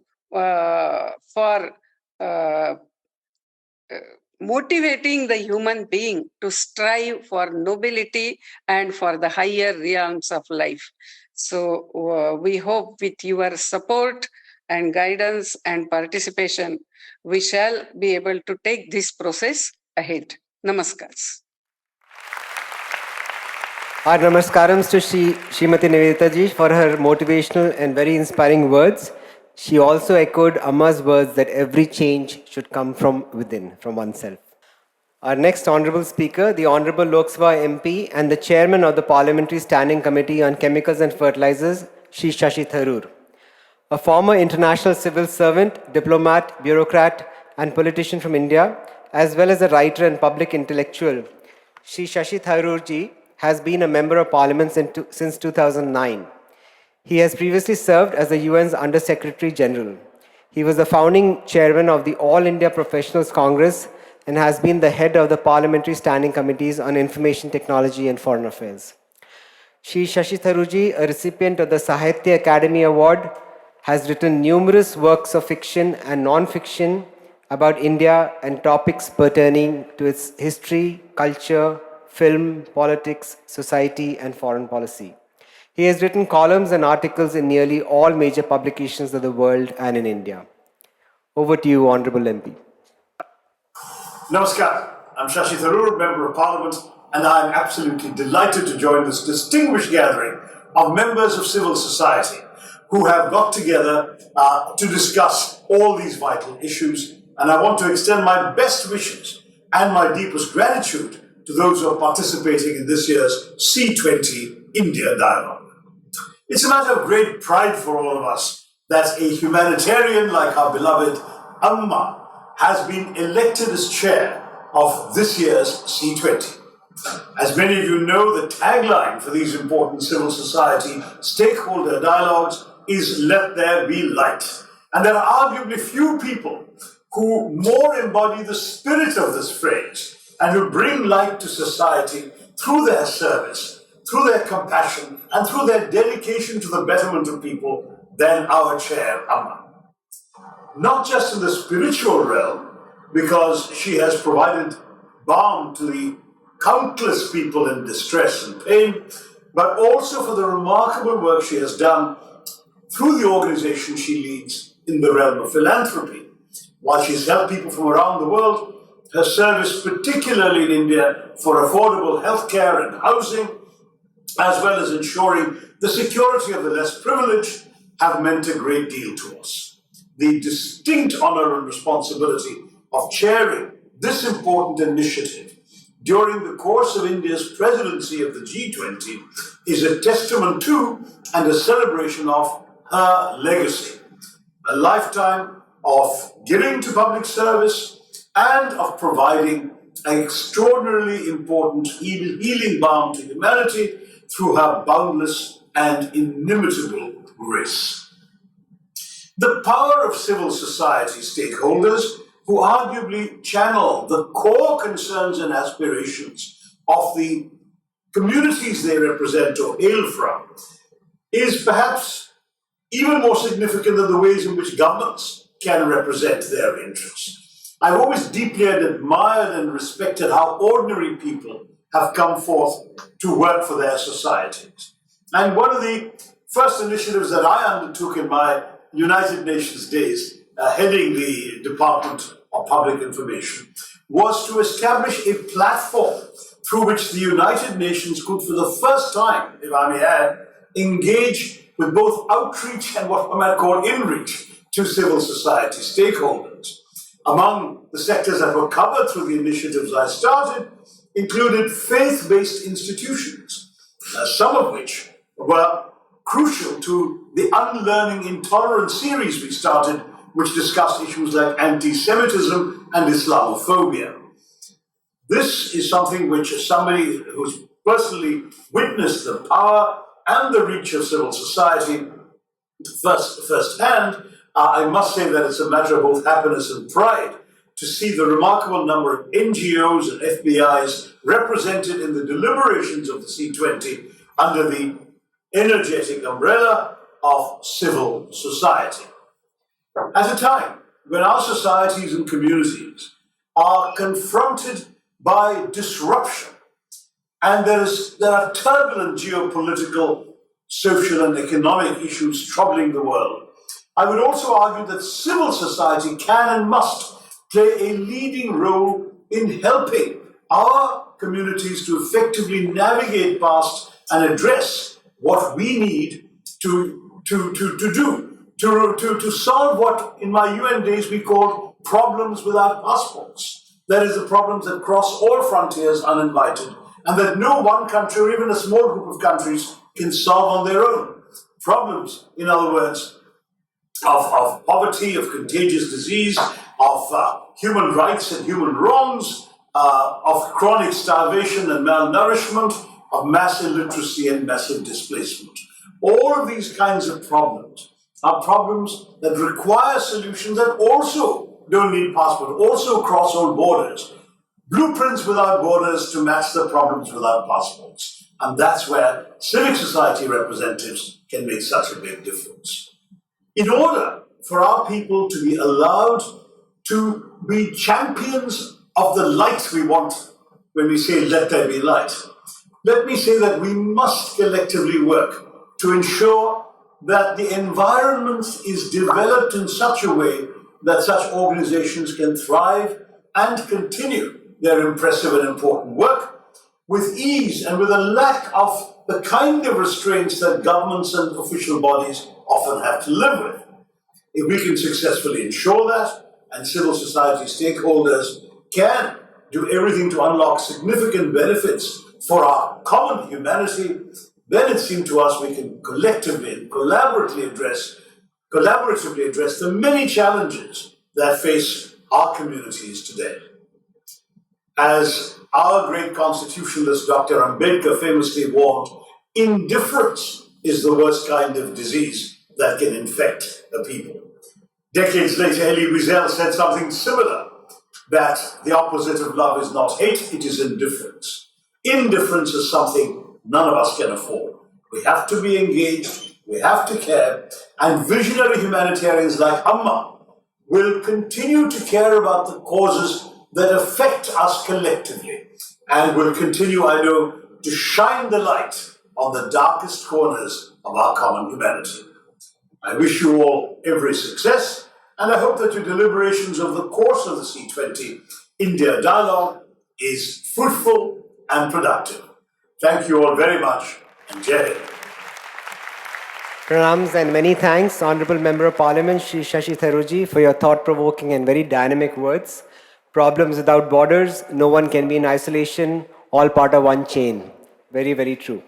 for motivating the human being to strive for nobility and for the higher realms of life. So we hope with your support and guidance and participation, we shall be able to take this process ahead. Namaskars. Our namaskarams to Srimati Nivedita ji for her motivational and very inspiring words. She also echoed Amma's words that every change should come from within, from oneself. Our next honorable speaker, the Honorable Lok Sabha MP and the Chairman of the Parliamentary Standing Committee on Chemicals and Fertilizers, Shri Shashi Tharoor. A former international civil servant, diplomat, bureaucrat, and politician from India, as well as a writer and public intellectual, Shri Shashi Tharoor ji has been a member of Parliament since 2009. He has previously served as the UN's Under Secretary General. He was the founding chairman of the All India Professionals Congress and has been the head of the Parliamentary Standing Committees on Information Technology and Foreign Affairs. Shri Shashi Tharoor ji, a recipient of the Sahitya Academy Award, has written numerous works of fiction and non-fiction about India and topics pertaining to its history, culture, film, politics, society, and foreign policy. He has written columns and articles in nearly all major publications of the world and in India. Over to you, Honorable MP. Namaskar. I'm Shashi Tharoor, Member of Parliament, and I'm absolutely delighted to join this distinguished gathering of members of civil society who have got together to discuss all these vital issues. And I want to extend my best wishes and my deepest gratitude to those who are participating in this year's C20 India Dialogue. It's a matter of great pride for all of us that a humanitarian like our beloved Amma has been elected as chair of this year's C20. As many of you know, the tagline for these important civil society stakeholder dialogues is "Let there be light." And there are arguably few people who more embody the spirit of this phrase and who bring light to society through their service, through their compassion, and through their dedication to the betterment of people than our chair, Amma. Not just in the spiritual realm, because she has provided balm to the countless people in distress and pain, but also for the remarkable work she has done through the organization she leads in the realm of philanthropy. While she's helped people from around the world, her service, particularly in India, for affordable healthcare and housing, as well as ensuring the security of the less privileged, have meant a great deal to us. The distinct honor and responsibility of chairing this important initiative during the course of India's presidency of the G20 is a testament to and a celebration of her legacy. A lifetime of giving to public service and of providing an extraordinarily important healing balm to humanity through her boundless and inimitable grace. The power of civil society stakeholders who arguably channel the core concerns and aspirations of the communities they represent or hail from is perhaps even more significant than the ways in which governments can represent their interests. I've always deeply admired and respected how ordinary people have come forth to work for their societies. And one of the first initiatives that I undertook in my United Nations days, heading the Department of Public Information, was to establish a platform through which the United Nations could, for the first time, if I may add, engage with both outreach and what one might call inreach to civil society stakeholders. Among the sectors that were covered through the initiatives I started included faith-based institutions, some of which were crucial to the Unlearning Intolerance series we started, which discussed issues like anti-Semitism and Islamophobia. This is something which, as somebody who's personally witnessed the power and the reach of civil society firsthand, I must say that it's a matter of both happiness and pride to see the remarkable number of NGOs and FBIs represented in the deliberations of the C20 under the energetic umbrella of civil society. At a time when our societies and communities are confronted by disruption and there are turbulent geopolitical, social and economic issues troubling the world, I would also argue that civil society can and must play a leading role in helping our communities to effectively navigate past and address what we need to solve what in my UN days we called problems without passports. That is, the problems that cross all frontiers uninvited and that no one country or even a small group of countries can solve on their own. Problems, in other words, of poverty, of contagious disease, of human rights and human wrongs, of chronic starvation and malnourishment, of mass illiteracy and massive displacement. All of these kinds of problems are problems that require solutions that also don't need passport, also cross all borders. Blueprints without borders to match the problems without passports. And that's where civic society representatives can make such a big difference. In order for our people to be allowed to be champions of the light we want when we say let there be light, let me say that we must collectively work to ensure that the environment is developed in such a way that such organizations can thrive and continue their impressive and important work, with ease and with a lack of the kind of restraints that governments and official bodies often have to live with. If we can successfully ensure that, and civil society stakeholders can do everything to unlock significant benefits for our common humanity, then it seemed to us we can collectively and collaboratively address the many challenges that face our communities today. As our great constitutionalist Dr. Ambedkar famously warned, indifference is the worst kind of disease that can infect a people. Decades later, Elie Wiesel said something similar, that the opposite of love is not hate, it is indifference. Indifference is something none of us can afford. We have to be engaged, we have to care, and visionary humanitarians like Amma will continue to care about the causes that affect us collectively, and will continue, I know, to shine the light on the darkest corners of our common humanity. I wish you all every success, and I hope that your deliberations over the course of the C20 India dialogue is fruitful and productive. Thank you all very much, and Jai Hind. Pranams and many thanks, Honorable Member of Parliament Shri Shashi Tharuji, for your thought-provoking and very dynamic words. Problems without borders, no one can be in isolation, all part of one chain. Very, very true.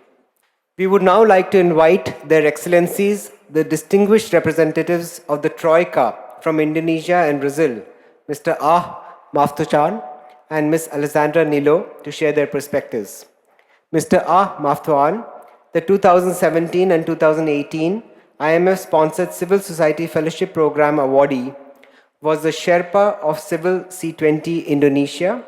We would now like to invite Their Excellencies, the distinguished representatives of the Troika from Indonesia and Brazil, Mr. Maftuchan and Ms. Alessandra Nilo, to share their perspectives. Mr. Maftuan, the 2017 and 2018 IMF-sponsored Civil Society Fellowship Program awardee, was the Sherpa of Civil C20 Indonesia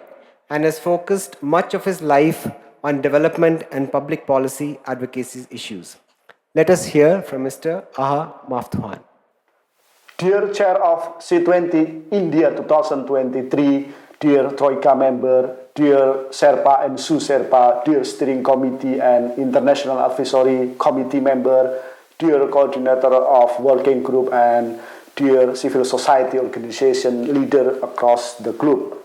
and has focused much of his life on development and public policy advocacy issues. Let us hear from Mr. Maftuhan. Dear Chair of C20 India 2023, dear Troika member, dear Sherpa and Su-Sherpa, dear Steering Committee and International Advisory Committee member, dear Coordinator of Working Group and dear civil society organization leader across the globe.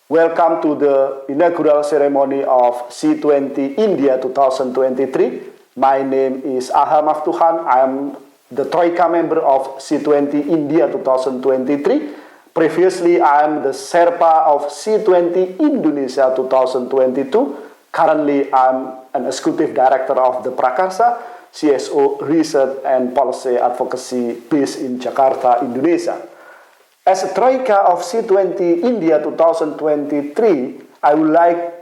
Welcome to the inaugural ceremony of C20 India 2023. My name is Maftuhan. I am the Troika member of C20 India 2023. Previously, I am the Sherpa of C20 Indonesia 2022. Currently, I am an executive director of the Prakarsa, CSO Research and Policy Advocacy based in Jakarta, Indonesia. As a Troika of C20 India 2023, I would like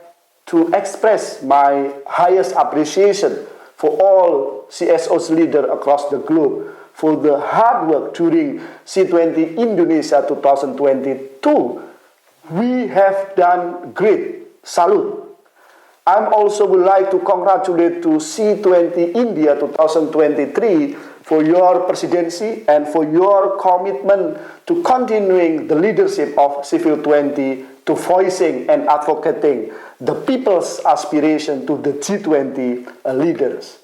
to express my highest appreciation for all CSOs leaders across the globe for the hard work during C20 Indonesia 2022. We have done great. Salute. I also would like to congratulate to C20 India 2023 for your presidency and for your commitment to continuing the leadership of Civil 20 to voicing and advocating the people's aspiration to the G20 leaders.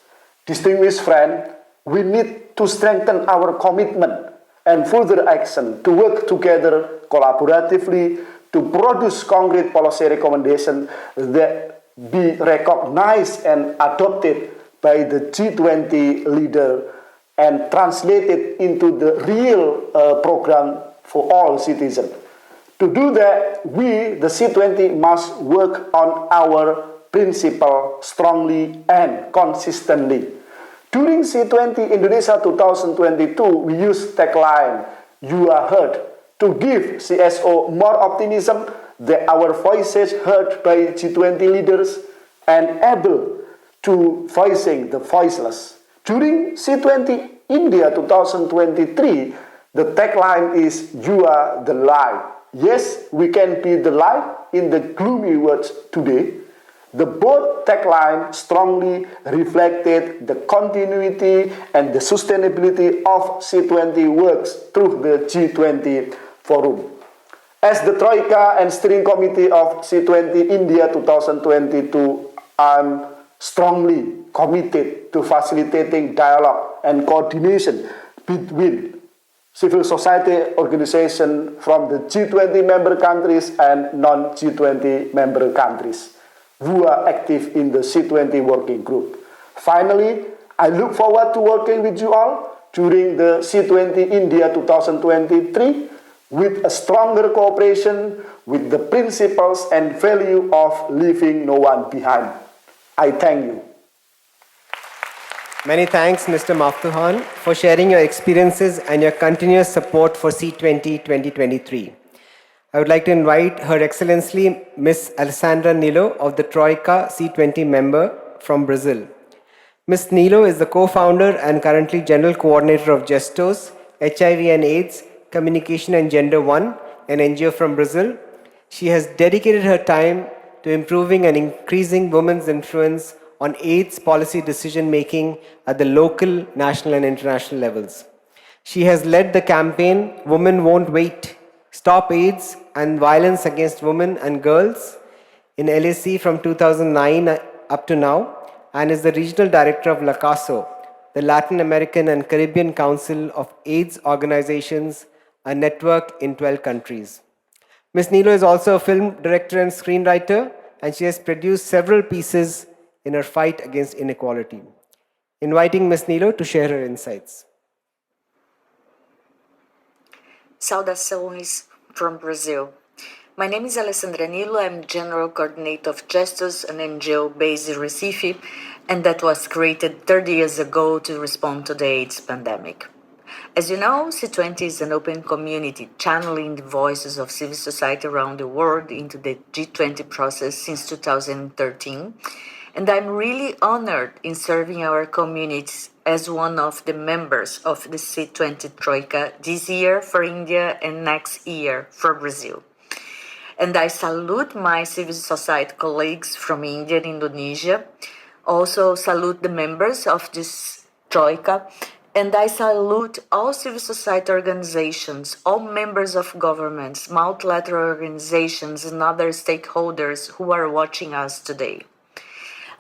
Distinguished friend, we need to strengthen our commitment and further action to work together collaboratively to produce concrete policy recommendations that be recognized and adopted by the G20 leader and translated into the real program for all citizens. To do that, we, the C20, must work on our principle strongly and consistently. During C20 Indonesia 2022, we used tagline, "You are heard," to give CSO more optimism that our voices heard by G20 leaders and able to voicing the voiceless. During C20 India 2023, the tagline is, "You are the light." Yes, we can be the light in the gloomy world today. The both tagline strongly reflected the continuity and the sustainability of C20 works through the G20 forum. As the Troika and Steering Committee of C20 India 2022, I'm strongly committed to facilitating dialogue and coordination between civil society organizations from the G20 member countries and non-G20 member countries. who are active in the C20 working group. Finally, I look forward to working with you all during the C20 India 2023 with a stronger cooperation with the principles and value of leaving no one behind. I thank you. Many thanks, Mr. Maftuhan, for sharing your experiences and your continuous support for C20 2023. I would like to invite Her Excellency Ms. Alessandra Nilo of the Troika C20 member from Brazil. Ms. Nilo is the co-founder and currently General Coordinator of Gestos, HIV and AIDS, Communication and Gender One, an NGO from Brazil. She has dedicated her time to improving and increasing women's influence on AIDS policy decision-making at the local, national and international levels. She has led the campaign Women Won't Wait, Stop AIDS and Violence Against Women and Girls in LAC from 2009 up to now, and is the Regional Director of LACASO, the Latin American and Caribbean Council of AIDS Organizations, a network in 12 countries. Ms. Nilo is also a film director and screenwriter, and she has produced several pieces in her fight against inequality. Inviting Ms. Nilo to share her insights. Saudações from Brazil. My name is Alessandra Nilo. I'm General Coordinator of Gestos, an NGO based in Recife, and that was created 30 years ago to respond to the AIDS pandemic. As you know, C20 is an open community channeling the voices of civil society around the world into the G20 process since 2013. And I'm really honored in serving our communities as one of the members of the C20 Troika this year for India and next year for Brazil. And I salute my civil society colleagues from India and Indonesia. Also salute the members of this Troika. And I salute all civil society organizations, all members of governments, multilateral organizations, and other stakeholders who are watching us today.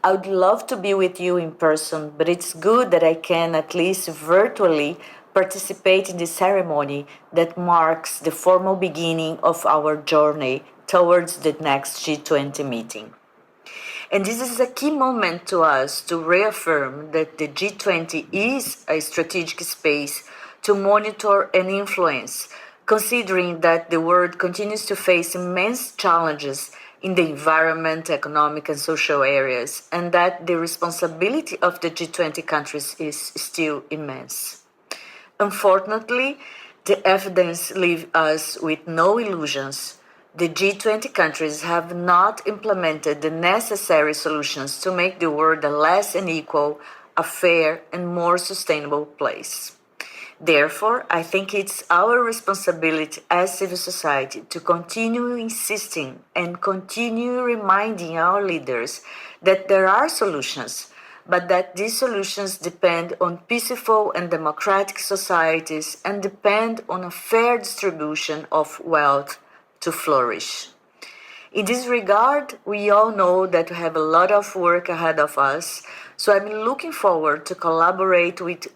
I would love to be with you in person, but it's good that I can at least virtually participate in the ceremony that marks the formal beginning of our journey towards the next G20 meeting. And this is a key moment to us to reaffirm that the G20 is a strategic space to monitor and influence, considering that the world continues to face immense challenges in the environment, economic and social areas, and that the responsibility of the G20 countries is still immense. Unfortunately, the evidence leaves us with no illusions. The G20 countries have not implemented the necessary solutions to make the world a less unequal, a fair, and more sustainable place. Therefore, I think it's our responsibility as civil society to continue insisting and continue reminding our leaders that there are solutions, but that these solutions depend on peaceful and democratic societies and depend on a fair distribution of wealth to flourish. In this regard, we all know that we have a lot of work ahead of us, so I'm looking forward to collaborate with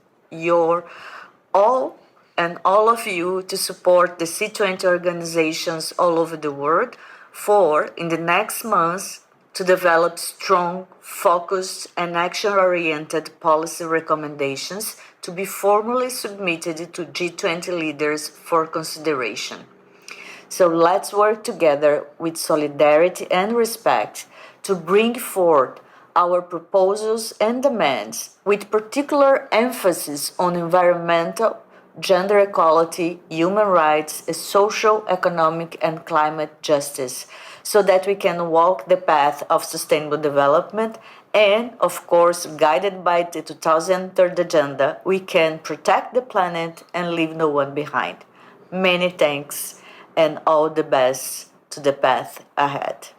all of you to support the C20 organizations all over the world for, in the next months, to develop strong, focused, and action-oriented policy recommendations to be formally submitted to G20 leaders for consideration. So let's work together with solidarity and respect to bring forth our proposals and demands with particular emphasis on environmental, gender equality, human rights, social, economic, and climate justice, so that we can walk the path of sustainable development and, of course, guided by the 2030 Agenda, we can protect the planet and leave no one behind. Many thanks and all the best to the path ahead.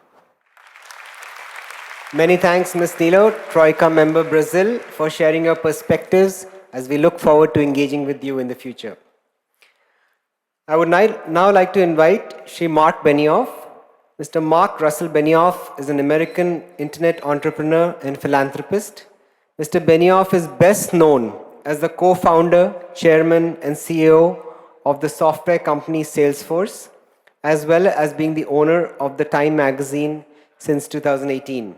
Many thanks, Ms. Nilo, Troika member Brazil, for sharing your perspectives as we look forward to engaging with you in the future. I would now like to invite Shri Mark Benioff. Mr. Mark Russell Benioff is an American internet entrepreneur and philanthropist. Mr. Benioff is best known as the co-founder, chairman, and CEO of the software company Salesforce, as well as being the owner of the Time magazine since 2018.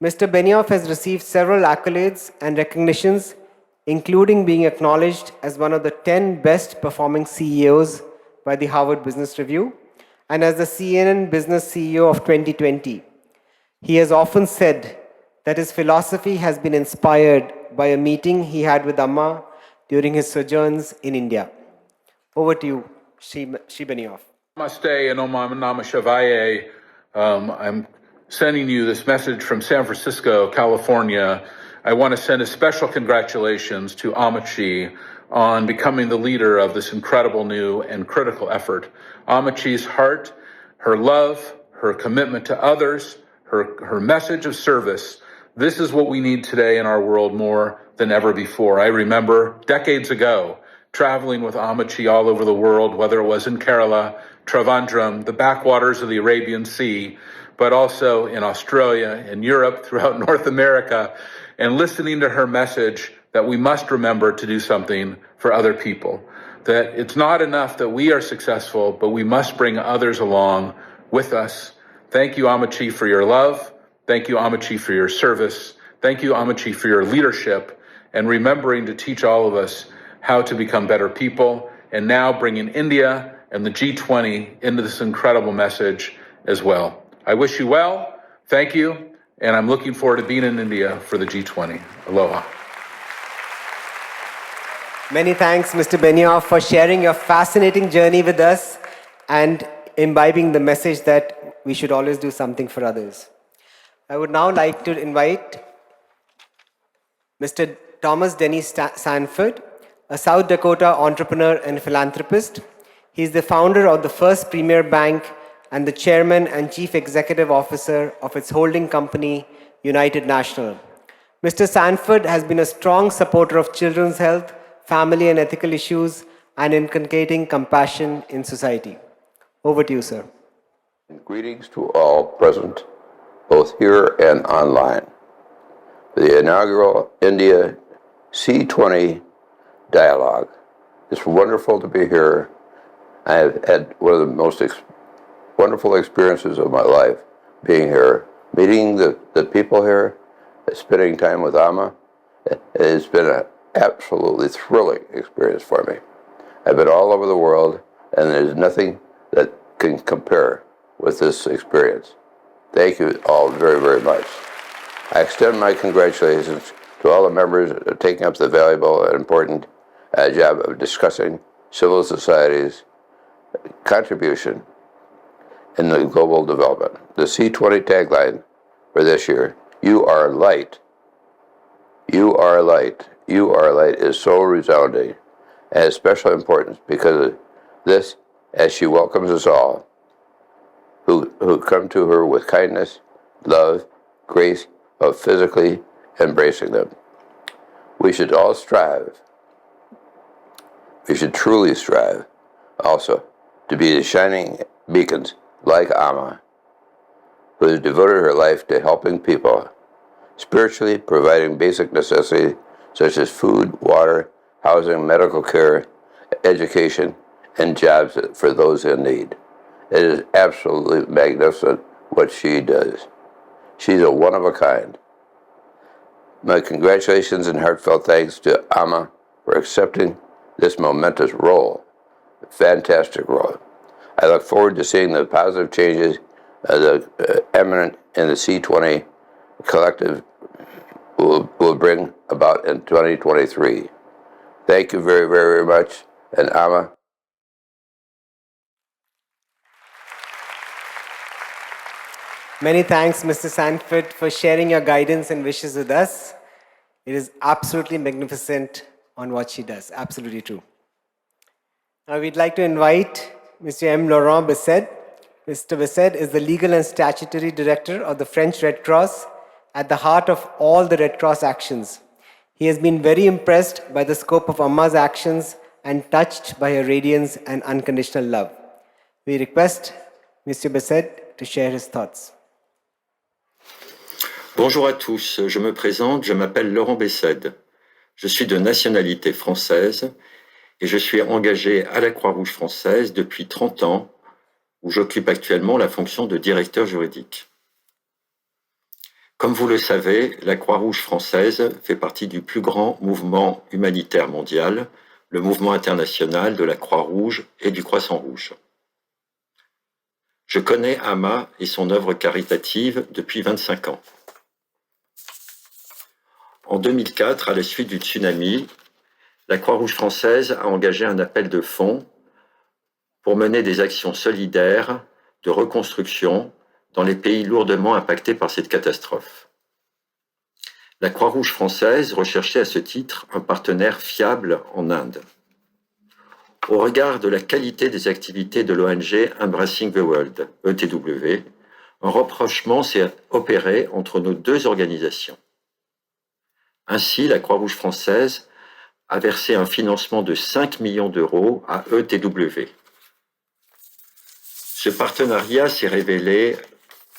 Mr. Benioff has received several accolades and recognitions, including being acknowledged as one of the 10 best performing CEOs by the Harvard Business Review and as the CNN Business CEO of 2020. He has often said that his philosophy has been inspired by a meeting he had with Amma during his sojourns in India. Over to you, Shri Benioff. Namaste and Om Namah Shivaya. I'm sending you this message from San Francisco, California. I want to send a special congratulations to Amachi on becoming the leader of this incredible new and critical effort. Amachi's heart, her love, her commitment to others, her message of service, this is what we need today in our world more than ever before. I remember decades ago traveling with Amachi all over the world, whether it was in Kerala, Trivandrum, the backwaters of the Arabian Sea, but also in Australia, in Europe, throughout North America, and listening to her message that we must remember to do something for other people. That it's not enough that we are successful, but we must bring others along with us. Thank you, Amachi, for your love. Thank you, Amachi, for your service. Thank you, Amachi, for your leadership and remembering to teach all of us how to become better people, and now bringing India and the G20 into this incredible message as well. I wish you well, thank you, and I'm looking forward to being in India for the G20. Aloha. Many thanks, Mr. Benioff, for sharing your fascinating journey with us and imbibing the message that we should always do something for others. I would now like to invite Mr. Thomas Denny Sanford, a South Dakota entrepreneur and philanthropist. He is the founder of the first Premier Bank and the chairman and chief executive officer of its holding company, United National. Mr. Sanford has been a strong supporter of children's health, family and ethical issues, and inculcating compassion in society. Over to you, sir. Greetings to all present, both here and online. The inaugural India C20 dialogue. It's wonderful to be here. I have had one of the most wonderful experiences of my life being here, meeting the people here, spending time with Amma. It has been an absolutely thrilling experience for me. I've been all over the world, and there's nothing that can compare with this experience. Thank you all very, very much. I extend my congratulations to all the members taking up the valuable and important job of discussing civil society's contribution in the global development. The C20 tagline for this year, "You are light. You are light. You are light," is so resounding and has special importance because of this, as she welcomes us all who come to her with kindness, love, grace of physically embracing them. We should all strive. We should truly strive also to be the shining beacons like Amma, who has devoted her life to helping people, spiritually providing basic necessities such as food, water, housing, medical care, education, and jobs for those in need. It is absolutely magnificent what she does. She's a one of a kind. My congratulations and heartfelt thanks to Amma for accepting this momentous role. A fantastic role. I look forward to seeing the positive changes eminent in the C20 collective will bring about in 2023. Thank you very, very, very much. And Amma. Many thanks, Mr. Sanford, for sharing your guidance and wishes with us. It is absolutely magnificent on what she does. Absolutely true. Now we'd like to invite Mr. M. Laurent Bisset. Mr. Bisset is the legal and statutory director of the French Red Cross, at the heart of all the Red Cross actions. He has been very impressed by the scope of Amma's actions and touched by her radiance and unconditional love. We request Mr. Bisset to share his thoughts. Bonjour à tous, je me présente, je m'appelle Laurent Bessède. Je suis de nationalité française et je suis engagé à la Croix-Rouge française depuis 30 ans, où j'occupe actuellement la fonction de directeur juridique. Comme vous le savez, la Croix-Rouge française fait partie du plus grand mouvement humanitaire mondial, le mouvement international de la Croix-Rouge et du Croissant-Rouge. Je connais Amma et son œuvre caritative depuis 25 ans. En 2004, à la suite du tsunami, la Croix-Rouge française a engagé un appel de fonds pour mener des actions solidaires de reconstruction dans les pays lourdement impactés par cette catastrophe. La Croix-Rouge française recherchait à ce titre un partenaire fiable en Inde. Au regard de la qualité des activités de l'ONG Embracing the World, ETW, un rapprochement s'est opéré entre nos deux organisations. Ainsi, la Croix-Rouge française a versé un financement de 5 millions d'euros à ETW. Ce partenariat s'est révélé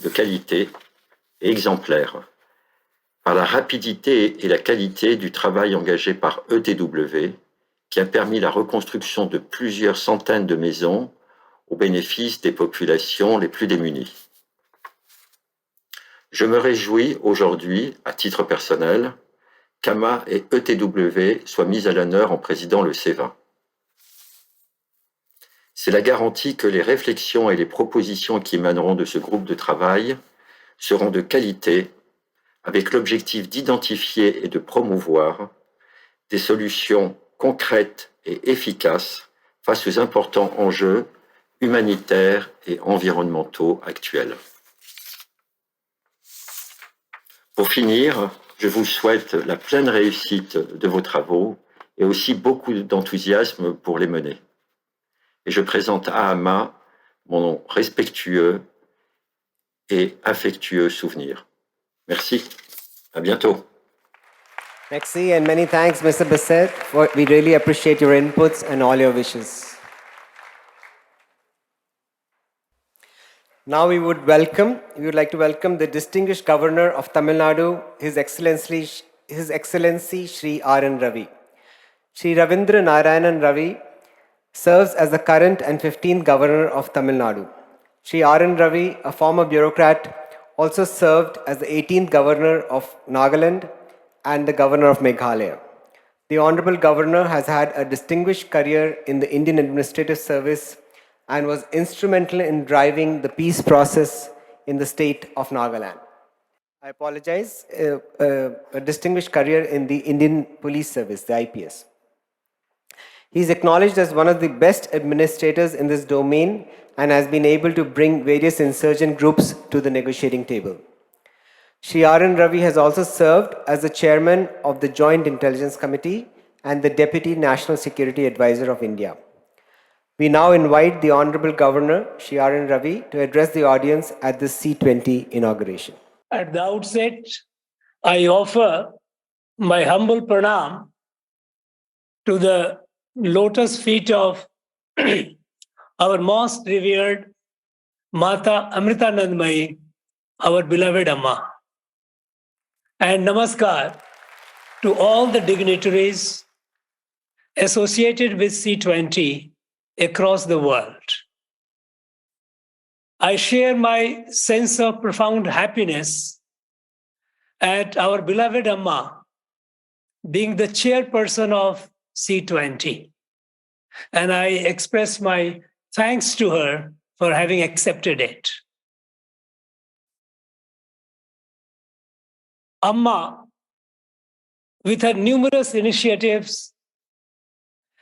de qualité et exemplaire par la rapidité et la qualité du travail engagé par ETW, qui a permis la reconstruction de plusieurs centaines de maisons au bénéfice des populations les plus démunies. Je me réjouis aujourd'hui, à titre personnel, qu'AMA et ETW soient mis à l'honneur en présidant le C20. C'est la garantie que les réflexions et les propositions qui émaneront de ce groupe de travail seront de qualité, avec l'objectif d'identifier et de promouvoir des solutions concrètes et efficaces face aux importants enjeux humanitaires et environnementaux actuels. Pour finir, je vous souhaite la pleine réussite de vos travaux et aussi beaucoup d'enthousiasme pour les mener. Et je présente à Amma mon respectueux et affectueux souvenir. Merci. À bientôt. Merci and many thanks, Mr. Bassett. We really appreciate your inputs and all your wishes. Now we would like to welcome the distinguished Governor of Tamil Nadu, His Excellency Shri R.N. Ravi. Shri Ravindra Narayanan Ravi serves as the current and 15th Governor of Tamil Nadu. Shri R.N. Ravi, a former bureaucrat, also served as the 18th Governor of Nagaland and the Governor of Meghalaya. The Honorable Governor has had a distinguished career in the Indian Administrative Service and was instrumental in driving the peace process in the state of Nagaland. I apologize, a distinguished career in the Indian Police Service, the IPS. He is acknowledged as one of the best administrators in this domain and has been able to bring various insurgent groups to the negotiating table. Shri R.N. Ravi has also served as the chairman of the Joint Intelligence Committee and the Deputy National Security Advisor of India. We now invite the Honorable Governor, Shri R.N. Ravi, to address the audience at this C20 inauguration. At the outset, I offer my humble pranam to the lotus feet of our most revered Mata Amritanandamayi, our beloved Amma. And namaskar to all the dignitaries associated with C20 across the world. I share my sense of profound happiness at our beloved Amma being the chairperson of C20. And I express my thanks to her for having accepted it. Amma, with her numerous initiatives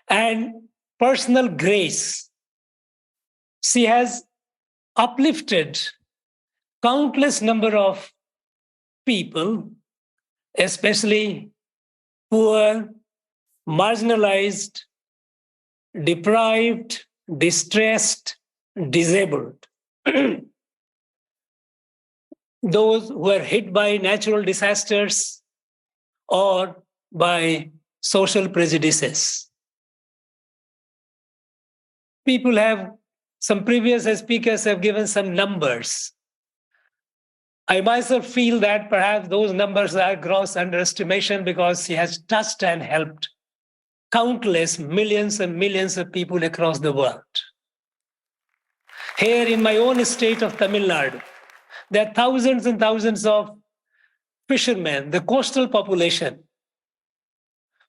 and personal grace, she has uplifted countless number of people, especially poor, marginalized, deprived, distressed, disabled. Those who are hit by natural disasters or by social prejudices. Some previous speakers have given some numbers. I myself feel that perhaps those numbers are gross underestimation because she has touched and helped countless millions and millions of people across the world. Here in my own state of Tamil Nadu, there are thousands and thousands of fishermen, the coastal population,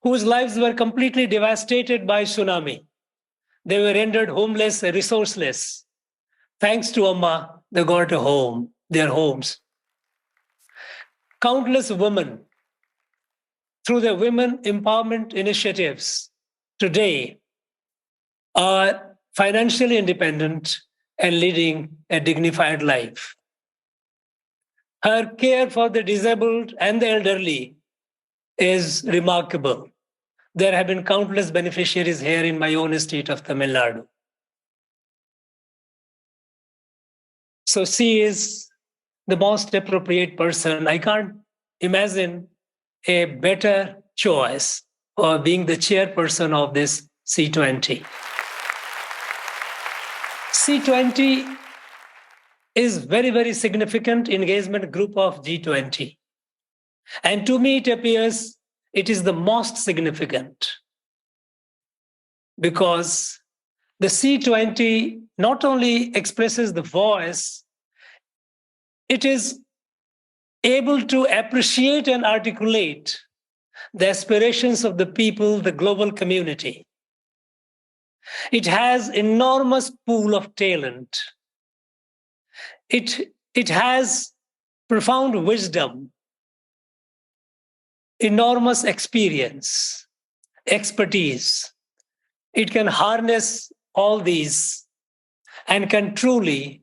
whose lives were completely devastated by tsunami. They were rendered homeless and resourceless. Thanks to Amma, they got a home, their homes. Countless women, through their women empowerment initiatives, today are financially independent and leading a dignified life. Her care for the disabled and the elderly is remarkable. There have been countless beneficiaries here in my own state of Tamil Nadu. So she is the most appropriate person. I can't imagine a better choice for being the chairperson of this C20. C20 is very, very significant engagement group of G20. And to me, it appears it is the most significant because the C20 not only expresses the voice, it is able to appreciate and articulate the aspirations of the people, the global community. It has enormous pool of talent. It has profound wisdom, enormous experience, expertise. It can harness all these and can truly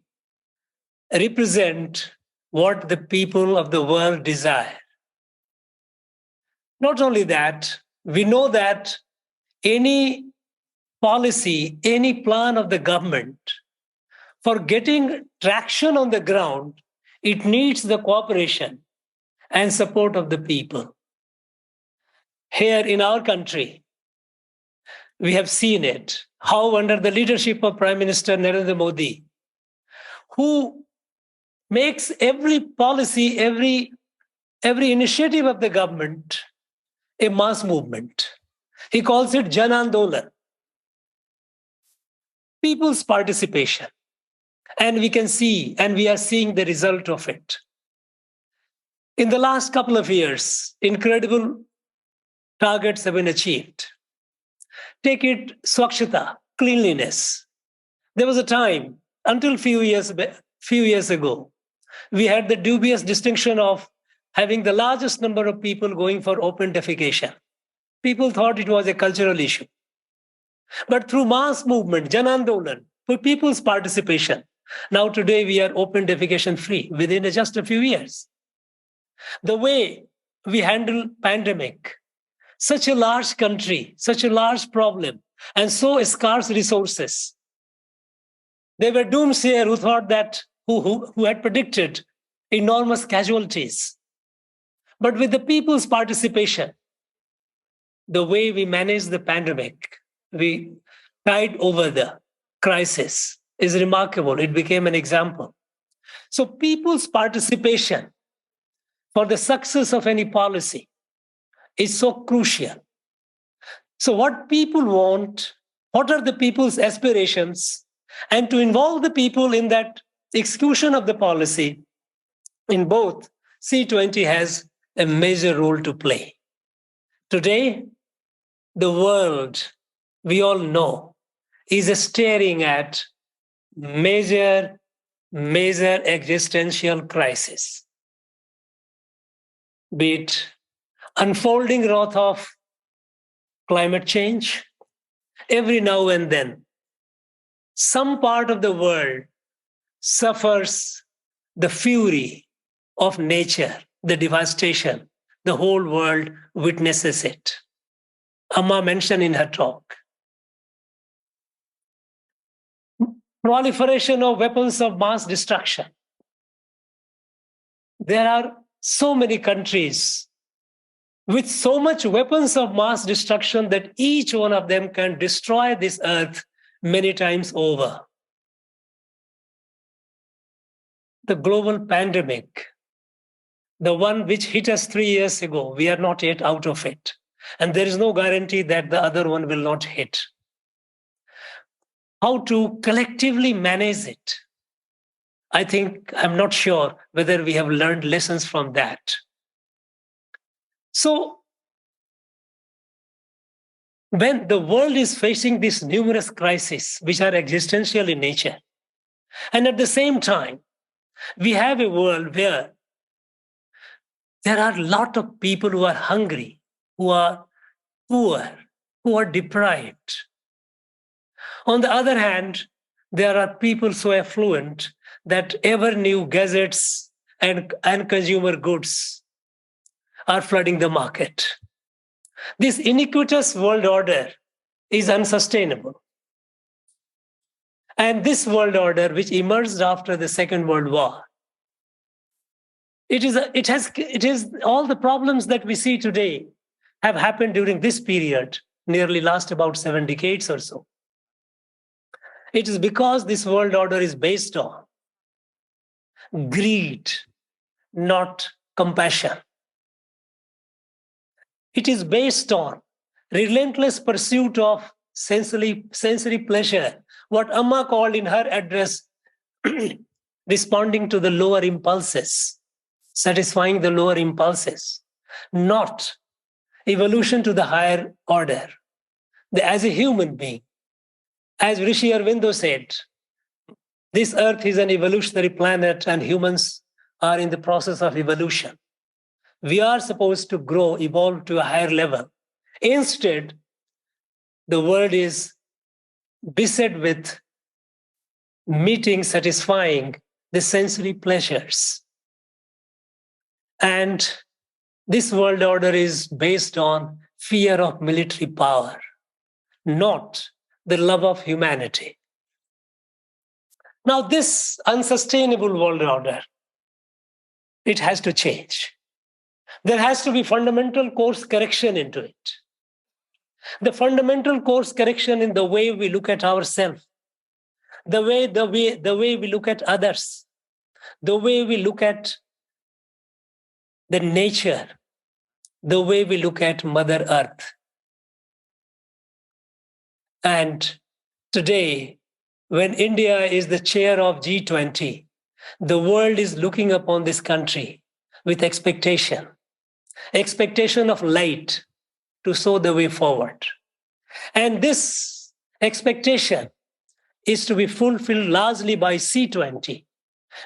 represent what the people of the world desire. Not only that, we know that any policy, any plan of the government for getting traction on the ground, it needs the cooperation and support of the people. Here in our country, we have seen it, how under the leadership of Prime Minister Narendra Modi, who makes every policy, every initiative of the government a mass movement. He calls it Jan Andolan, people's participation. And we can see, and we are seeing the result of it. In the last couple of years, incredible targets have been achieved. Take it, Swachhata, cleanliness. There was a time, until few years ago, we had the dubious distinction of having the largest number of people going for open defecation. People thought it was a cultural issue. But through mass movement, Jan Andolan, for people's participation, now today we are open defecation free within just a few years. The way we handle pandemic, such a large country, such a large problem, and so scarce resources. They were doomsayers who thought that, who had predicted enormous casualties. But with the people's participation, the way we managed the pandemic, we tide over the crisis is remarkable. It became an example. So people's participation for the success of any policy is so crucial. So what people want, what are the people's aspirations, and to involve the people in that execution of the policy, in both, C20 has a major role to play. Today, the world, we all know, is staring at major existential crisis. Be it unfolding wrath of climate change, every now and then, some part of the world suffers the fury of nature, the devastation. The whole world witnesses it. Amma mentioned in her talk. Proliferation of weapons of mass destruction. There are so many countries with so much weapons of mass destruction that each one of them can destroy this earth many times over. The global pandemic, the one which hit us 3 years ago, we are not yet out of it. And there is no guarantee that the other one will not hit. How to collectively manage it? I think, I'm not sure whether we have learned lessons from that. So, when the world is facing these numerous crises, which are existential in nature, and at the same time, we have a world where there are a lot of people who are hungry, who are poor, who are deprived. On the other hand, there are people so affluent that ever new gadgets and consumer goods are flooding the market. This iniquitous world order is unsustainable. And this world order, which emerged after the Second World War, it is all the problems that we see today have happened during this period, nearly last about 7 decades or so. It is because this world order is based on greed, not compassion. It is based on relentless pursuit of sensory pleasure, what Amma called in her address, responding to the lower impulses, satisfying the lower impulses, not evolution to the higher order. As a human being, as Rishi Aurobindo said, this earth is an evolutionary planet and humans are in the process of evolution. We are supposed to grow, evolve to a higher level. Instead, the world is beset with meeting, satisfying the sensory pleasures. And this world order is based on fear of military power, not the love of humanity. Now, this unsustainable world order, it has to change. There has to be fundamental course correction into it. The fundamental course correction in the way we look at ourselves, the way we look at others, the way we look at the nature, the way we look at Mother Earth. And today, when India is the chair of G20, the world is looking upon this country with expectation of light to show the way forward. And this expectation is to be fulfilled largely by C20,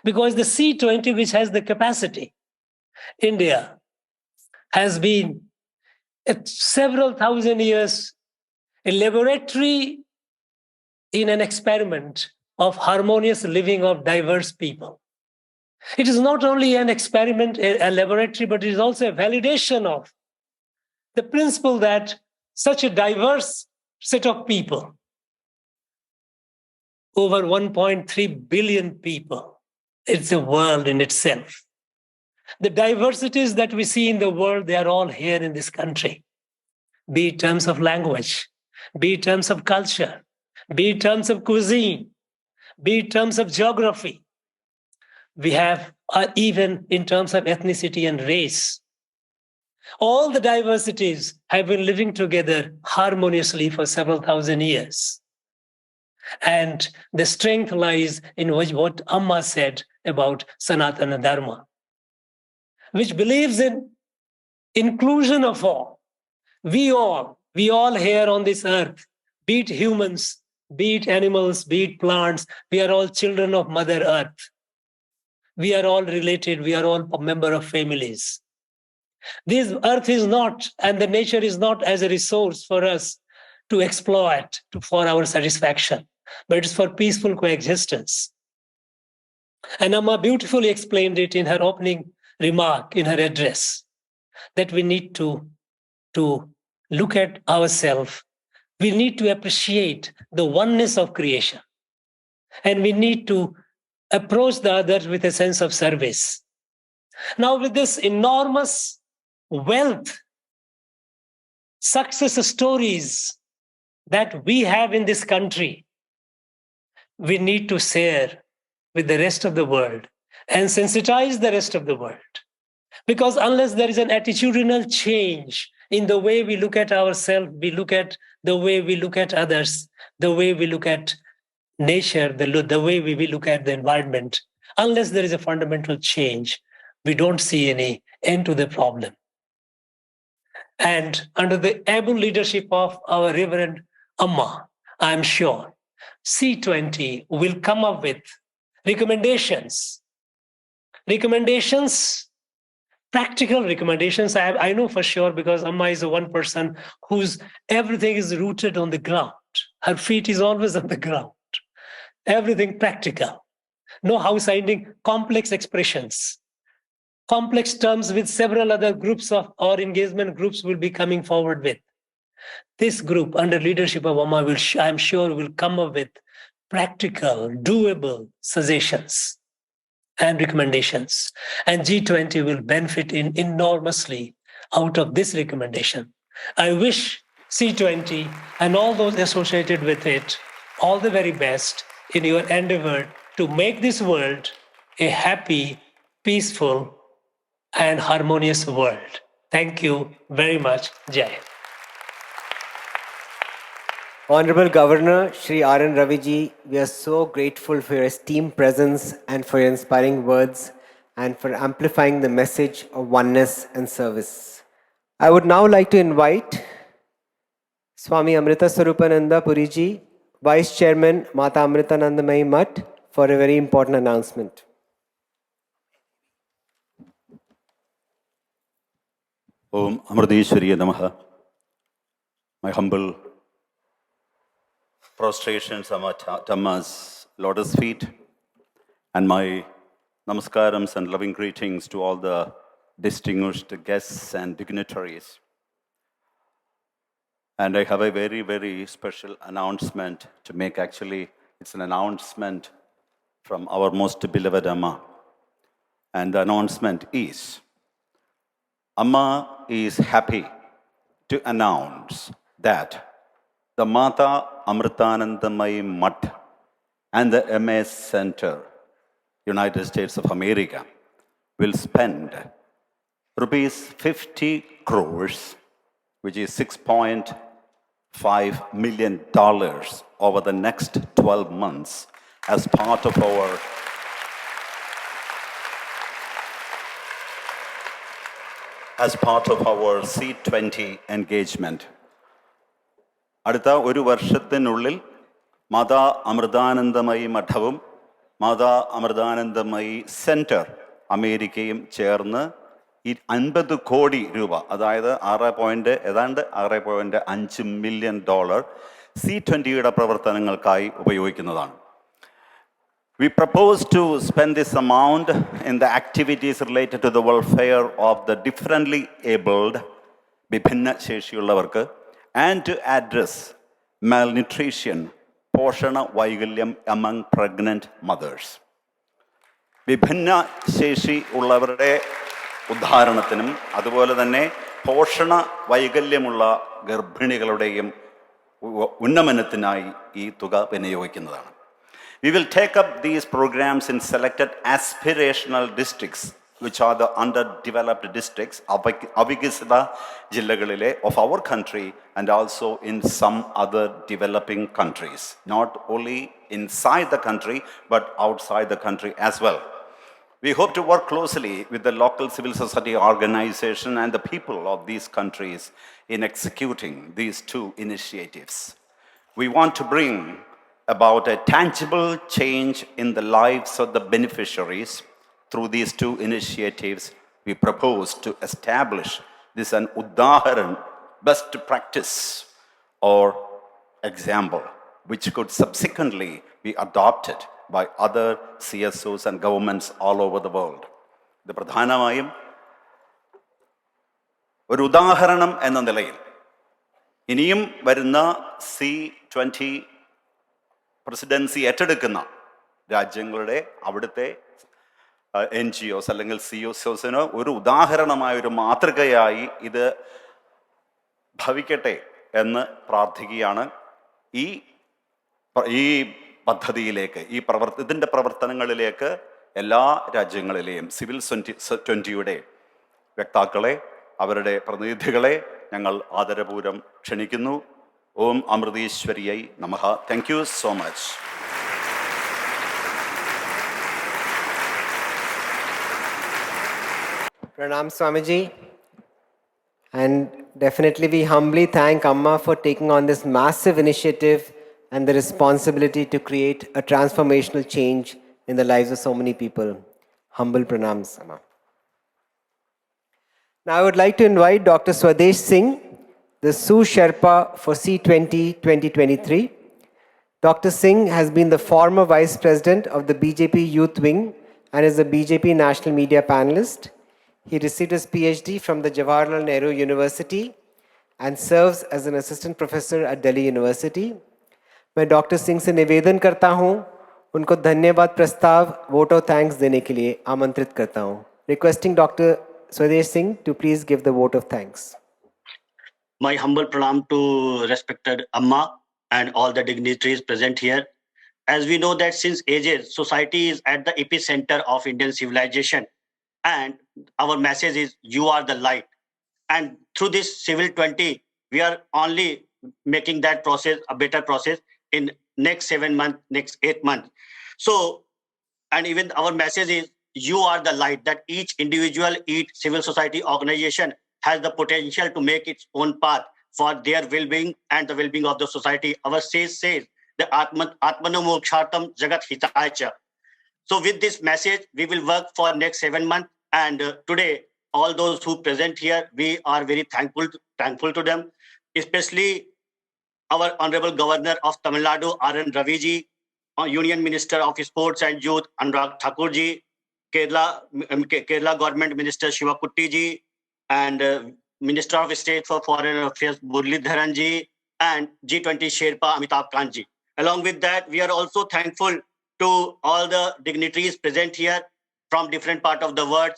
because the C20, which has the capacity, India has been several thousand years a laboratory in an experiment of harmonious living of diverse people. It is not only an experiment, a laboratory, but it is also a validation of the principle that such a diverse set of people, over 1.3 billion people, it's a world in itself. The diversities that we see in the world, they are all here in this country, be it terms of language, be it terms of culture, be it terms of cuisine, be it terms of geography. We have even in terms of ethnicity and race. All the diversities have been living together harmoniously for several thousand years. And the strength lies in what Amma said about Sanatana Dharma, which believes in inclusion of all. We all here on this earth, be it humans, be it animals, be it plants, we are all children of Mother Earth. We are all related, we are all a member of families. This earth is not, and the nature is not as a resource for us to exploit for our satisfaction, but it's for peaceful coexistence. And Amma beautifully explained it in her opening remark, in her address, that we need to look at ourselves. We need to appreciate the oneness of creation. And we need to approach the others with a sense of service. Now, with this enormous wealth, success stories that we have in this country, we need to share with the rest of the world and sensitize the rest of the world. Because unless there is an attitudinal change in the way we look at ourselves, we look at the way we look at others, the way we look at nature, the way we look at the environment, unless there is a fundamental change, we don't see any end to the problem. And under the able leadership of our Reverend Amma, I'm sure C20 will come up with recommendations, practical recommendations. I know for sure because Amma is the one person whose everything is rooted on the ground. Her feet is always on the ground. Everything practical. No house-ending complex expressions. Complex terms with several other groups of or engagement groups will be coming forward with. This group under leadership of Amma I'm sure will come up with practical, doable suggestions and recommendations. And G20 will benefit enormously out of this recommendation. I wish C20 and all those associated with it all the very best in your endeavor to make this world a happy, peaceful, and harmonious world. Thank you very much. Jai. Honorable Governor Shri R.N. Raviji, we are so grateful for your esteemed presence and for your inspiring words and for amplifying the message of oneness and service. I would now like to invite Swami Amrita Swarupananda Puriji, Vice Chairman Mata Amritanandamayi Mutt, for a very important announcement. Om Amriteshwariya Namaha. My humble prostrations are Dhamma's lotus feet, and my namaskarams and loving greetings to all the distinguished guests and dignitaries. And I have a very, very special announcement to make. Actually, it's an announcement from our most beloved Amma. And the announcement is, Amma is happy to announce that the Mata Amritanandamayi Mutt and the MS Center, United States of America, will spend rupees 50 crores, which is $6.5 million over the next 12 months as part of our C20 engagement. അടുത്ത ഒരു വർഷത്തിനുള്ളിൽ Mata Amritanandamayi മഠവും Mata Amritanandamayi centre അമേരിക്കയും ചേർന്ന് 50 കോടി രൂപ, അതായത് ഏതാണ്ട് $6.5 million C20യുടെ പ്രവർത്തനങ്ങൾക്കായി ഉപയോഗിക്കുന്നതാണ്. We propose to spend this amount in the activities related to the welfare of the differently abled, വിഭിന്ന ശേഷിയുള്ളവർക്ക്, and to address malnutrition, പോഷണ വൈകല്യം among pregnant mothers. വിഭിന്ന ശേഷി ഉള്ളവരുടെ ഉദ്ധാരണത്തിനും അതുപോലെ തന്നെ പോഷണ വൈകല്യമുള്ള ഗർഭിണികളുടെയും ഉന്നമനത്തിനായി ഈ തുക വിനിയോഗിക്കുന്നതാണ്. We will take up these programs in selected aspirational districts, which are the underdeveloped districts, അവികസിത ജില്ലകളിലെ of our country and also in some other developing countries, not only inside the country but outside the country as well. We hope to work closely with the local civil society organization and the people of these countries in executing these two initiatives. We want to bring about a tangible change in the lives of the beneficiaries. Through these two initiatives, we propose to establish this an udaharan, best practice or example, which could subsequently be adopted by other CSOs and governments all over the world. ഇത് പ്രധാനമായും ഒരു ഉദാഹരണം എന്ന നിലയിൽ ഇനിയും വരുന്ന C20 presidency ഏറ്റെടുക്കുന്ന രാജ്യങ്ങളുടെ അവിടുത്തെ NGOs അല്ലെങ്കിൽ CSOസിന് ഒരു ഉദാഹരണമായ ഒരു മാതൃകയായി ഇത് ഭവിക്കട്ടെ എന്ന് പ്രാർത്ഥിക്കുകയാണ്. ഈ പദ്ധതിയിലേക്ക്, ഇതിൻ്റെ പ്രവർത്തനങ്ങളിലേക്ക് എല്ലാ രാജ്യങ്ങളിലെയും സിവിൽ 20യുടെ വക്താക്കളെ, അവരുടെ പ്രതിനിധികളെ ഞങ്ങൾ ആദരപൂർവ്വം ക്ഷണിക്കുന്നു. ഓം അമൃതീശ്വരിയൈ നമഃ. Thank you so much. Pranam Swamiji. And definitely we humbly thank Amma for taking on this massive initiative and the responsibility to create a transformational change in the lives of so many people. Humble pranams, Amma. Now I would like to invite Dr. Swadesh Singh, the Sous Sherpa for C20 2023. Dr. Singh has been the former Vice President of the BJP Youth Wing and is a BJP National Media Panelist. He received his PhD from the Jawaharlal Nehru University and serves as an Assistant Professor at Delhi University. मैं doctor Singh से निवेदन करता हूं, उनको धन्यवाद प्रस्ताव vote of thanks देने के लिए आमंत्रित करता हूं. Requesting Dr. Swadesh Singh to please give the vote of thanks. My humble pranam to respected Amma and all the dignitaries present here. As we know that since ages, society is at the epicenter of Indian civilization, and our message is you are the light. And through this Civil 20, we are only making that process a better process in next 7 months, next 8 months. So, and even our message is you are the light, that each individual, each civil society organization has the potential to make its own path for their well-being and the well-being of the society. Our sage says, the Atmano Mokshartam Jagat Hitaya. So with this message, we will work for next 7 months. And today, all those who present here, we are very thankful to them, especially our Honorable Governor of Tamil Nadu, R.N. Raviji, Union Minister of Sports and Youth, Anurag Thakurji, Kerala Government Minister Shiva Kuttiji, and Minister of State for Foreign Affairs Muralidharan ji, and G20 Sherpa Amitabh Kant ji. Along with that, we are also thankful to all the dignitaries present here from different parts of the world,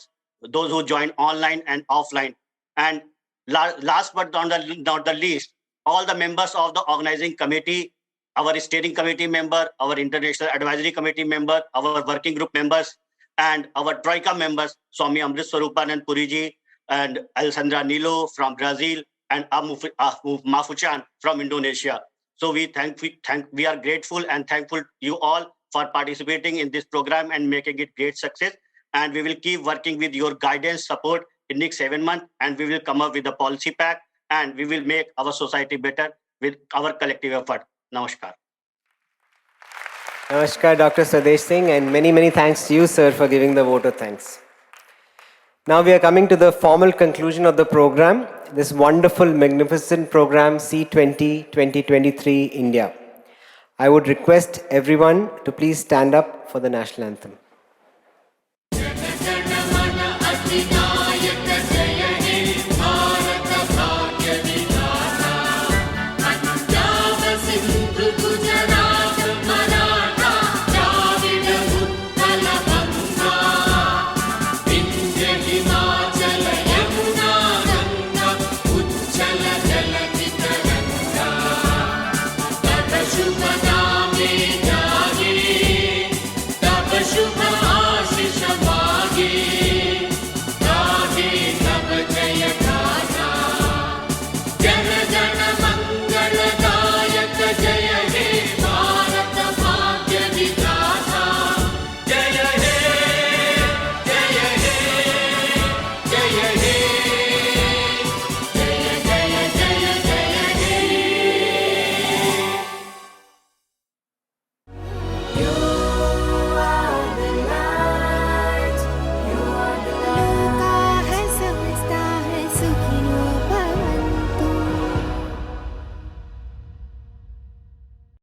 those who join online and offline. And last but not the least, all the members of the organizing committee, our steering committee member, our international advisory committee member, our working group members, and our Troika members, Swami Amrit Swarupanand Puriji and Alessandra Nilo from Brazil, and Mafuchan from Indonesia. So we are grateful and thankful to you all for participating in this program and making it great success. And we will keep working with your guidance, support in next 7 months, and we will come up with a policy pack, and we will make our society better with our collective effort. Namaskar. Namaskar, Dr. Swadesh Singh, and many thanks to you, sir, for giving the vote of thanks. Now we are coming to the formal conclusion of the program, this wonderful, magnificent program C20 2023 India. I would request everyone to please stand up for the national anthem.